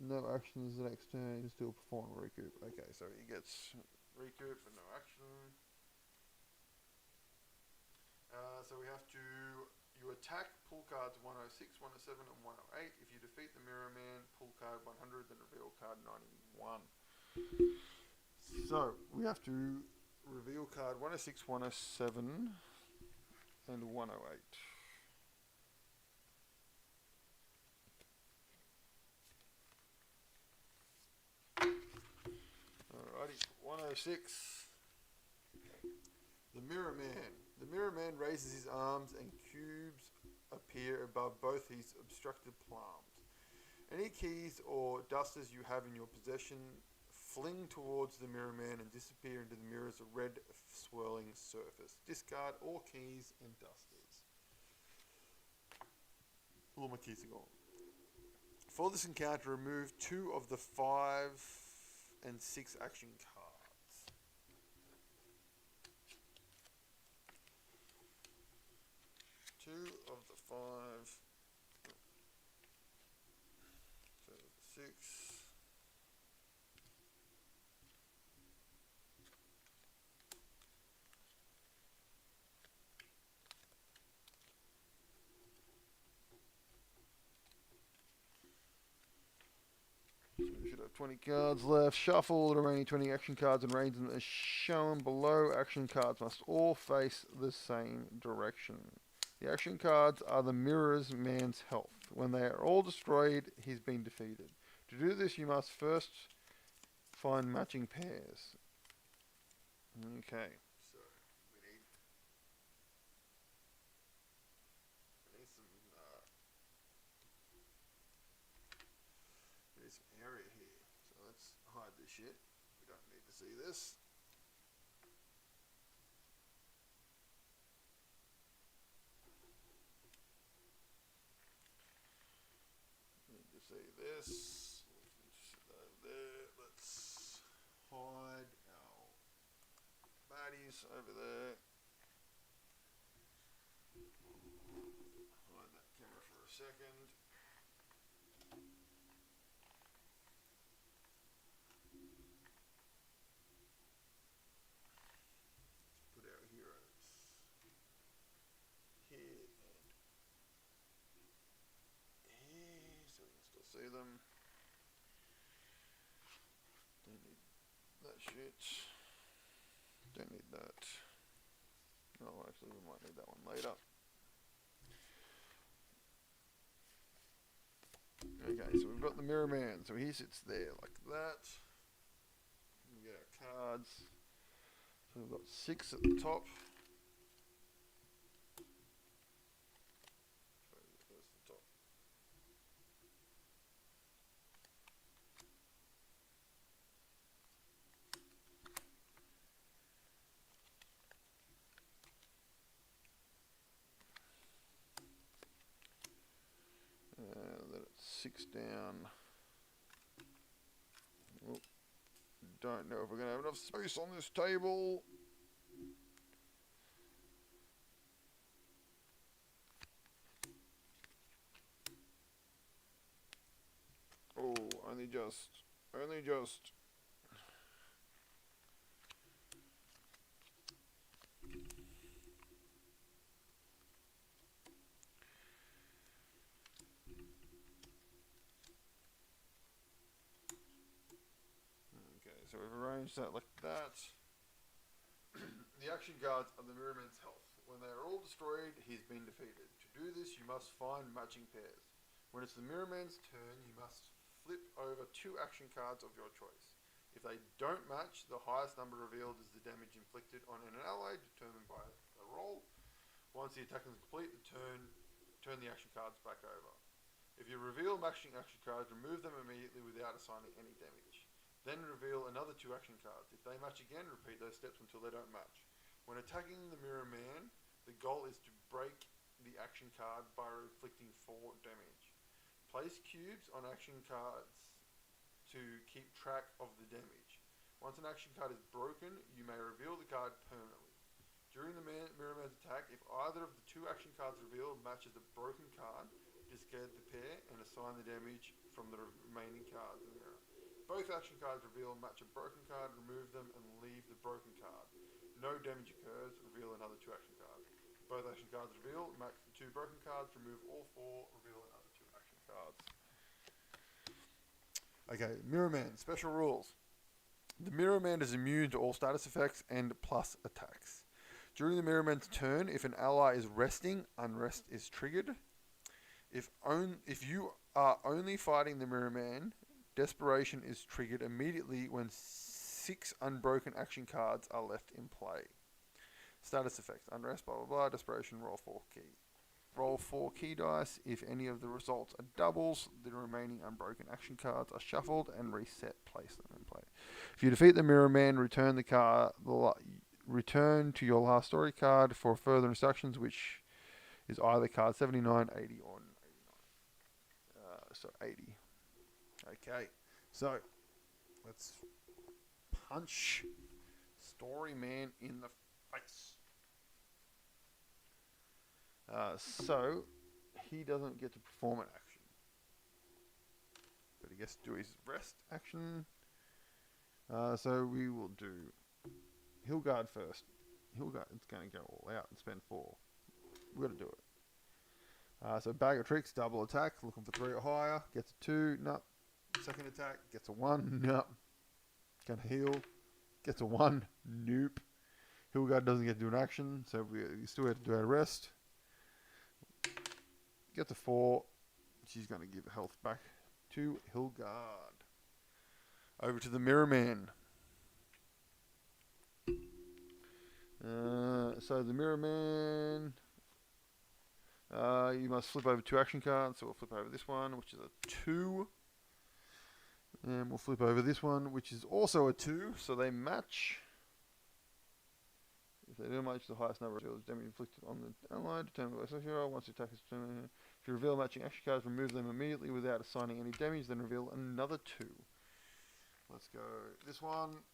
No actions the next turn. You still perform recoup. Okay, so he gets recoup for no action. So we have to. You attack, pull cards 106, 107, and 108. If you defeat the Mirror Man, pull card 100, then reveal card 91. So we have to reveal card 106, 107, and 108. Alrighty, 106. The Mirror Man. The Mirror Man raises his arms and cubes appear above both his obstructed palms. Any keys or dusters you have in your possession fling towards the Mirror Man and disappear into the mirror's red swirling surface. Discard all keys and dusters. All my keys are gone. For this encounter, remove 2 of the 5 and 6 action cards. 2 of the 5, so 6. So we should have 20 cards left. Shuffle the remaining 20 action cards and arrange them as shown below. Action cards must all face the same direction. The action cards are the Mirror's Man's health. When they are all destroyed, he's been defeated. To do this, you must first find matching pairs. Okay. So, we need some area here. So let's hide this shit. We don't need to see this. See this. There. Let's hide our baddies over there. Hide that camera for a second. Put our heroes here and shit. Don't need that. Oh, actually, we might need that one later. Okay, so we've got the Mirror Man. So he sits there like that. We get our cards. So we've got 6 at the top. There's the top. Let it 6 down. Oh, don't know if we're going to have enough space on this table. Oh, only just. Only just. Okay, so we've arranged that like that. The action cards are the Mirror Man's health. When they are all destroyed, he's been defeated. To do this, you must find matching pairs. When it's the Mirror Man's turn, you must flip over 2 action cards of your choice. If they don't match, the highest number revealed is the damage inflicted on an ally, determined by a roll. Once the attack is complete, turn the action cards back over. If you reveal matching action cards, remove them immediately without assigning any damage. Then reveal another 2 action cards. If they match again, repeat those steps until they don't match. When attacking the Mirror Man, the goal is to break the action card by inflicting 4 damage. Place cubes on action cards to keep track of the damage. Once an action card is broken, you may reveal the card permanently. During the Mirror Man's attack, if either of the 2 action cards revealed matches the broken card, discard the pair and assign the damage from the remaining cards in the mirror. Both action cards reveal match a broken card, remove them and leave the broken card. No damage occurs, reveal another 2 action cards. Both action cards reveal, match the 2 broken cards, remove all 4, reveal another 2 action cards. Okay, Mirror Man, special rules. The Mirror Man is immune to all status effects and plus attacks. During the Mirror Man's turn, if an ally is resting, unrest is triggered. If you are only fighting the Mirror Man, desperation is triggered immediately when 6 unbroken action cards are left in play. Status effects, unrest, blah blah blah, desperation, roll 4 key. Roll 4 key dice. If any of the results are doubles, the remaining unbroken action cards are shuffled and reset. Place them in play. If you defeat the Mirror Man, return return to your last story card for further instructions, which is either card 79, 80, or 89. So 80. Okay, so let's punch Story Man in the face. So he doesn't get to perform an action, but he gets to do his rest action. So we will do Hillguard first. Hillguard, it's going to go all out and spend 4. We've got to do it. So Bag of Tricks, double attack, looking for 3 or higher, gets a 2, no. Second attack, gets a 1, no. Gonna heal, gets a 1, nope. Hillguard doesn't get to do an action, so we still have to do our rest. Gets a 4, she's gonna give health back to Hillguard. Over to the Mirror Man. So the Mirror Man, you must flip over 2 action cards. So we'll flip over this one, which is a 2. And we'll flip over this one, which is also a 2. So they match. If they do match, the highest number of damage inflicted on the ally determined by social roll. Once the attack is determined, if you reveal matching action cards, remove them immediately without assigning any damage. Then reveal another 2. Let's go. This one.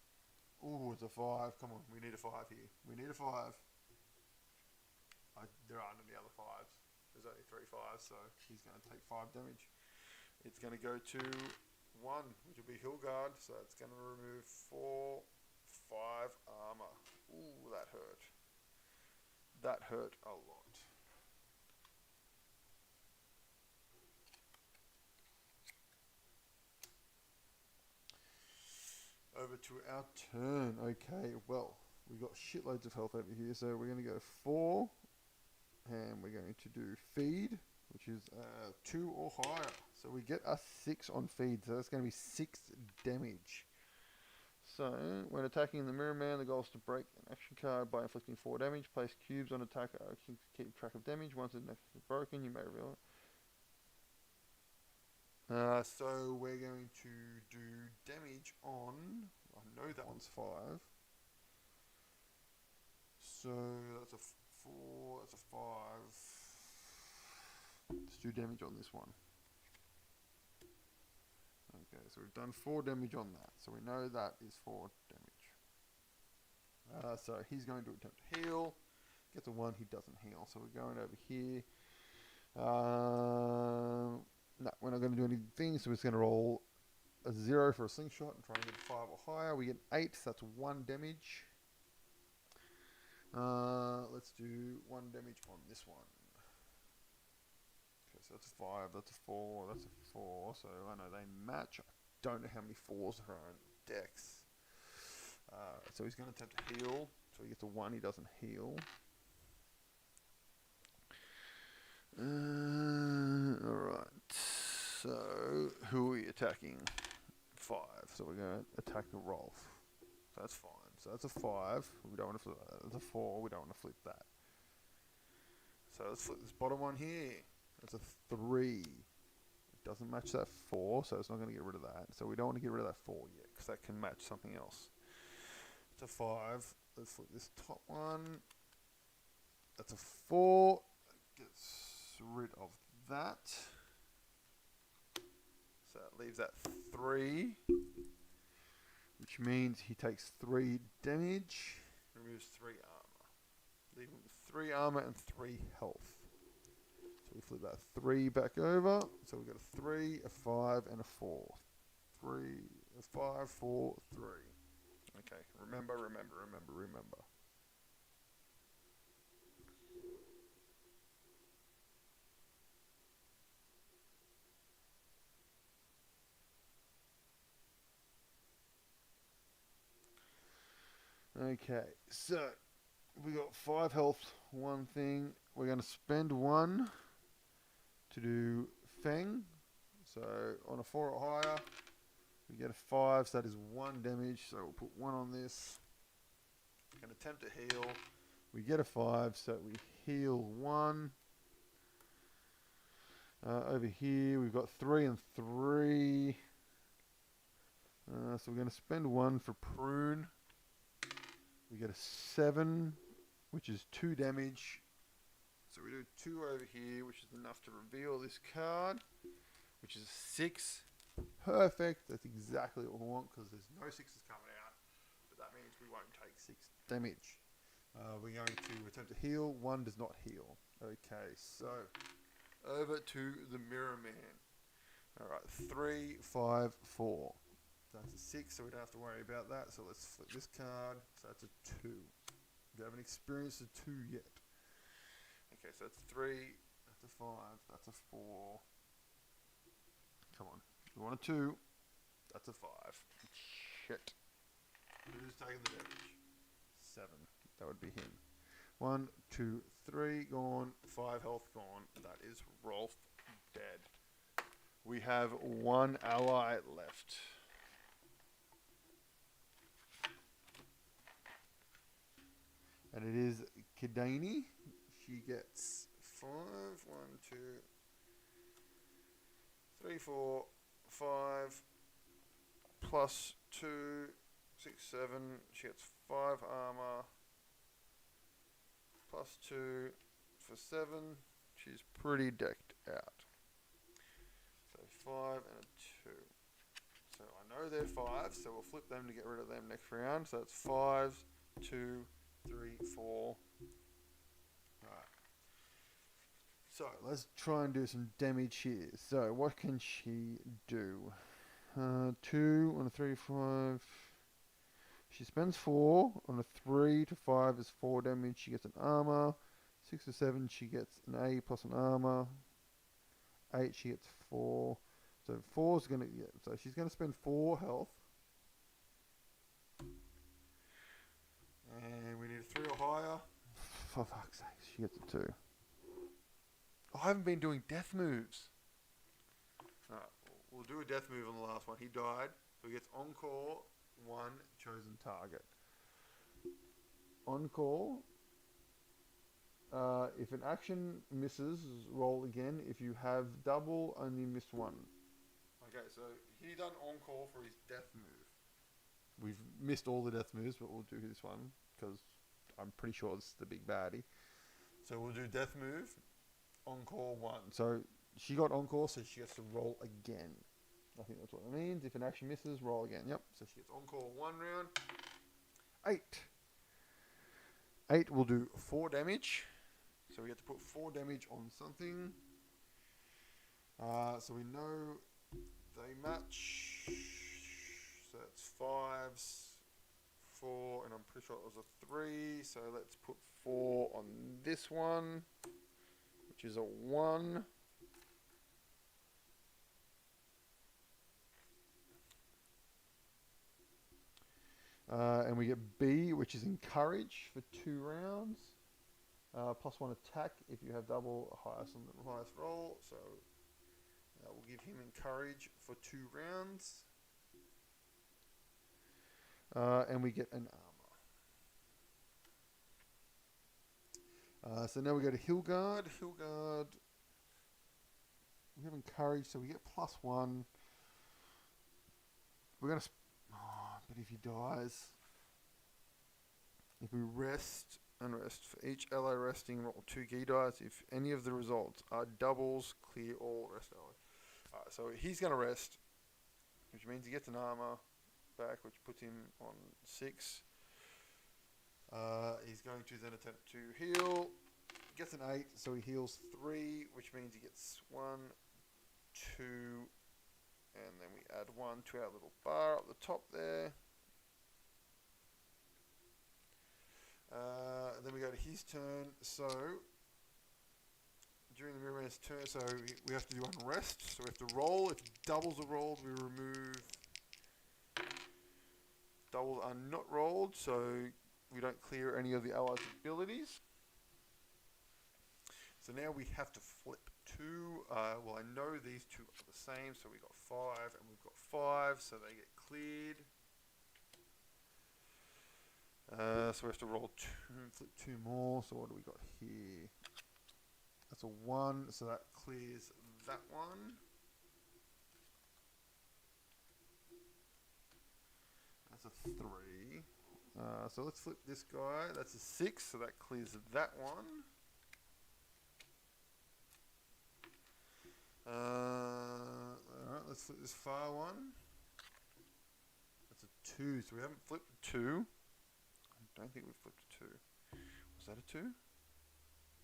Ooh, it's a 5. Come on, we need a 5 here. We need a 5. There aren't any other 5s. There's only 3 5s, so he's going to take 5 damage. It's going to go to 1, which will be Hillguard, so it's going to remove 4, 5 armor. Ooh, that hurt. That hurt a lot. Over over to our turn. Okay, well, we got shitloads of health over here, so we're going to go 4, and we're going to do feed, which is 2 or higher. So we get a 6 on feed, so that's going to be 6 damage. So, when attacking the Mirror Man, the goal is to break an action card by inflicting 4 damage. Place cubes on attacker to keep track of damage. Once the next is broken, you may reveal it. So we're going to do damage on, I know that one's 5. So that's a 4, that's a 5. Let's do damage on this one. Okay, so we've done 4 damage on that. So we know that is 4 damage. So he's going to attempt to heal. Gets a 1, he doesn't heal. So we're going over here. No, we're not going to do anything, so we're just going to roll a 0 for a slingshot and try and get a 5 or higher. We get 8, so that's 1 damage. Let's do 1 damage on this one. Okay, so that's a 5, that's a 4, that's a 4, so I know they match. I don't know how many 4s there are in decks. So he's going to attempt to heal, so he gets a 1, he doesn't heal. Alright, so who are we attacking? 5, so we're going to attack the Rolf. So that's fine. So that's a 5, we don't want to flip that. That's a 4, we don't want to flip that. So let's flip this bottom one here. That's a 3. It doesn't match that 4, so it's not going to get rid of that. So we don't want to get rid of that 4 yet, because that can match something else. It's a 5. Let's flip this top one. That's a 4. Gets rid of that. So that leaves that 3, which means he takes 3 damage, removes 3 armor. Leave him with 3 armor and 3 health. So we flip that 3 back over. So we've got a 3, a 5, and a 4. 3, a 5, 4, 3. Okay, remember. Okay, so we got 5 health, 1 thing. We're going to spend 1 to do Feng. So on a 4 or higher, we get a 5, so that is 1 damage. So we'll put 1 on this. Going to attempt to heal. We get a 5, so we heal 1. Over here, we've got 3 and 3. So we're going to spend 1 for Prune. We get a 7, which is 2 damage. So we do 2 over here, which is enough to reveal this card, which is a 6. Perfect. That's exactly what we want, because there's no 6s coming out. But that means we won't take 6 damage. We're going to attempt to heal. 1 does not heal. Okay, so over to the Mirror Man. Alright, 3, 5, 4. That's a 6, so we don't have to worry about that. So let's flip this card. So that's a 2. We haven't experienced a 2 yet. Okay, so that's 3. That's a 5. That's a 4. Come on. You want a 2. That's a 5. Shit. Who's taking the damage? 7. That would be him. 1, 2, 3. Gone. 5 health gone. That is Rolf dead. We have 1 ally left. And it is Kidani. She gets 5, 1, 2, 3, 4, 5, plus 2, 6, 7. She gets 5 armor, plus 2 for 7. She's pretty decked out. So 5 and a 2. So I know they're 5s, so we'll flip them to get rid of them next round. So it's 5s, 2, 3, 4. Right. So let's try and do some damage here. So what can she do? 2 on a 3, 5. She spends 4 on a 3 to 5 is 4 damage. She gets an armor. 6 to 7 she gets an A plus an armor. 8 she gets 4. So 4 is gonna so she's gonna spend 4 health. for fuck's sake, she gets a 2. I haven't been doing death moves. Alright, we'll do a death move on the last one. He died, so he gets encore 1 chosen target. On call, if an action misses, roll again. If you have double, only miss 1. Okay, so he done on call for his death move. We've missed all the death moves, but we'll do this one because I'm pretty sure it's the big baddie. So we'll do death move, on call 1. So she got on call, so she gets to roll again. I think that's what it means. If an action misses, roll again. Yep. So she gets on call 1 round. 8. 8 will do 4 damage. So we get to put 4 damage on something. So we know they match. So that's 5s, 4, and I'm pretty sure it was a 3. So let's put 4 on this one, which is a 1. And we get B, which is encourage for 2 rounds. Plus 1 attack if you have double highest on the highest roll. So we'll give him encourage for 2 rounds. And we get an armor. So now we go to Hillguard. Hillguard, we have encourage, so we get plus 1. We're going to... but if he dies... If we rest and rest, for each ally resting, roll 2 Gi dice. If any of the results are doubles, clear all rest allies. Alright, so he's going to rest, which means he gets an armor back, which puts him on 6. He's going to then attempt to heal. He gets an 8, so he heals 3, which means he gets 1, 2, and then we add 1 to our little bar up the top there. Then we go to his turn. So during the mirror man's turn, so we have to do unrest. So we have to roll. If doubles are rolled, we remove. Doubles are not rolled, so we don't clear any of the allies' abilities. So now we have to flip 2. Well, I know these 2 are the same, so we got 5 and we've got 5, so they get cleared. So we have to roll 2, flip 2 more. So what do we got here? That's a 1, so that clears that one. That's a 3. So let's flip this guy. That's a 6, so that clears that one. Alright, let's flip this far one. That's a 2, so we haven't flipped a 2. I don't think we flipped a 2. Was that a 2?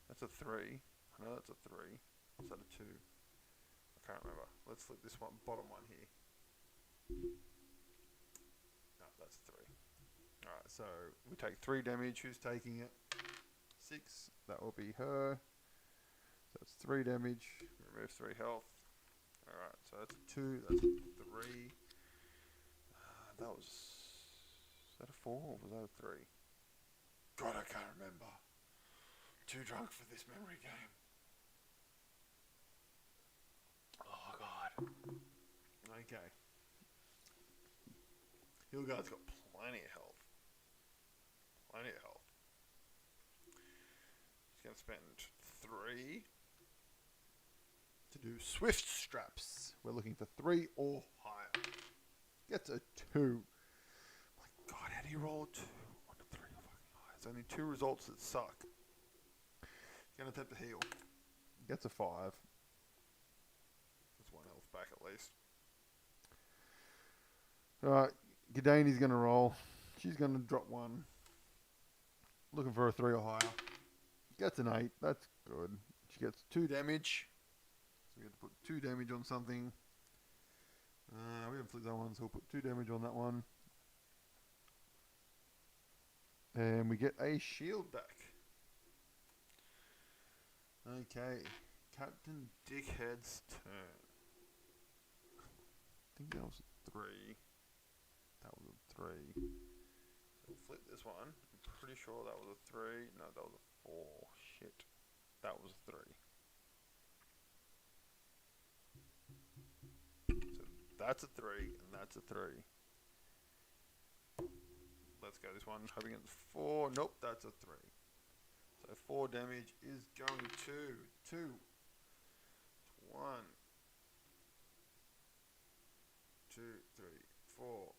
That's a 3. I know that's a 3. Was that a 2? I can't remember. Let's flip this one, bottom one here. No, that's 3. Alright, so we take 3 damage. Who's taking it? 6. That will be her. So that's 3 damage. Remove 3 health. Alright, so that's a 2. That's a 3. That was... Is that a 4 or was that a 3? God, I can't remember. Too drunk for this memory game. Oh, God. Okay. Hillguard's got plenty of health. Plenty of health. He's going to spend 3 to do swift straps. We're looking for 3 or higher. Gets a 2. My God, how do you roll a 2 on a 3 or fucking higher? It's only 2 results that suck. He's going to attempt to heal. Gets a 5. That's 1 health back at least. Alright, Gidani's going to roll. She's going to drop 1. Looking for a 3 or higher. Gets an 8. That's good. She gets 2 damage. So we have to put 2 damage on something. We haven't flipped that one, so we'll put 2 damage on that one. And we get a shield back. Okay. Captain Dickhead's turn. I think that was a 3. That was a 3. So we'll flip this one. I'm pretty sure that was a 3. No, that was a 4. Shit. That was 3. So that's a 3, and that's a 3. Let's go this one. Hoping it's 4. Nope, that's a 3. So 4 damage is going to 1, 2, 3, 4.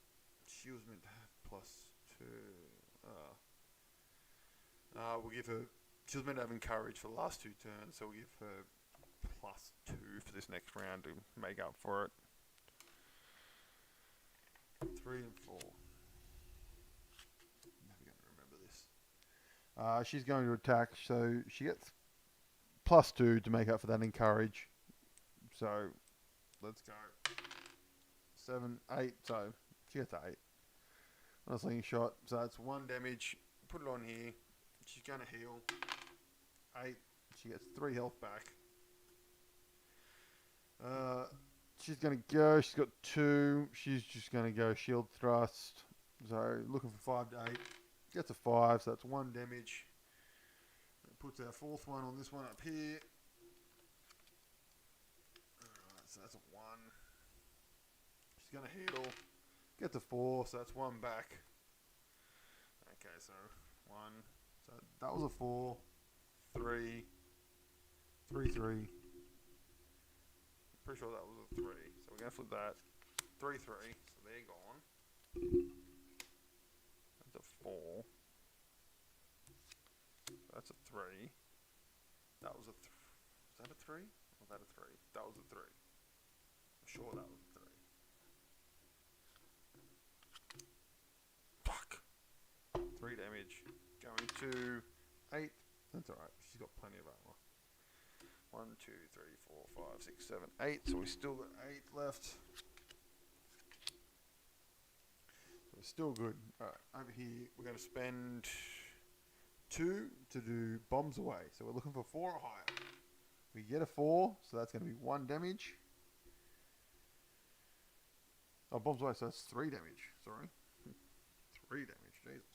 She was meant to have plus 2. We'll give her. She was meant to have encourage for the last 2 turns, so we'll give her plus 2 for this next round to make up for it. 3 and 4. Never going to remember this. She's going to attack, so she gets plus 2 to make up for that encourage. So let's go. 7, 8. So she gets 8. On a slingshot. So that's 1 damage. Put it on here. She's going to heal. 8. She gets 3 health back. She's going to go. She's got 2. She's just going to go shield thrust. So looking for 5 to 8. Gets a 5. So that's 1 damage. It puts our 4th one on this one up here. Alright, so that's a 1. She's going to heal. Gets a 4. So that's 1 back. Okay, so 1. So that was a 4. 3. 3, 3. Pretty sure that was a 3. So we're going to flip that. 3, 3. So they're gone. That's a 4. That's a 3. That was a... Is that a 3? Or was that a 3? That was a 3. I'm sure that was a 3. Fuck! 3 damage. Going to 8. That's alright. She's got plenty of armor. 1, 2, 3, 4, 5, 6, 7, 8. So we still got 8 left. So we're still good. Alright, over here we're going to spend 2 to do bombs away. So we're looking for 4 or higher. We get a 4, so that's going to be 1 damage. Oh, bombs away, so that's 3 damage. Sorry. 3 damage, Jesus.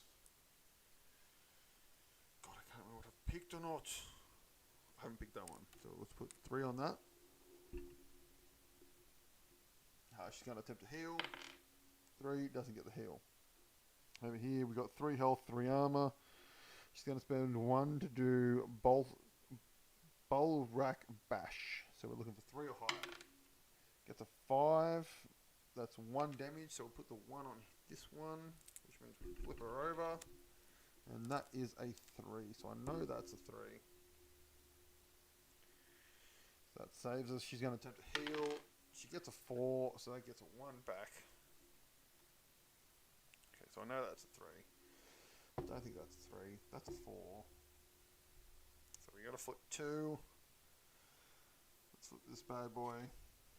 God, I can't remember what I've picked or not. I haven't picked that one, so let's put 3 on that. She's going to attempt to heal. 3, doesn't get the heal. Over here, we've got 3 health, 3 armor. She's going to spend 1 to do bowl rack bash. So we're looking for 3 or higher. Gets a 5. That's 1 damage, so we'll put the 1 on this one, which means we flip her over. And that is a 3, so I know that's a 3. So that saves us. She's going to attempt to heal. She gets a 4, so that gets a 1 back. Okay, so I know that's a 3. I don't think that's a 3. That's a 4. So we got to flip 2. Let's flip this bad boy.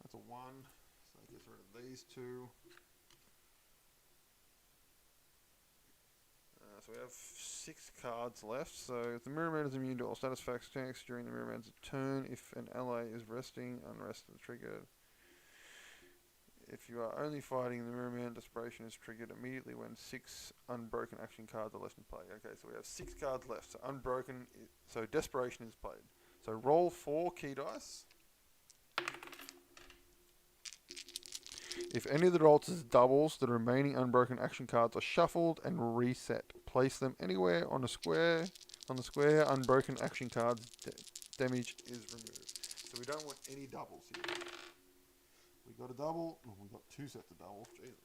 That's a 1. So that gets rid of these 2. So we have 6 cards left. So if the mirror man is immune to all status effects checks during the mirror man's turn, if an ally is resting, unrest is triggered. If you are only fighting, the mirror man, desperation is triggered immediately when 6 unbroken action cards are left in play. Okay, so we have 6 cards left. So unbroken, so desperation is played. So roll 4 key dice. If any of the rolls is doubles, the remaining unbroken action cards are shuffled and reset. Place them anywhere on a square. On the square, unbroken action cards damage is removed. So we don't want any doubles here. We got a double. Oh, we got 2 sets of doubles. Jesus.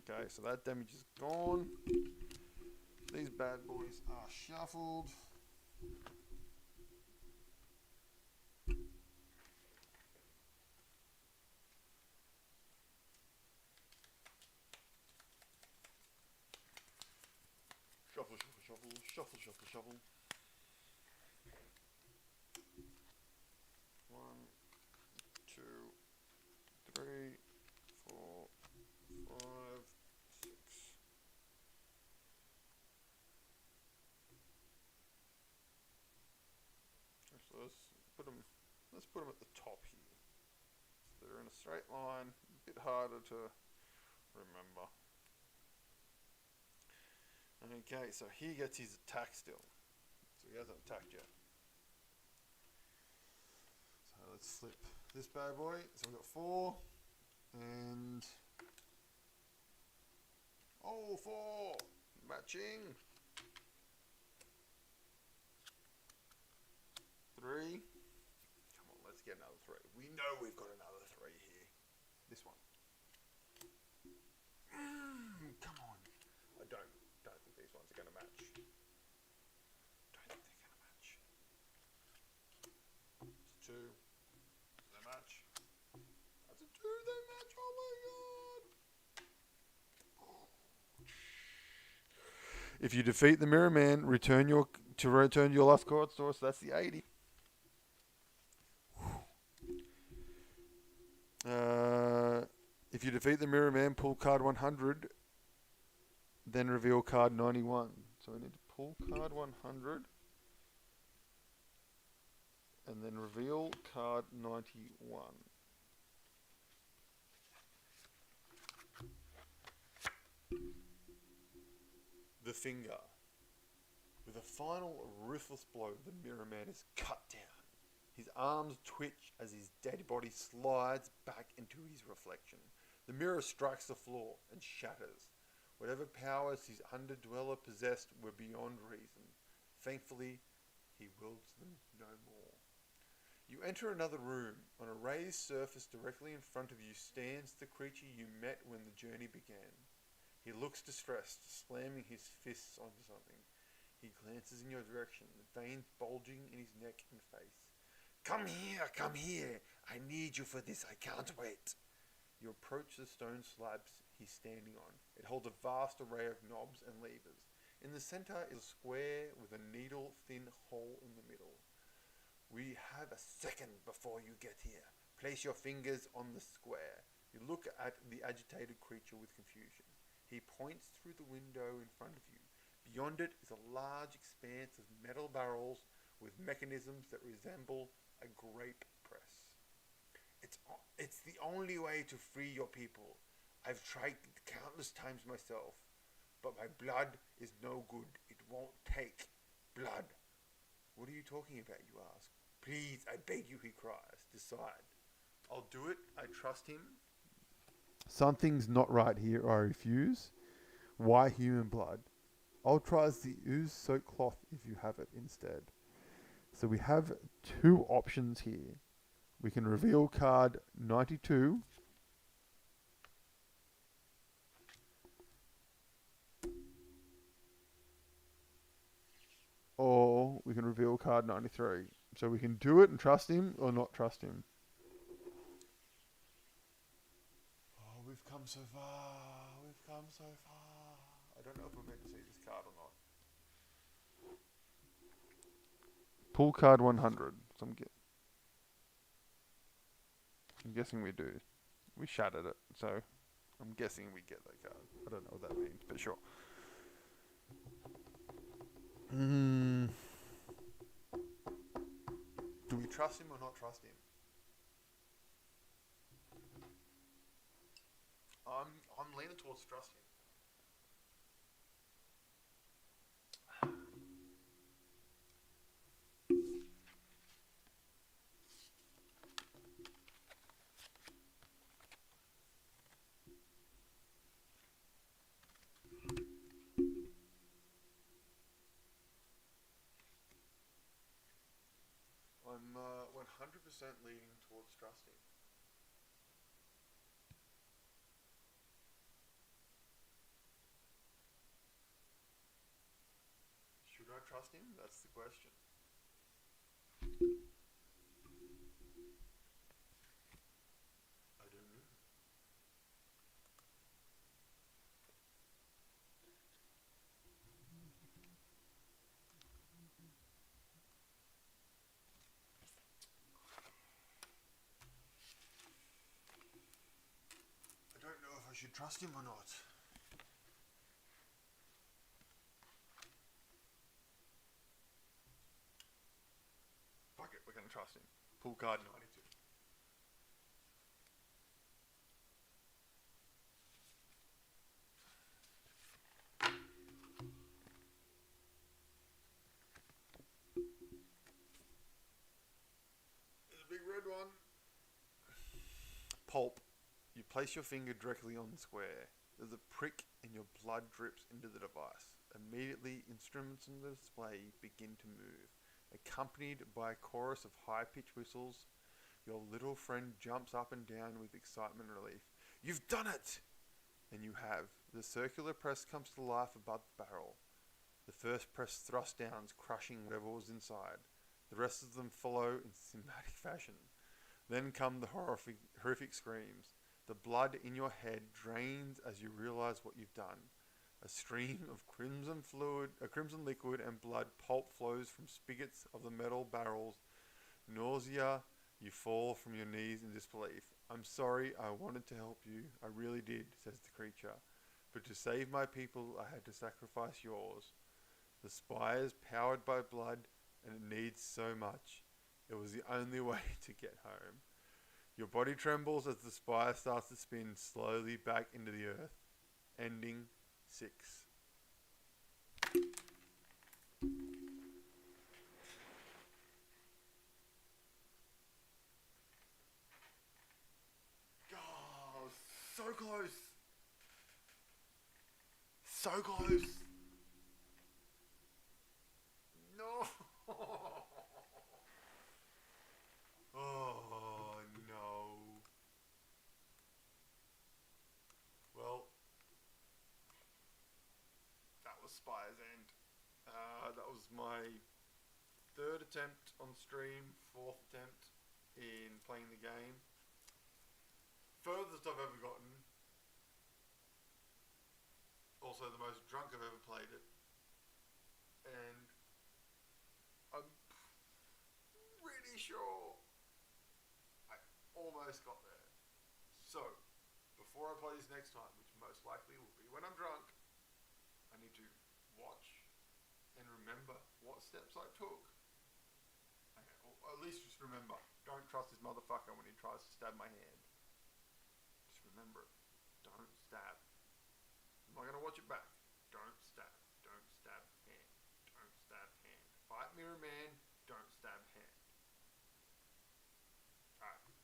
Okay, so that damage is gone. These bad boys are shuffled. Shuffle, shuffle, shuffle, shuffle, shuffle, shuffle. 1, 2, 3, 4, 5, 6. So let's put them at the top here. So they're in a straight line, a bit harder to remember. Okay, so he gets his attack still. So he hasn't attacked yet. So let's flip this bad boy. So we've got 4. And... Oh, 4! Matching! 3. Come on, let's get another 3. We know we've got another 3 here. This one. Come on. I don't think these ones are going to match. Don't think they're going to match. It's a 2. Do they match? That's a 2. They match. Oh my god. If you defeat the Mirror Man, return your last card store. So that's the 80. If you defeat the Mirror Man, pull card 100, then reveal card 91. So we need to pull card 100, and then reveal card 91. The Finger. With a final ruthless blow, the Mirror Man is cut down. His arms twitch as his dead body slides back into his reflection. The mirror strikes the floor and shatters. Whatever powers his underdweller possessed were beyond reason. Thankfully, he wields them no more. You enter another room. On a raised surface directly in front of you stands the creature you met when the journey began. He looks distressed, slamming his fists onto something. He glances in your direction, the veins bulging in his neck and face. Come here, I need you for this, I can't wait. You approach the stone slabs he's standing on. It holds a vast array of knobs and levers. In the center is a square with a needle-thin hole in the middle. We have a second before you get here. Place your fingers on the square. You look at the agitated creature with confusion. He points through the window in front of you. Beyond it is a large expanse of metal barrels with mechanisms that resemble a grape press. It's the only way to free your people. I've tried countless times myself, but my blood is no good. It won't take blood. What are you talking about, you ask? Please, I beg you, he cries. Decide. I'll do it. I trust him. Something's not right here, I refuse. Why human blood? I'll try the ooze-soaked cloth if you have it instead. So we have 2 options here. We can reveal card 92. Or we can reveal card 93. So we can do it and trust him or not trust him. Oh, we've come so far. We've come so far. I don't know if we're meant to see this card or not. Pull card 100. So I'm guessing we do. We shattered it, so I'm guessing we get that card. I don't know what that means, but sure. Do we trust him or not trust him? I'm leaning towards trusting. I'm 100% leaning towards trusting. Should I trust him? That's the question. I don't know. I don't know if I should trust him or not. Fuck it, we're gonna trust him. Pull card 92. Place your finger directly on the square. There's a prick and your blood drips into the device. Immediately, instruments on the display begin to move. Accompanied by a chorus of high-pitched whistles, your little friend jumps up and down with excitement and relief. You've done it! And you have. The circular press comes to life above the barrel. The first press thrust downs, crushing whatever was inside. The rest of them follow in cinematic fashion. Then come the horrific screams. The blood in your head drains as you realize what you've done. A stream of crimson liquid and blood pulp flows from spigots of the metal barrels. Nausea, you fall from your knees in disbelief. I'm sorry, I wanted to help you. I really did, says the creature. But to save my people, I had to sacrifice yours. The spire's powered by blood, and it needs so much. It was the only way to get home. Your body trembles as the spire starts to spin slowly back into the earth. Ending 6. Oh, so close. So close. No. Oh, no. Well, that was Spires End. That was my 3rd attempt on stream, 4th attempt in playing the game. Furthest I've ever gotten. Also the most drunk I've ever played it. And I'm pretty sure I almost got there. So, before I play this next time, which most likely will be when I'm drunk, I need to watch and remember what steps I took. Okay, or at least just remember, don't trust this motherfucker when he tries to stab my hand. Just remember it.